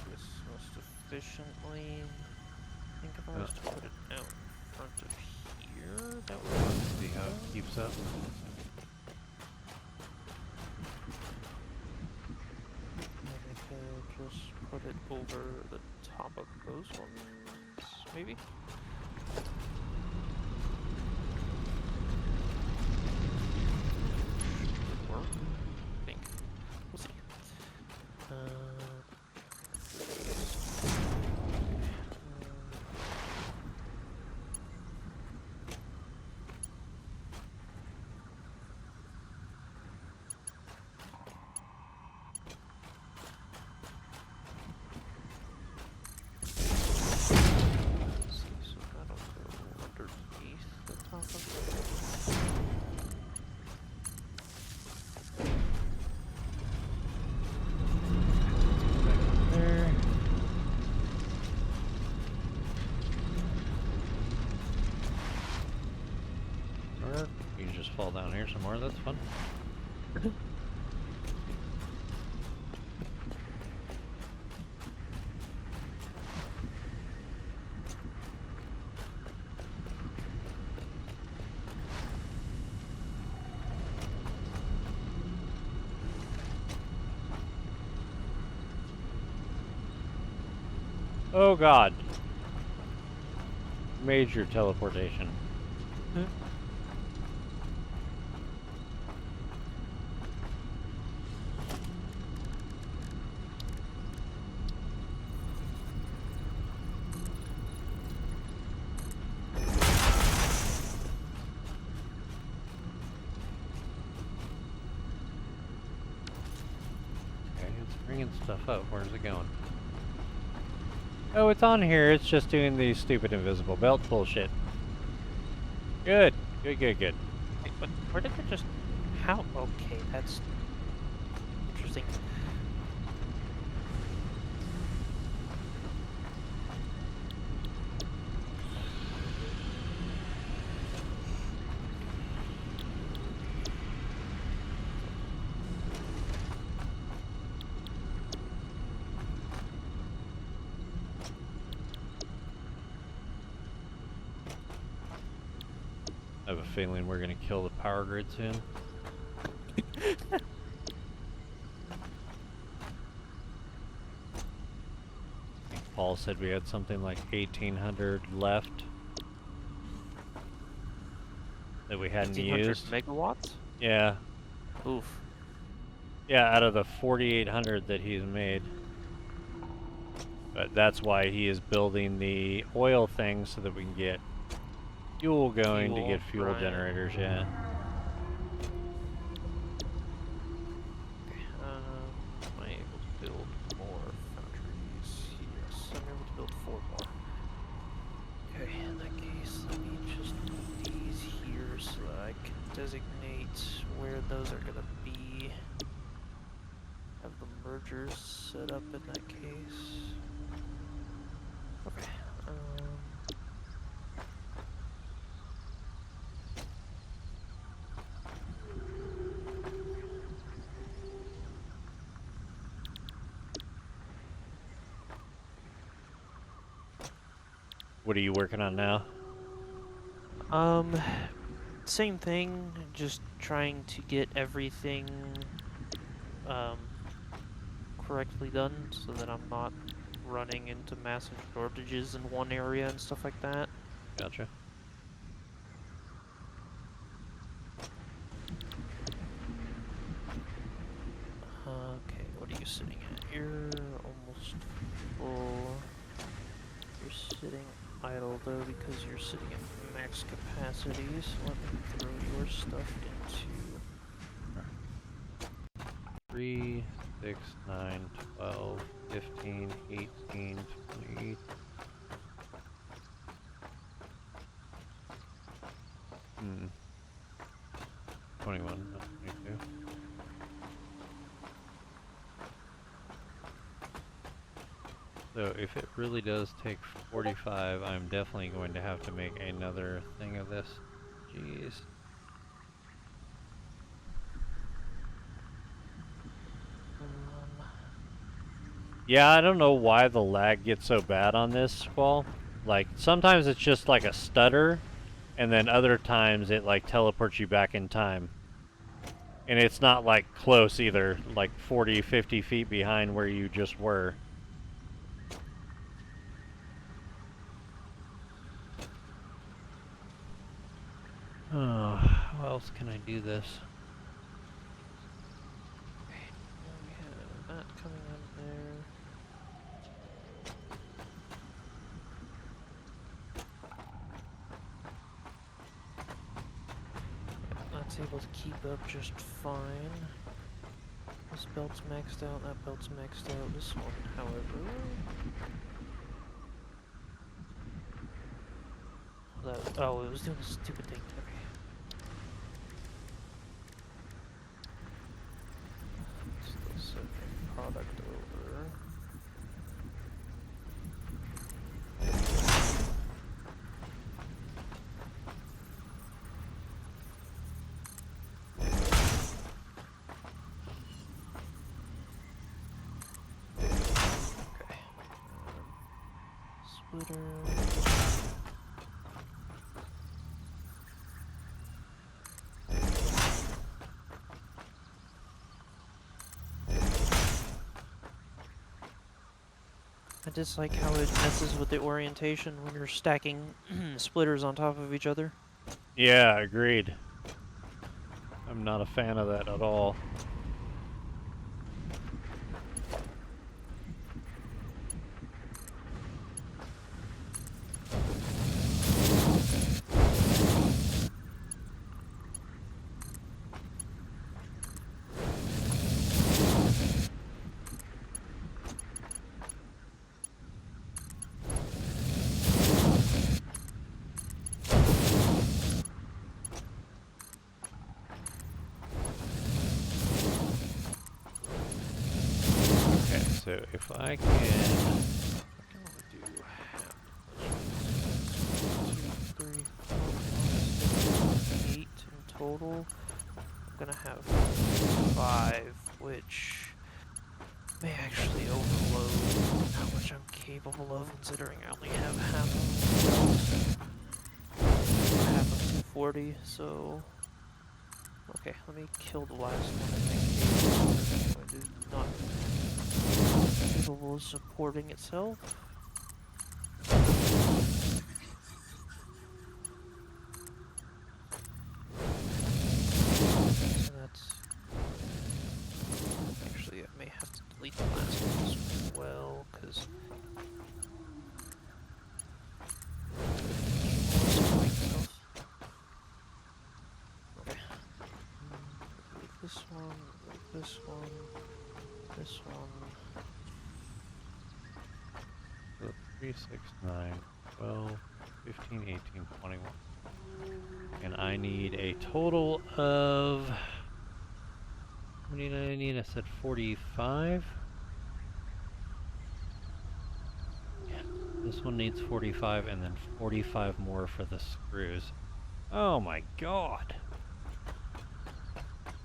This most efficiently. I think if I was to put it out in front of here, that would
See how it keeps up.
maybe I could just put it over the top of those ones, maybe?
Or you can just fall down here some more, that's fun. Oh god. Major teleportation. Okay, it's bringing stuff up. Where's it going? Oh, it's on here. It's just doing the stupid invisible belt bullshit. Good. Good, good, good.
Wait, but where did it just... How? Okay, that's... interesting.
I have a feeling we're gonna kill the power grid soon. I think Paul said we had something like 1,800 left that we hadn't
1,500
used.
megawatts?
Yeah.
Oof.
Yeah, out of the 4,800 that he's made. But that's why he is building the oil thing so that we can get fuel going to get fuel
right.
generators, yeah.
Am I able to build more foundries? Yes, I'm able to build 4 more. Okay, in that case, let me just put these here so that I can designate where those are gonna be. Have the mergers set up in that case. Okay.
What are you working on now?
Same thing, just trying to get everything correctly done so that I'm not running into massive shortages in one area and stuff like that.
Gotcha.
Okay, what are you sitting at? You're almost full. You're sitting idle though because you're sitting at max capacity, so let me throw your stuff into...
3, 6, 9, 12, 15, 18, 20. 21, not 22. So if it really does take 45, I'm definitely going to have to make another thing of this. Jeez. Yeah, I don't know why the lag gets so bad on this Squall. Like, sometimes it's just like a stutter, and then other times it like teleports you back in time. And it's not like close either, like 40, 50 feet behind where you just were. Oh, how else can I do this?
Okay, we have that coming out of there. That's able to keep up just fine. This belt's maxed out, that belt's maxed out. This one, however... oh, it was doing a stupid thing. Okay. Still sending product over. splitter. I dislike how it messes with the orientation when you're stacking splitters on top of each other.
Yeah, agreed. I'm not a fan of that at all. Okay, so if I can only do half. 1, 2, 3, 4, 5, 6, 8 in total. I'm gonna have 5, which may actually overload how much I'm capable of, considering I only have half of half of 240. So, okay, let me kill the last one. I think it's going to not capable of supporting itself. So that's actually, I may have to delete the last one as well, because okay. Remove this one, remove this one, this one. So 3, 6, 9, 12, 15, 18, 21. And I need a total of... How many did I need? I said 45? Yeah. This one needs 45 and then 45 more for the screws. Oh my god!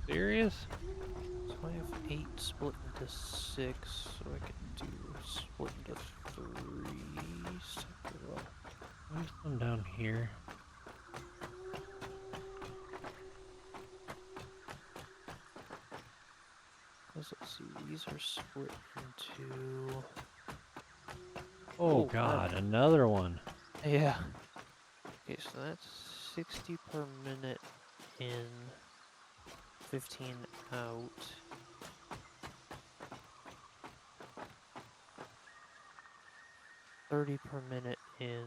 Serious?
So I have 8 split into 6, so I can do split into 3.
There's some down here.
Let's see, these are split into...
Oh
Oh,
god, another one.
yeah. Okay, so that's 60 per minute in, 15 out. $30 per minute in,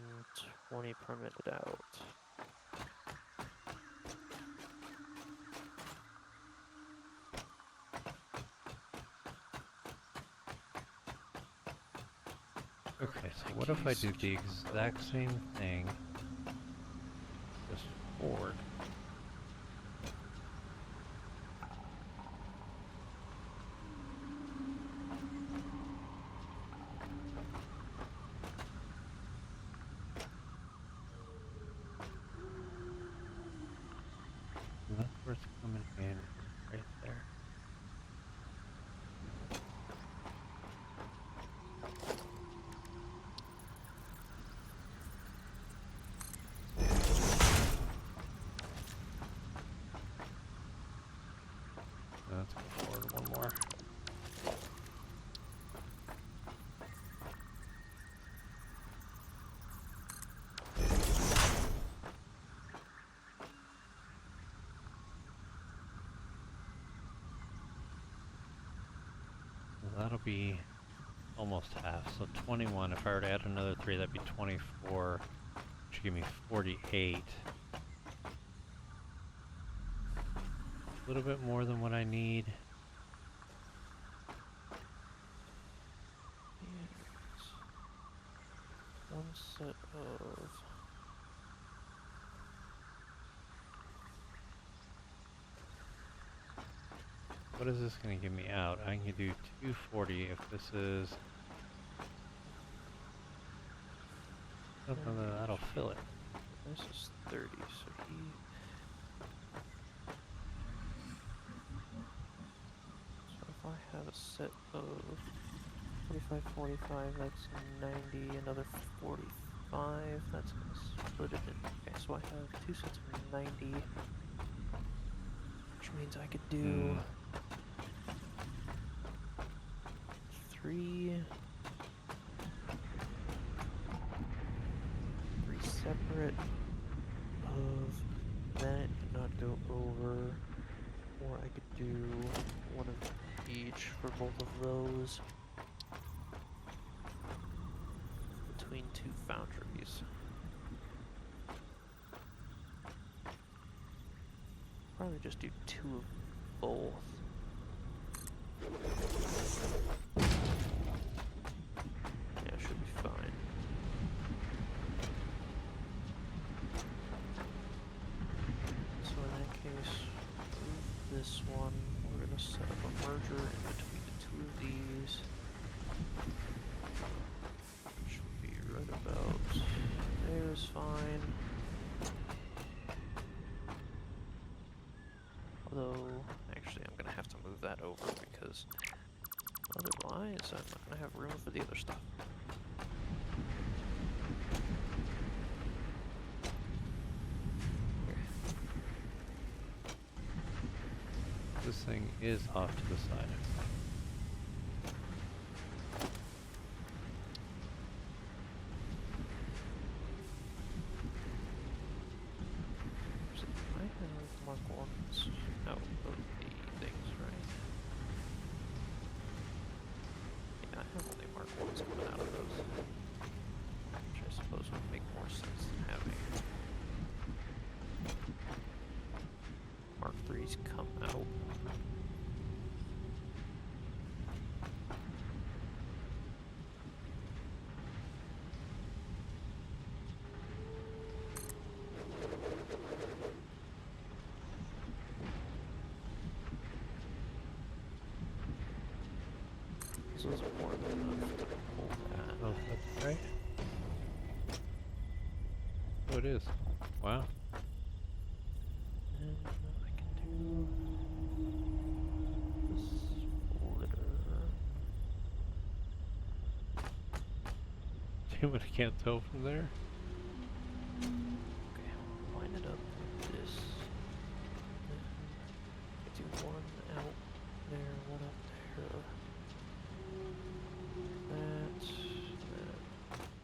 20 per minute out.
Okay, so what if I do the exact same thing, just forward? And that's where it's coming in, right there. Let's go forward one more. So that'll be almost half. So 21. If I were to add another 3, that'd be 24, which would give me 48. A little bit more than what I need.
One set of...
What is this going to give me out? I can do 240 if this is... That'll fill it.
This is 30, so he... So if I have a set of 45, 45, that's 90, another 45, that's gonna split it in. Okay, so I have 2 sets of 90, which means I could do 3 separate of that and not go over, or I could do one of each for both of those between 2 foundries. Probably just do 2 of both. Yeah, should be fine. So in that case, move this one. We're gonna set up a merger in between the 2 of these. Which will be right about there is fine. Although, actually, I'm gonna have to move that over because otherwise I'm not gonna have room for the other stuff.
This thing is off to the side.
So I have Mark 1s out of the things, right? Yeah, I have only Mark 1s coming out of those. Which I suppose would make more sense than having Mark 3s come out. This is more than enough to pull that.
Oh, that's right. Oh, it is. Wow.
And I can do the splitter.
Damn it, I can't tell from there.
Okay, line it up with this. Do one out there, one up there. That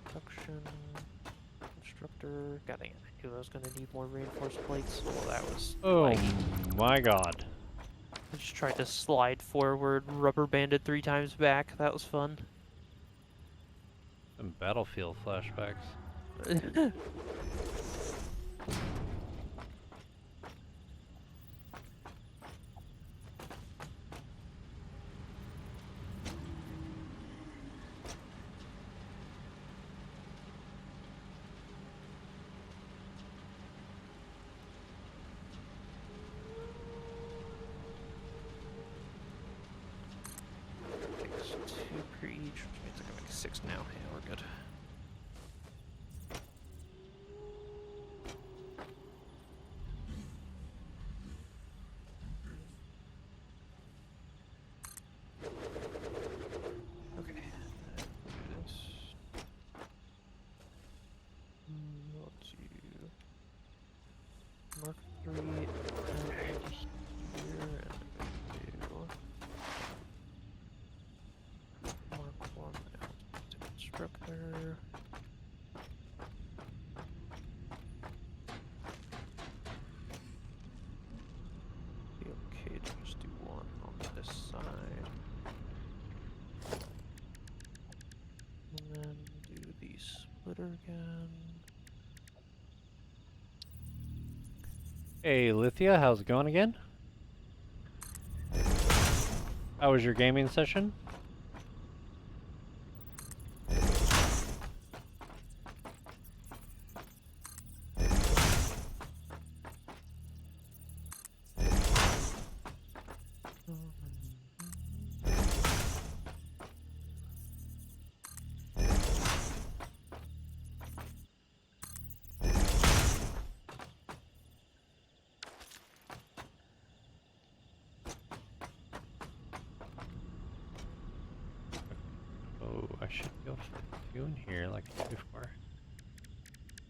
production constructor. God dang it, I knew I was gonna need more reinforced plates. Well, that was
Oh
like,
my god.
I just tried to slide forward, rubber banded 3 times back. That was fun.
Some Battlefield flashbacks.
Takes 2 per each, which means I can make 6 now. Yeah, we're good. Okay, do this. Let's do Mark 3 out here, and do Mark 1 out to constructor. Be okay to just do 1 on this side. And then do the splitter again.
Hey, Lithia, how's it going again? How was your gaming session? Two in here like I did before.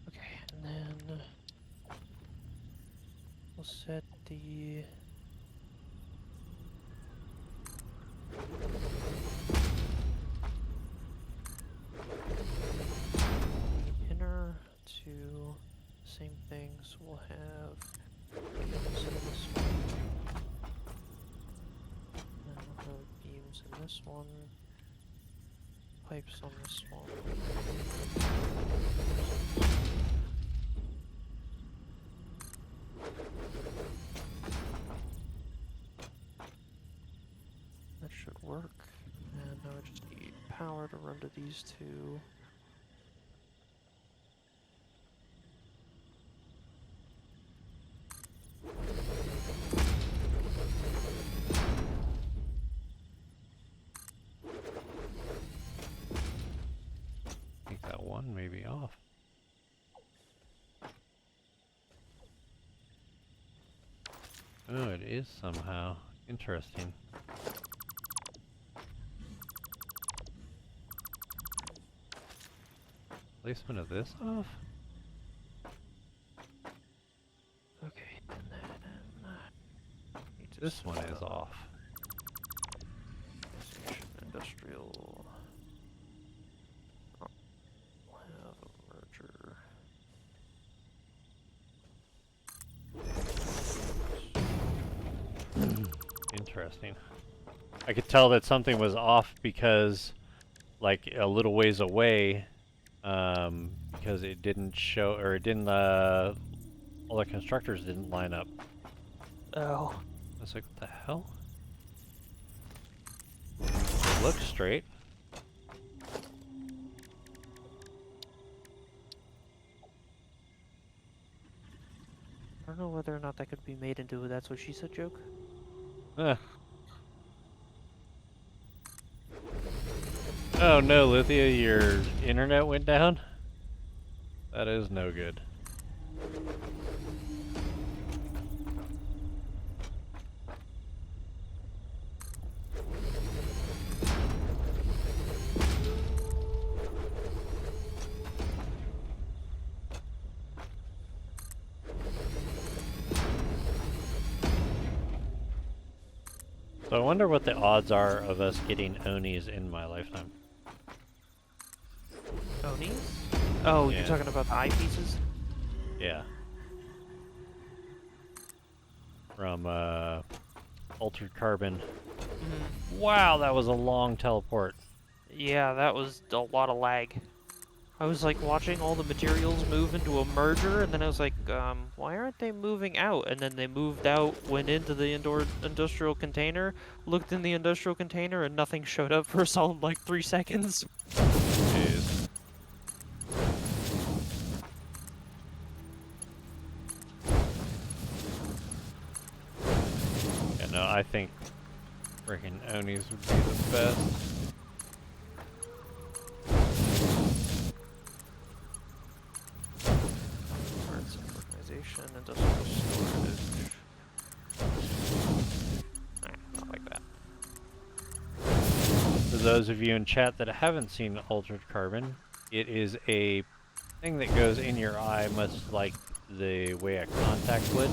Okay, and then we'll set the inner to same thing, so we'll have set this one, and we'll have beams in this one, pipes on this one. That should work. And now I just need power to run to these two.
I think that one may be off. Oh, it is somehow. Interesting. Placement of this off?
Okay, and then need to
This
set
one is
up
off.
Industrial. Oh, we'll have a merger.
Interesting. I could tell that something was off because, like, a little ways away, because it didn't show, or it didn't, all the constructors didn't line up.
Oh.
I was like, what the hell? It looks straight.
I don't know whether or not that could be made into a "that's what she said" joke.
Ugh. Oh no, Lithia, your internet went down? That is no good. So I wonder what the odds are of us getting Onis in my lifetime.
Onis? Oh,
Yeah.
you're talking about the eyepieces?
Yeah. From, Altered Carbon. Wow, that was a long teleport.
Yeah, that was a lot of lag. I was like watching all the materials move into a merger, and then I was like, why aren't they moving out? And then they moved out, went into the industrial container, looked in the industrial container, and nothing showed up for a solid like 3 seconds.
Jeez. Yeah, no, I think freaking Onis would be the best.
Parts and organization, industrial storage. Not like that.
For those of you in chat that haven't seen Altered Carbon, it is a thing that goes in your eye much like the way a contact would,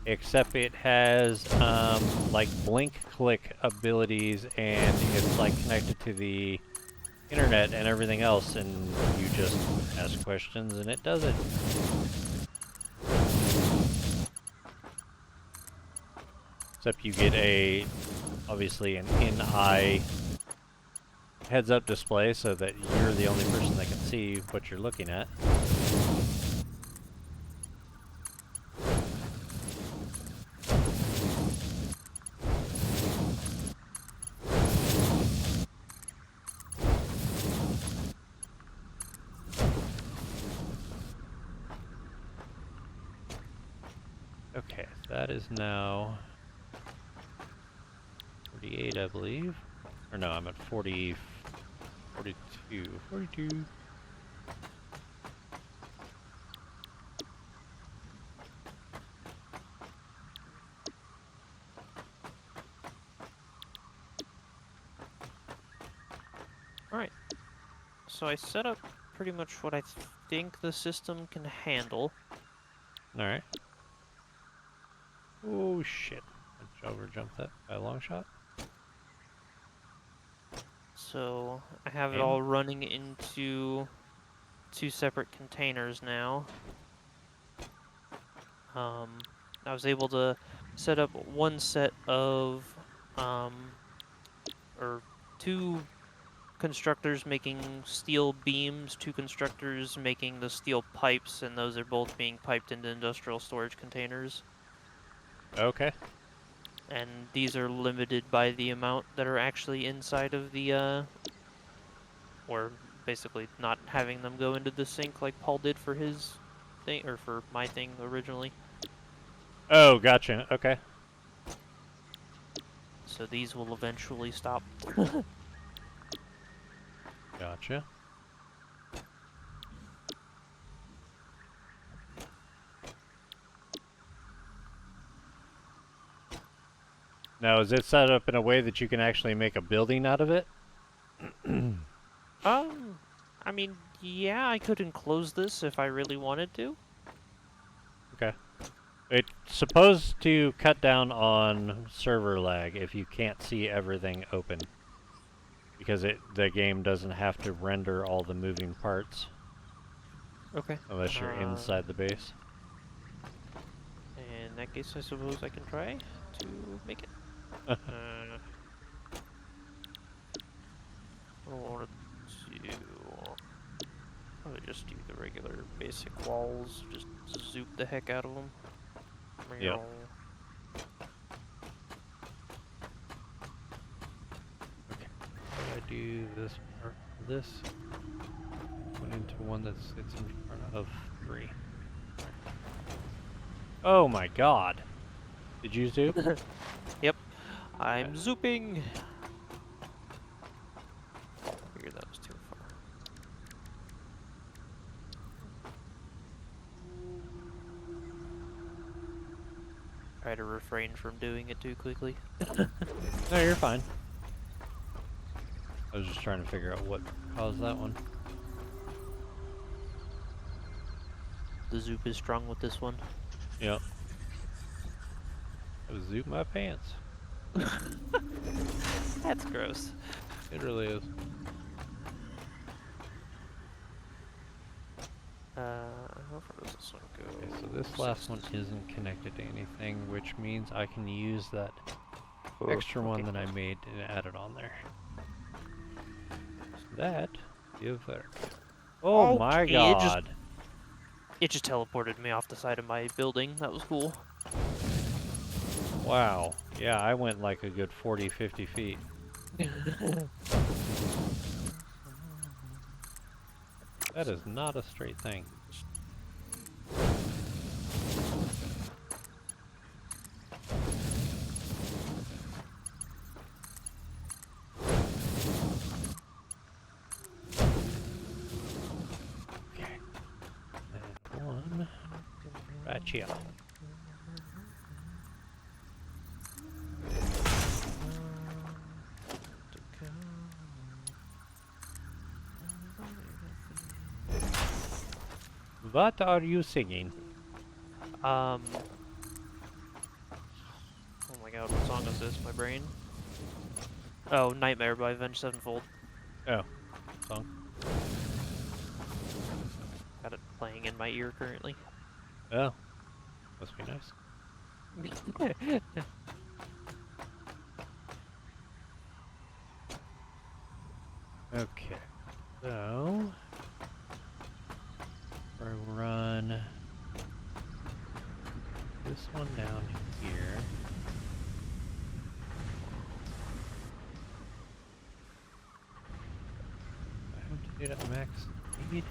except it has like blink click abilities, and it's like connected to the internet and everything else, and you just ask questions and it does it. Except you get obviously an in-eye heads-up display so that you're the only person that can see what you're looking at. Okay, that is now 48, I believe. Or no, I'm at 40, 42, 42.
so I set up pretty much what I think the system can handle.
Alright. Oh shit. I overjumped that by a long shot.
So I have it
And?
all running into 2 separate containers now. I was able to set up one set of, or 2 constructors making steel beams, 2 constructors making the steel pipes, and those are both being piped into industrial storage containers.
Okay.
And these are limited by the amount that are actually inside of the, or basically not having them go into the sink like Paul did for his thing, or for my thing originally.
Oh, gotcha. Okay.
So these will eventually stop.
Gotcha. Now, is it set up in a way that you can actually make a building out of it?
I mean, yeah, I could enclose this if I really wanted to.
Okay. It's supposed to cut down on server lag if you can't see everything open. Because the game doesn't have to render all the moving parts
Okay.
unless you're inside the base.
In that case, I suppose I can try to make it. I want to probably just do the regular basic walls, just zoop the heck out of them.
Yep. Okay. So I do this part of this. Put into one that sits in front of 3. Oh my god. Did you zoop?
Yep. I'm zooping. Figured that was too far. Try to refrain from doing it too quickly.
No, you're fine. I was just trying to figure out what caused that one.
The zoop is strong with this one.
Yep. I was zoop my pants.
That's gross.
It really is.
How far does this one go?
Okay, so this last one isn't connected to anything, which means I can use that extra one that I made and add it on there. So that is there. Oh my
Okay,
god!
It just teleported me off the side of my building. That was cool.
Wow. Yeah, I went like a good 40, 50 feet. That is not a straight thing. Okay. And one right here. What are you singing?
Oh my god, what song is this? My brain? Oh, Nightmare by Avenged Sevenfold.
Oh, song.
Got it playing in my ear currently.
Oh, must be nice. Okay, so I run this one down here. I have to do it at max speed.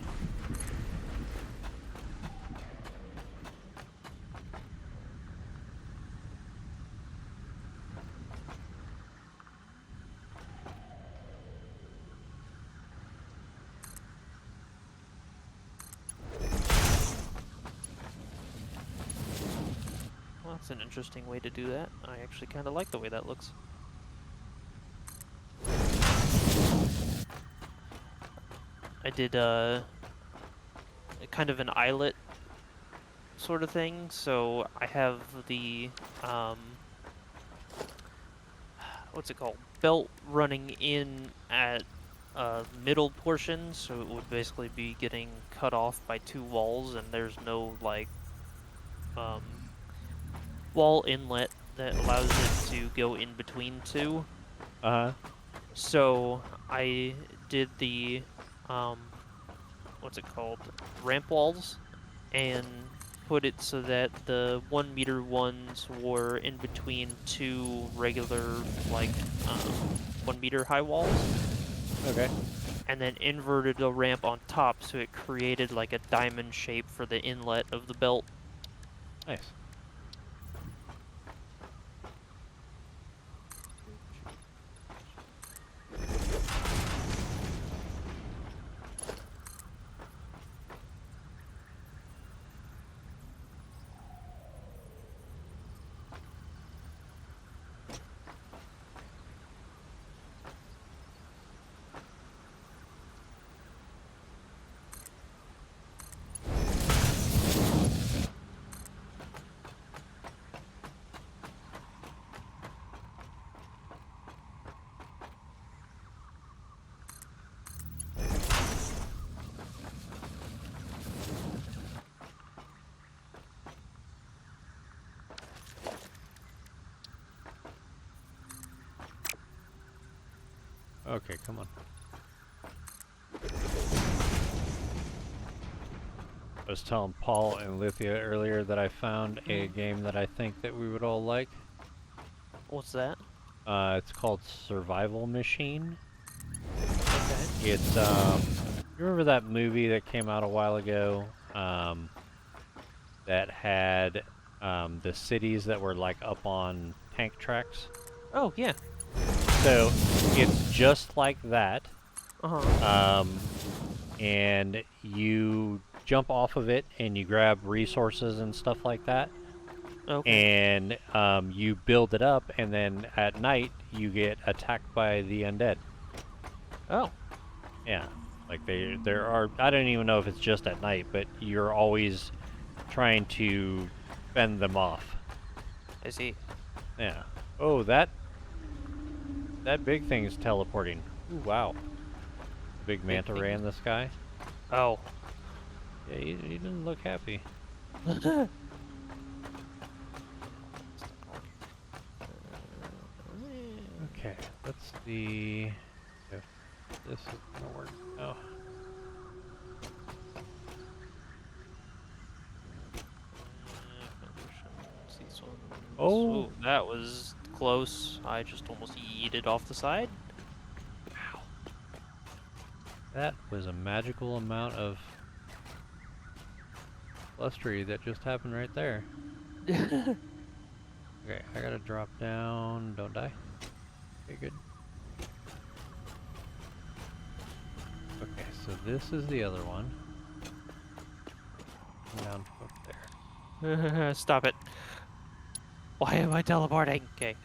Well, that's an interesting way to do that. I actually kind of like the way that looks. I did kind of an islet sort of thing. So I have the what's it called? Belt running in at middle portion, so it would basically be getting cut off by two walls, and there's no like um, wall inlet that allows it to go in between two.
Uh-huh.
So I did the um, what's it called? Ramp walls, and put it so that the 1 meter ones were in between two regular like 1 meter high walls,
Okay.
and then inverted the ramp on top so it created like a diamond shape for the inlet of the belt.
Nice. Okay, come on. I was telling Paul and Lithia earlier that I found a game that I think that we would all like.
What's that?
It's called Survival Machine.
Okay.
It's you remember that movie that came out a while ago, that had the cities that were like up on tank tracks?
Oh yeah.
So it's just like that,
Uh-huh.
and you jump off of it and you grab resources and stuff like that,
Okay.
and you build it up, and then at night you get attacked by the undead.
Oh.
Yeah, like there are, I don't even know if it's just at night, but you're always trying to fend them off.
I see.
Yeah. Oh, that big thing is teleporting. Ooh, wow. Big
Big
manta ray
thing.
in the sky.
Oh.
Yeah, he didn't look happy. Okay, let's see if this is gonna work. Oh. Oh,
Ooh, that was close. I just almost yeeted off the side.
that was a magical amount of blustery that just happened right there. Okay, I gotta drop down. Don't die. Okay, good. Okay, so this is the other one. Come down up there.
Stop it. Why am I teleporting? Okay.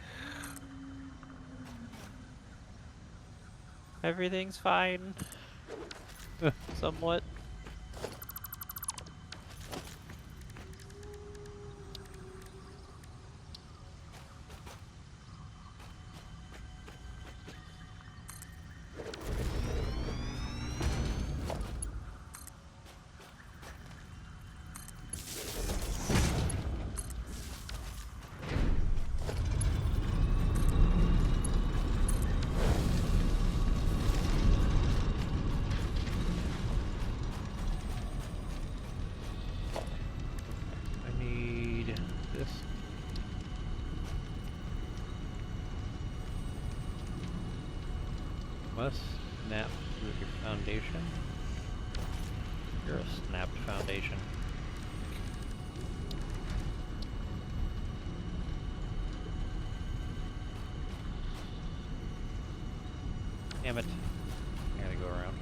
Everything's fine. Somewhat.
I need this. Must snap through your foundation. You're a snapped foundation. Damn it. I gotta go around.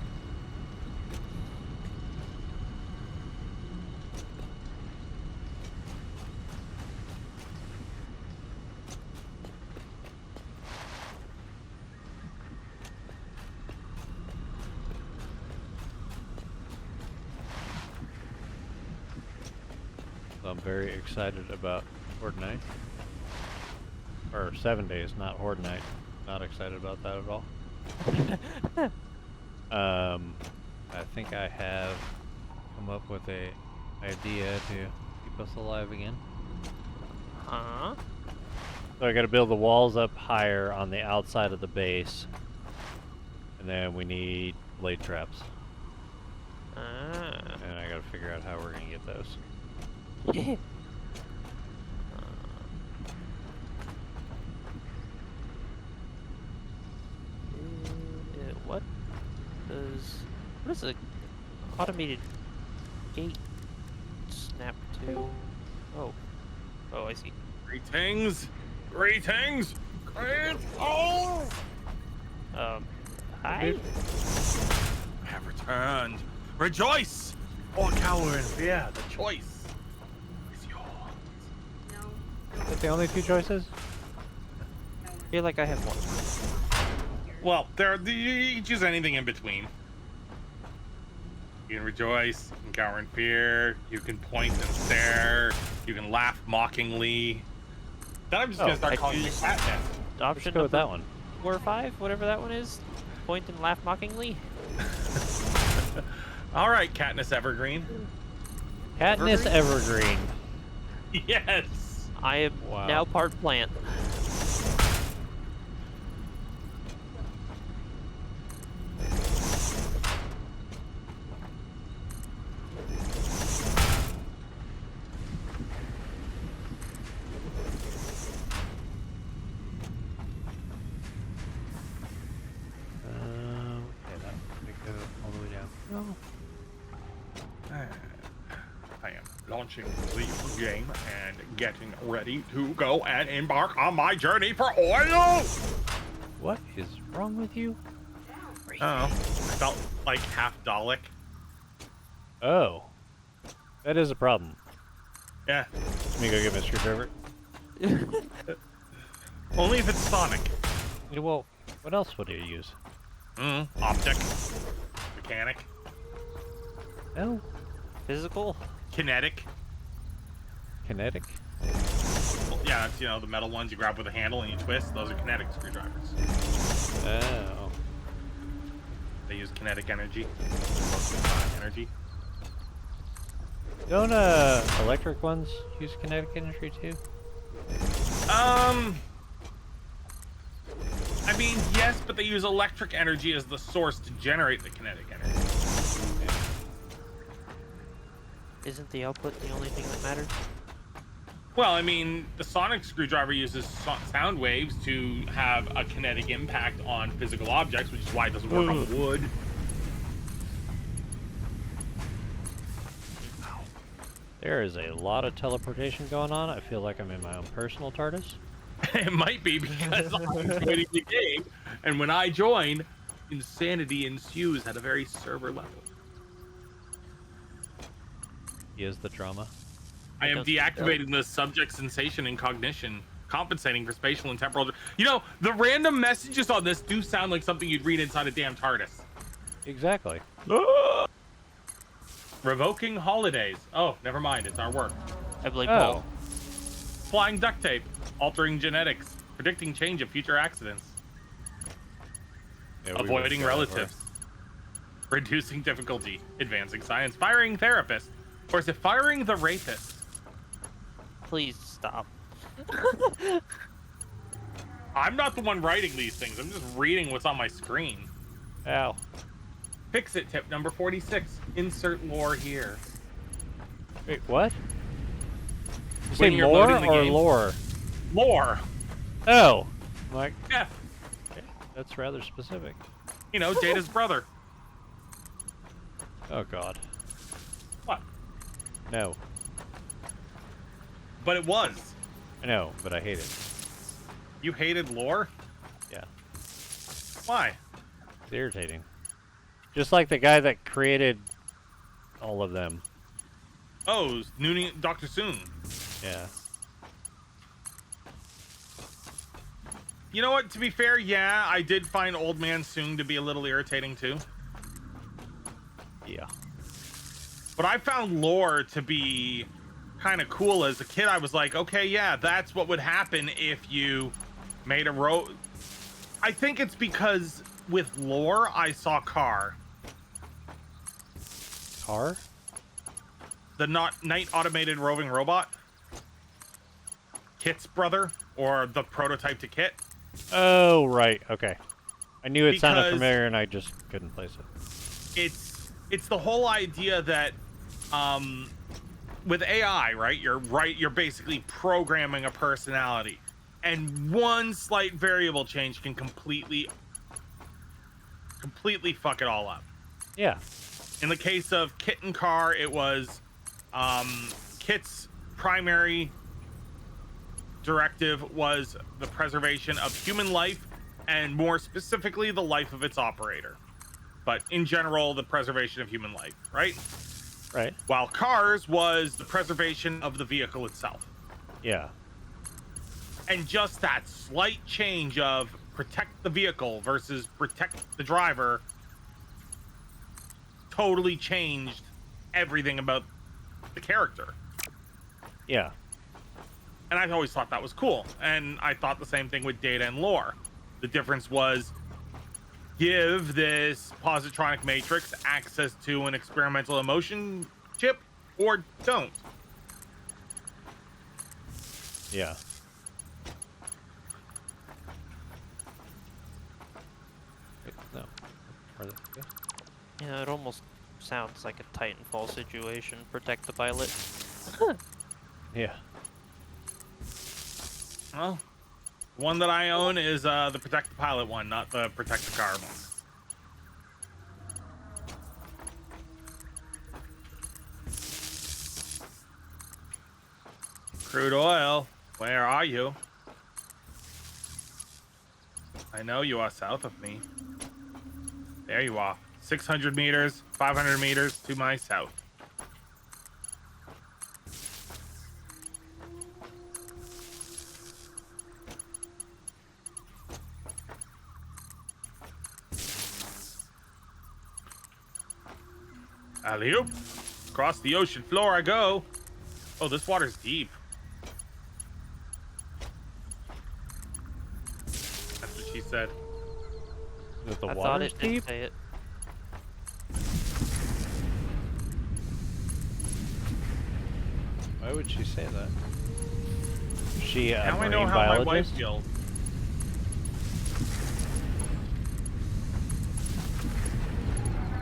very excited about Horde Night. Or 7 days, not Horde Night. Not excited about that at all. I think I have come up with a idea to keep us alive again.
Huh?
So I gotta build the walls up higher on the outside of the base. And then we need blade traps.
Ah.
And I gotta figure out how we're gonna get those.
Yeah. What does a automated gate snap to? Oh, I see.
Greetings! Greetings! Greetings!
Hi.
I have returned. Rejoice! Or cower in fear. The choice is yours.
No.
Is that the only two choices?
I feel like I have one.
Well, you can choose anything in between. You can rejoice, you can cower in fear, you can point and stare, you can laugh mockingly. Then I'm just gonna start
I
calling you
choose-
Katniss.
Option
Let's go with that
number
one.
4 or 5, whatever that one is. Point and laugh mockingly.
All right, Katniss Evergreen.
Katniss Evergreen.
Yes.
I am
Wow.
now part plant.
Okay, that would go all the way down. No.
I am launching the game and getting ready to go and embark on my journey for oil.
What is wrong with you?
Oh, I felt like half Dalek.
Oh. That is a problem.
Yeah,
Let me go get my screwdriver.
only if it's Sonic.
Yeah, well, what else would you use?
Optic, mechanic,
No.
Physical?
kinetic.
Kinetic?
Well, yeah, it's, the metal ones you grab with a handle and you twist. Those are kinetic screwdrivers.
Oh.
They use kinetic energy. Energy.
Don't electric ones use kinetic energy too?
I mean, yes, but they use electric energy as the source to generate the kinetic energy.
Isn't the output the only thing that matters?
Well, I mean, the sonic screwdriver uses sound waves to have a kinetic impact on physical objects, which is why it doesn't work on wood.
There is a lot of teleportation going on. I feel like I'm in my own personal TARDIS.
It might be because I'm joining the game, and when I join, insanity ensues at a very server level.
He is the drama.
I am
don't think so.
deactivating the subject sensation and cognition, compensating for spatial and temporal. The random messages on this do sound like something you'd read inside a damn TARDIS.
Exactly.
Revoking holidays. Oh, never mind. It's our work.
I blame
Oh.
Paul.
Flying duct tape. Altering genetics. Predicting change of future accidents.
Yeah, we
Avoiding
were
relatives. Reducing difficulty. Advancing science. Firing therapist. Or is it firing the rapist?
Please stop.
I'm not the one writing these things. I'm just reading what's on my screen.
Ow.
Fix it tip number 46. Insert lore here.
Wait, what? You say
When you're
more
loading the
or
game.
lore?
Lore.
Oh. Like,
Yeah.
that's rather specific.
Data's brother.
Oh god.
What?
No.
But it was.
I know, but I hate it.
You hated lore?
Yeah.
Why?
It's irritating. Just like the guy that created all of them.
Oh, Noonie, Dr. Soon.
Yeah.
You know what? To be fair, yeah, I did find Old Man Soon to be a little irritating too.
Yeah.
But I found lore to be kind of cool. As a kid, I was like, okay, yeah, that's what would happen if you made a road. I think it's because with lore, I saw Car,
Car?
the night automated roving robot, Kit's brother, or the prototype to Kit.
Oh, right. Okay. I knew it sounded
Because
familiar, and I just couldn't place it.
It's the whole idea that with AI, right? You're basically programming a personality, and one slight variable change can completely fuck it all up.
Yeah.
In the case of Kit and Car, it was Kit's primary directive was the preservation of human life, and more specifically the life of its operator, but in general the preservation of human life, right?
Right.
While Car's was the preservation of the vehicle itself.
Yeah.
And just that slight change of protect the vehicle versus protect the driver totally changed everything about the character.
Yeah.
And I always thought that was cool. And I thought the same thing with Data and Lore. The difference was give this positronic matrix access to an experimental emotion chip or don't.
Yeah. Wait, no. Where did it go?
Yeah, it almost sounds like a Titanfall situation. Protect the pilot.
Yeah.
Well, one that I own is the Protect the Pilot one, not the Protect the Car one. Crude oil, where are you? I know you are south of me. There you are. 600 meters, 500 meters to my south. Alley-oop. Across the ocean floor I go. Oh, this water's deep. That's what she said.
Is the
I thought
water's
it didn't
deep?
say it.
Why would she say that? Is she a
Now I
marine
know how my wife
biologist?
feels.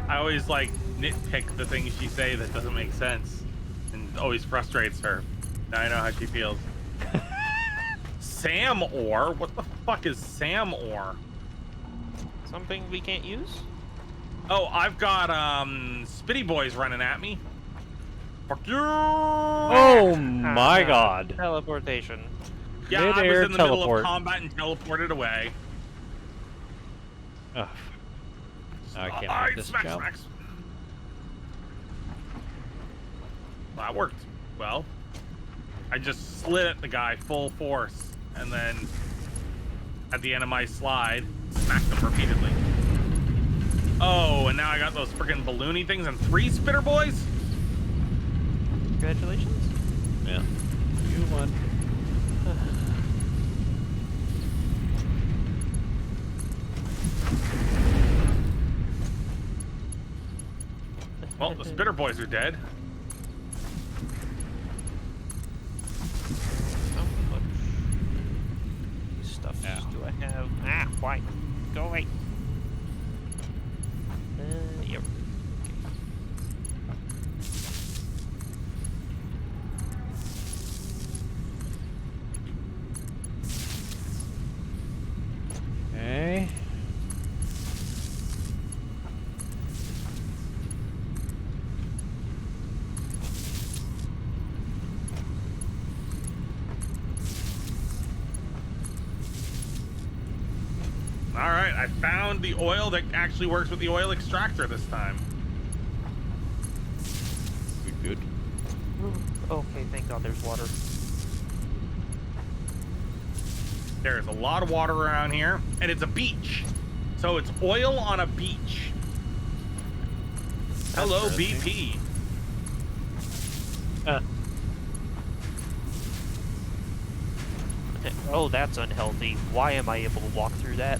I always like nitpick the things she say that doesn't make sense, and always frustrates her. Now I know how she feels. Sam ore? What the fuck is Sam ore?
Something we can't use?
Oh, I've got Spitty Boys running at me. Fuck you!
Oh my god.
Teleportation.
Yeah, I was
Mid-air
in the middle
teleport.
of combat and teleported away.
Ugh. I can't
Alright,
make this
smack,
jump.
smacks. Well, that worked well. I just slid at the guy full force, and then at the end of my slide, smacked him repeatedly. Oh, and now I got those freaking balloony things and 3 Spitter Boys?
Congratulations.
Yeah. You won.
Well, the Spitter Boys are dead.
How much stuff do I have? Ah, why? Go away. Yep.
Okay.
Alright, I found the oil that actually works with the oil extractor this time.
We good?
Okay, thank God there's water.
There's a lot of water around here, and it's a beach. So it's oil on a beach. Hello,
Interesting.
BP.
Oh, that's unhealthy. Why am I able to walk through that?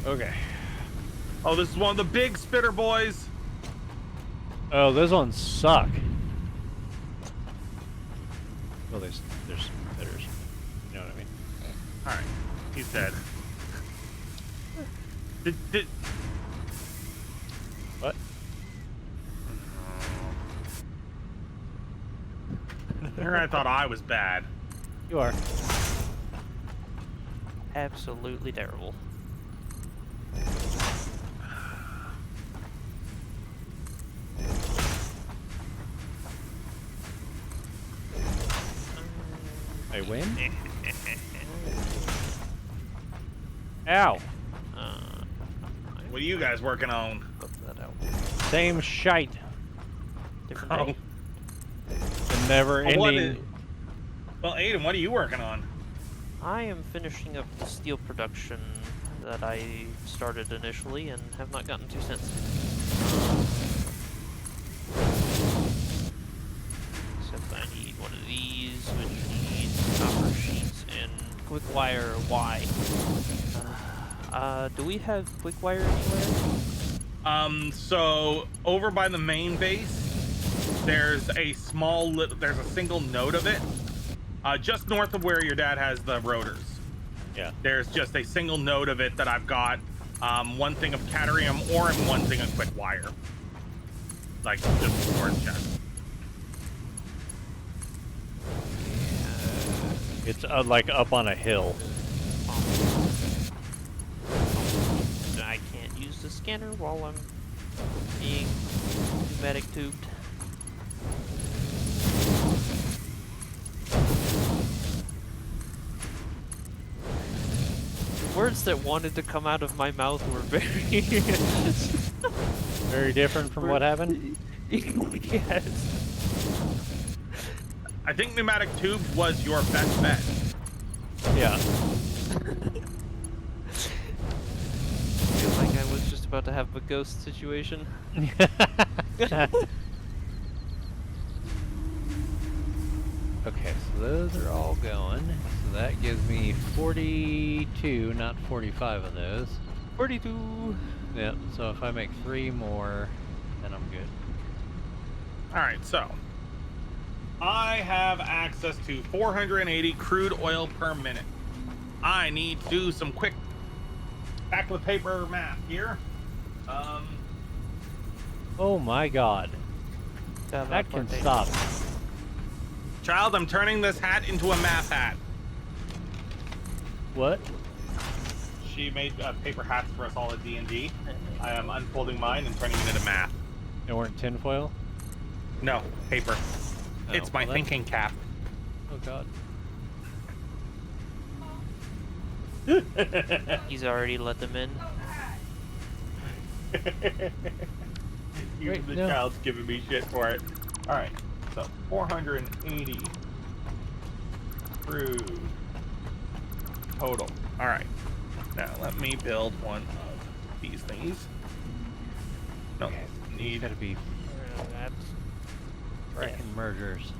Okay.
Oh, this is one of the big spitter boys.
Oh, those ones suck. Well, there's spitters. You know what I mean?
All right, he's dead. Did
What?
Here I thought I was bad.
You are.
Absolutely terrible.
I win? Ow!
What are you guys working on?
Put that out.
Same shite.
Different
Oh.
day.
The never
Well,
ending.
Well, Aiden, what are you working on?
I am finishing up the steel production that I started initially and have not gotten to since. Except I need one of these, which needs copper sheets and quick wire Y. Do we have quick wire anywhere?
So over by the main base, there's a there's a single node of it, just north of where your dad has the rotors.
Yeah.
There's just a single node of it that I've got, one thing of cadmium ore and one thing of quick wire. Like, just storage chest.
It's like up on a hill.
I can't use the scanner while I'm being pneumatic tubed. Words that wanted to come out of my mouth were very
Very different from what happened?
Yes.
I think pneumatic tube was your best bet.
Yeah.
Feel like I was just about to have a ghost situation.
Okay, so those are all going. So that gives me 42, not 45 of those.
42.
Yep, so if I make 3 more, then I'm good.
All right, so I have access to 480 crude oil per minute. I need to do some quick back of the paper math here.
Oh my god. That can stop.
Child, I'm turning this hat into a math hat.
What?
She made paper hats for us all at D&D. I am unfolding mine and turning it into math.
They weren't tinfoil?
No, paper.
Oh,
It's my
well,
thinking cap.
Oh god.
He's already let them in.
Even
Wait,
the
no.
child's giving me shit for it. Alright, so 480 crude total. Alright, now let me build one of these things. No,
These
need.
gotta be
That's
frickin' mergers.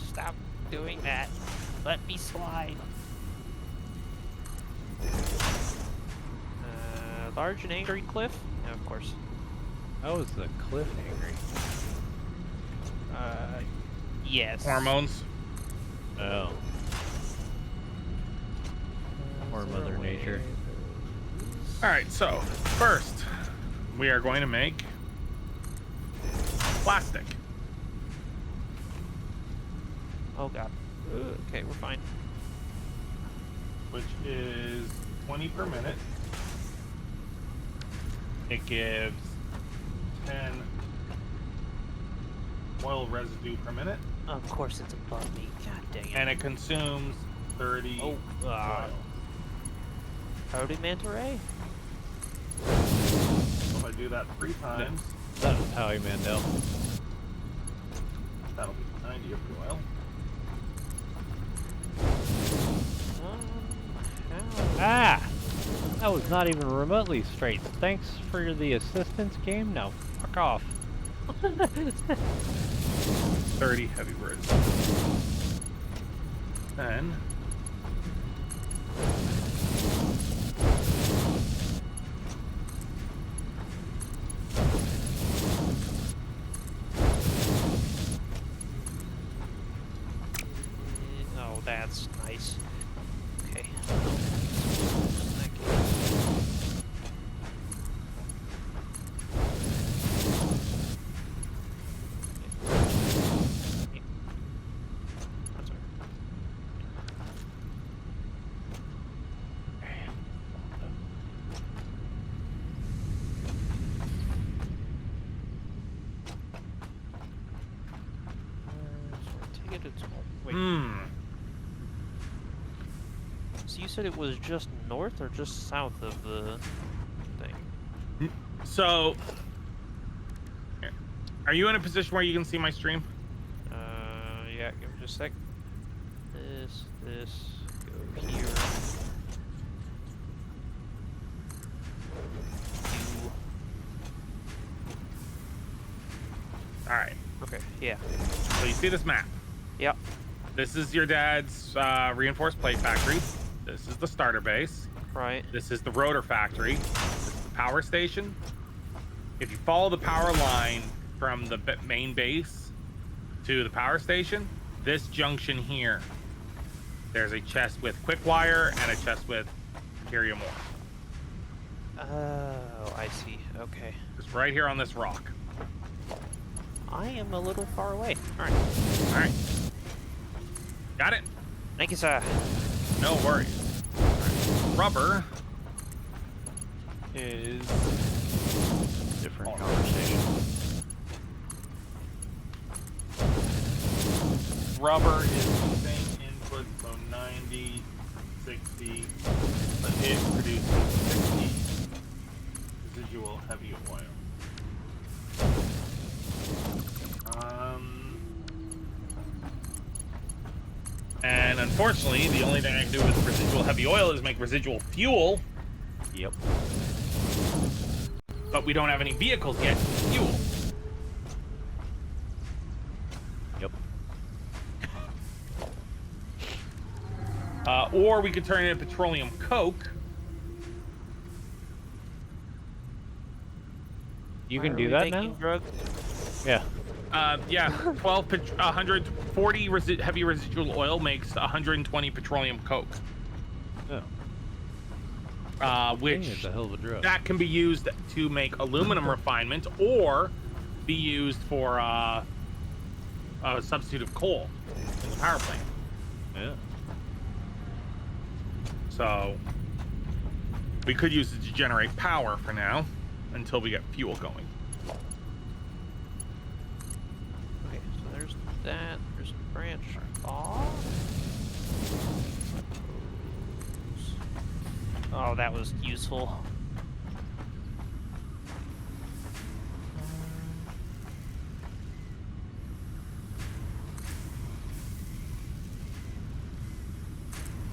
Stop doing that. Let me slide. Large and angry cliff? Yeah, of course.
How is the cliff angry?
Yes.
Hormones.
Oh. Or Mother Nature.
Alright, so first we are going to make plastic.
Oh god. Okay, we're fine.
Which is 20 per minute. It gives 10 oil residue per minute,
Of course it's above me. God dang it.
and it consumes 30
Oh,
oil.
howdy, manta ray.
So if I do that 3 times,
That was Howie Mandel.
that'll be 90 of the oil.
Ah! That was not even remotely straight. Thanks for the assistance, game. Now, fuck off.
30 heavy words. Then
Oh, that's nice. Okay. That's all right. So take it to wait. So you said it was just north or just south of the thing?
So, are you in a position where you can see my stream?
Yeah, give me just a sec. This, go here. You.
All right.
Okay, yeah.
So you see this map.
Yep.
This is your dad's reinforced plate factory. This is the starter base.
Right.
This is the rotor factory. This is the power station. If you follow the power line from the main base to the power station, this junction here, there's a chest with quick wire and a chest with Imperium ore.
Oh, I see. Okay.
Just right here on this rock.
I am a little far away. Alright.
All right. Got it?
Thank you, sir.
No worries. All right. Rubber
Is different
Alright.
conversation.
Rubber is the same input, so 90, 60, but it produces 60 residual heavy oil. And unfortunately, the only thing I can do with residual heavy oil is make residual fuel,
Yep.
but we don't have any vehicles yet to fuel.
Yep.
Or we could turn it into petroleum coke.
You can
Are
do
we
that
making
now?
drugs?
Yeah.
Yeah, 140 heavy residual oil makes 120 petroleum coke,
Oh.
which
It's a hell of a drug.
that can be used to make aluminum refinement or be used for a substitute of coal in the power plant.
Yeah.
So we could use it to generate power for now until we get fuel going.
Okay, so there's that. There's a branch off. Oh, that was useful.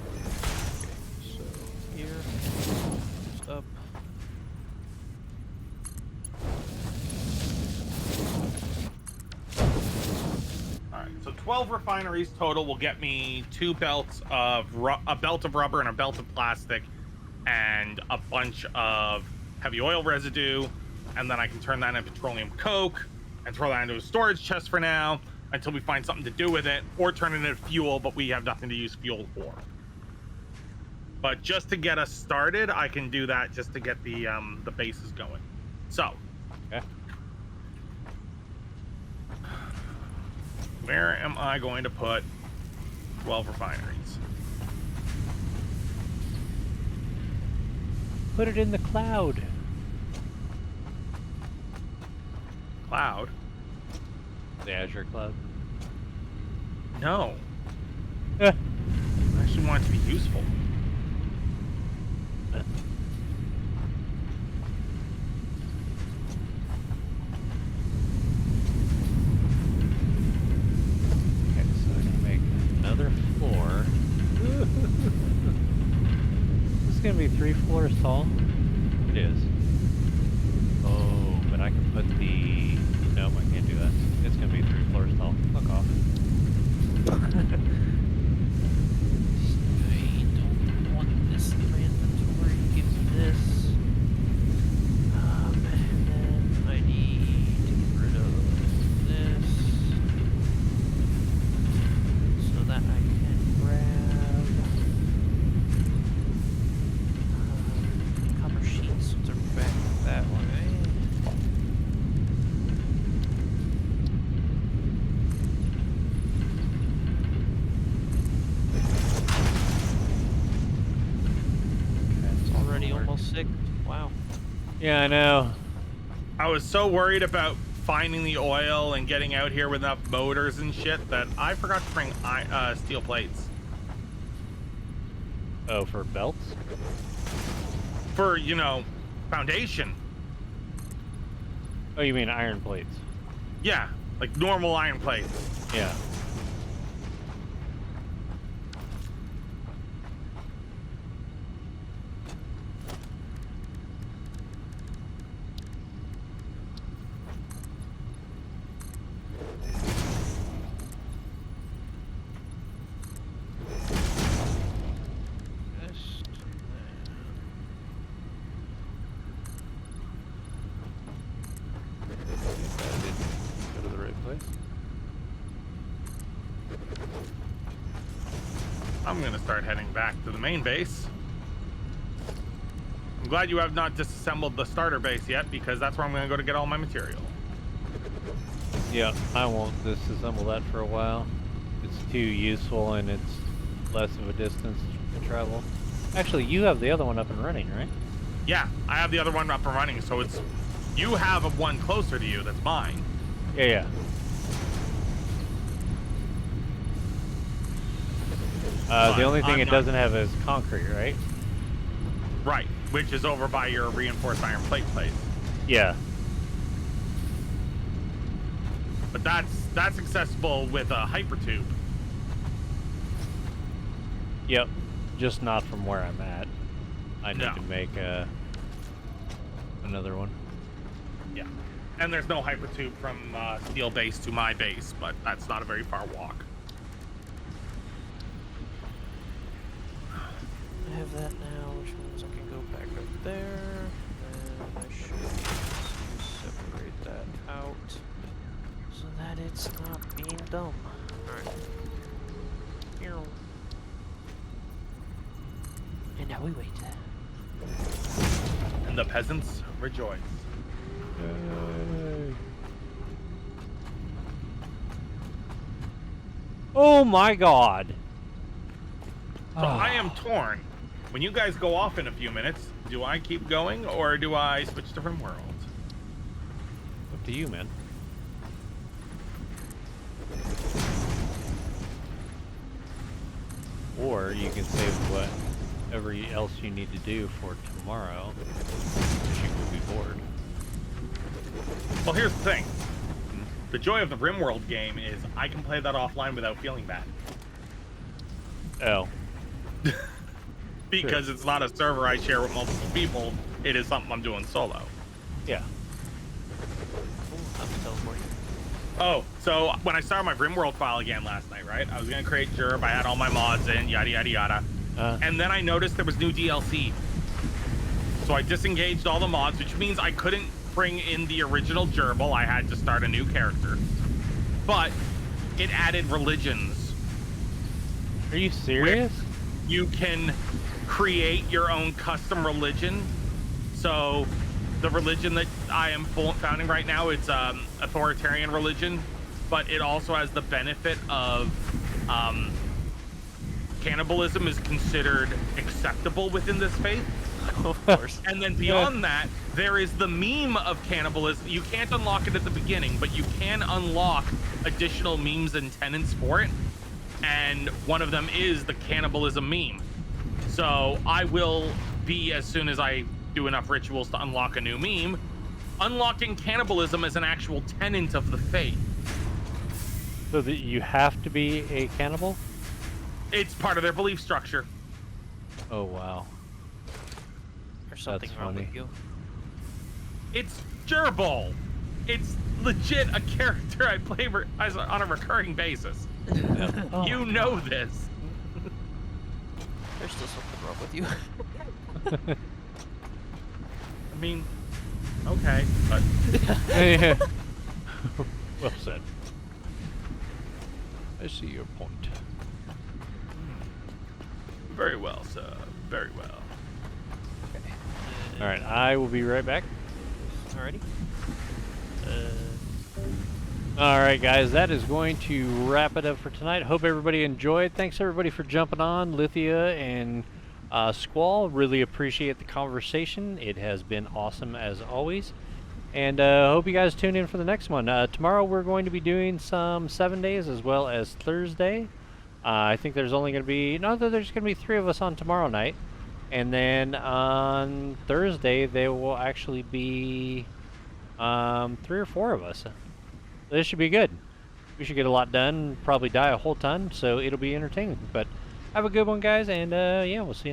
Okay, so here, just up.
All right, so 12 refineries total will get me 2 belts of a belt of rubber and a belt of plastic, and a bunch of heavy oil residue, and then I can turn that into petroleum coke and throw that into a storage chest for now until we find something to do with it, or turn it into fuel, but we have nothing to use fuel for. But just to get us started, I can do that just to get the bases going. So,
Okay.
where am I going to put 12 refineries?
Put it in the cloud.
Cloud?
The Azure cloud.
No.
Eh.
I should actually want it to be useful.
Okay, so I'm gonna make another floor. This is gonna be 3 floors tall. It is. Oh, but I can put the. Nope, I can't do that. It's gonna be 3 floors tall. Fuck off.
I don't want this in my inventory. Give me this. And then I need to get rid of this so that I can grab copper sheets. They're back that way. It's already almost 6. Wow.
Yeah, I know.
I was so worried about finding the oil and getting out here with enough motors and shit that I forgot to bring steel plates.
Oh, for belts?
For, you know, foundation.
Oh, you mean iron plates?
Yeah, like normal iron plates.
Yeah.
This.
Go to the right place.
I'm gonna start heading back to the main base. I'm glad you have not disassembled the starter base yet, because that's where I'm gonna go to get all my material.
Yeah, I won't disassemble that for a while. It's too useful and it's less of a distance to travel. Actually, you have the other one up and running, right?
Yeah, I have the other one up and running, so it's... You have a one closer to you, that's mine.
Yeah, yeah. The only thing
I'm
it
not-
doesn't have is concrete, right?
Right, which is over by your reinforced iron plate place.
Yeah.
But that's accessible with a hypertube.
Yep. Just not from where I'm at. I need
No.
to make another one.
Yeah. And there's no hypertube from steel base to my base, but that's not a very far walk.
I have that now, which means I can go back up there, and I should be able to separate that out so that it's not being dumb. Alright. And now we wait.
And the peasants rejoice.
Oh my god!
So I am torn. When you guys go off in a few minutes, do I keep going or do I switch to RimWorld?
Up to you, man. Or you can save whatever else you need to do for tomorrow, because you will be bored.
Well, here's the thing. The joy of the RimWorld game is I can play that offline without feeling bad.
Oh.
Because it's not a server I share with multiple people. It is something I'm doing solo.
Yeah.
I'll teleport you.
Oh, so when I started my RimWorld file again last night, right? I was gonna create Gerb, I had all my mods in, yada yada yada. And then I noticed there was new DLC. So I disengaged all the mods, which means I couldn't bring in the original gerbil. I had to start a new character. But it added religions.
Are you serious?
You can create your own custom religion. So the religion that I am founding right now, it's authoritarian religion, but it also has the benefit of cannibalism is considered acceptable within this faith.
Of course.
And then beyond that, there is the meme of cannibalism. You can't unlock it at the beginning, but you can unlock additional memes and tenets for it. and one of them is the cannibalism meme. So I will be, as soon as I do enough rituals to unlock a new meme, unlocking cannibalism as an actual tenant of the faith.
So that you have to be a cannibal?
It's part of their belief structure.
Oh wow.
There's something
That's
wrong
funny.
with you.
It's gerbil. It's legit a character I play on a recurring basis.
Oh,
You know this.
There's still something wrong with you.
I mean, okay, but
yeah. Well said. I see your point.
very well, sir. Very well.
All right, I will be right back.
Alrighty.
All right, guys, that is going to wrap it up for tonight. Hope everybody enjoyed. Thanks everybody for jumping on, Lithia and Squall. Really appreciate the conversation. It has been awesome as always. And hope you guys tune in for the next one. Tomorrow we're going to be doing some 7 days as well as Thursday. I think there's only going to be, no, there's going to be 3 of us on tomorrow night. And then on Thursday there will actually be 3 or 4 of us. This should be good. We should get a lot done, probably die a whole ton, so it'll be entertaining. But have a good one, guys, and yeah, we'll see you.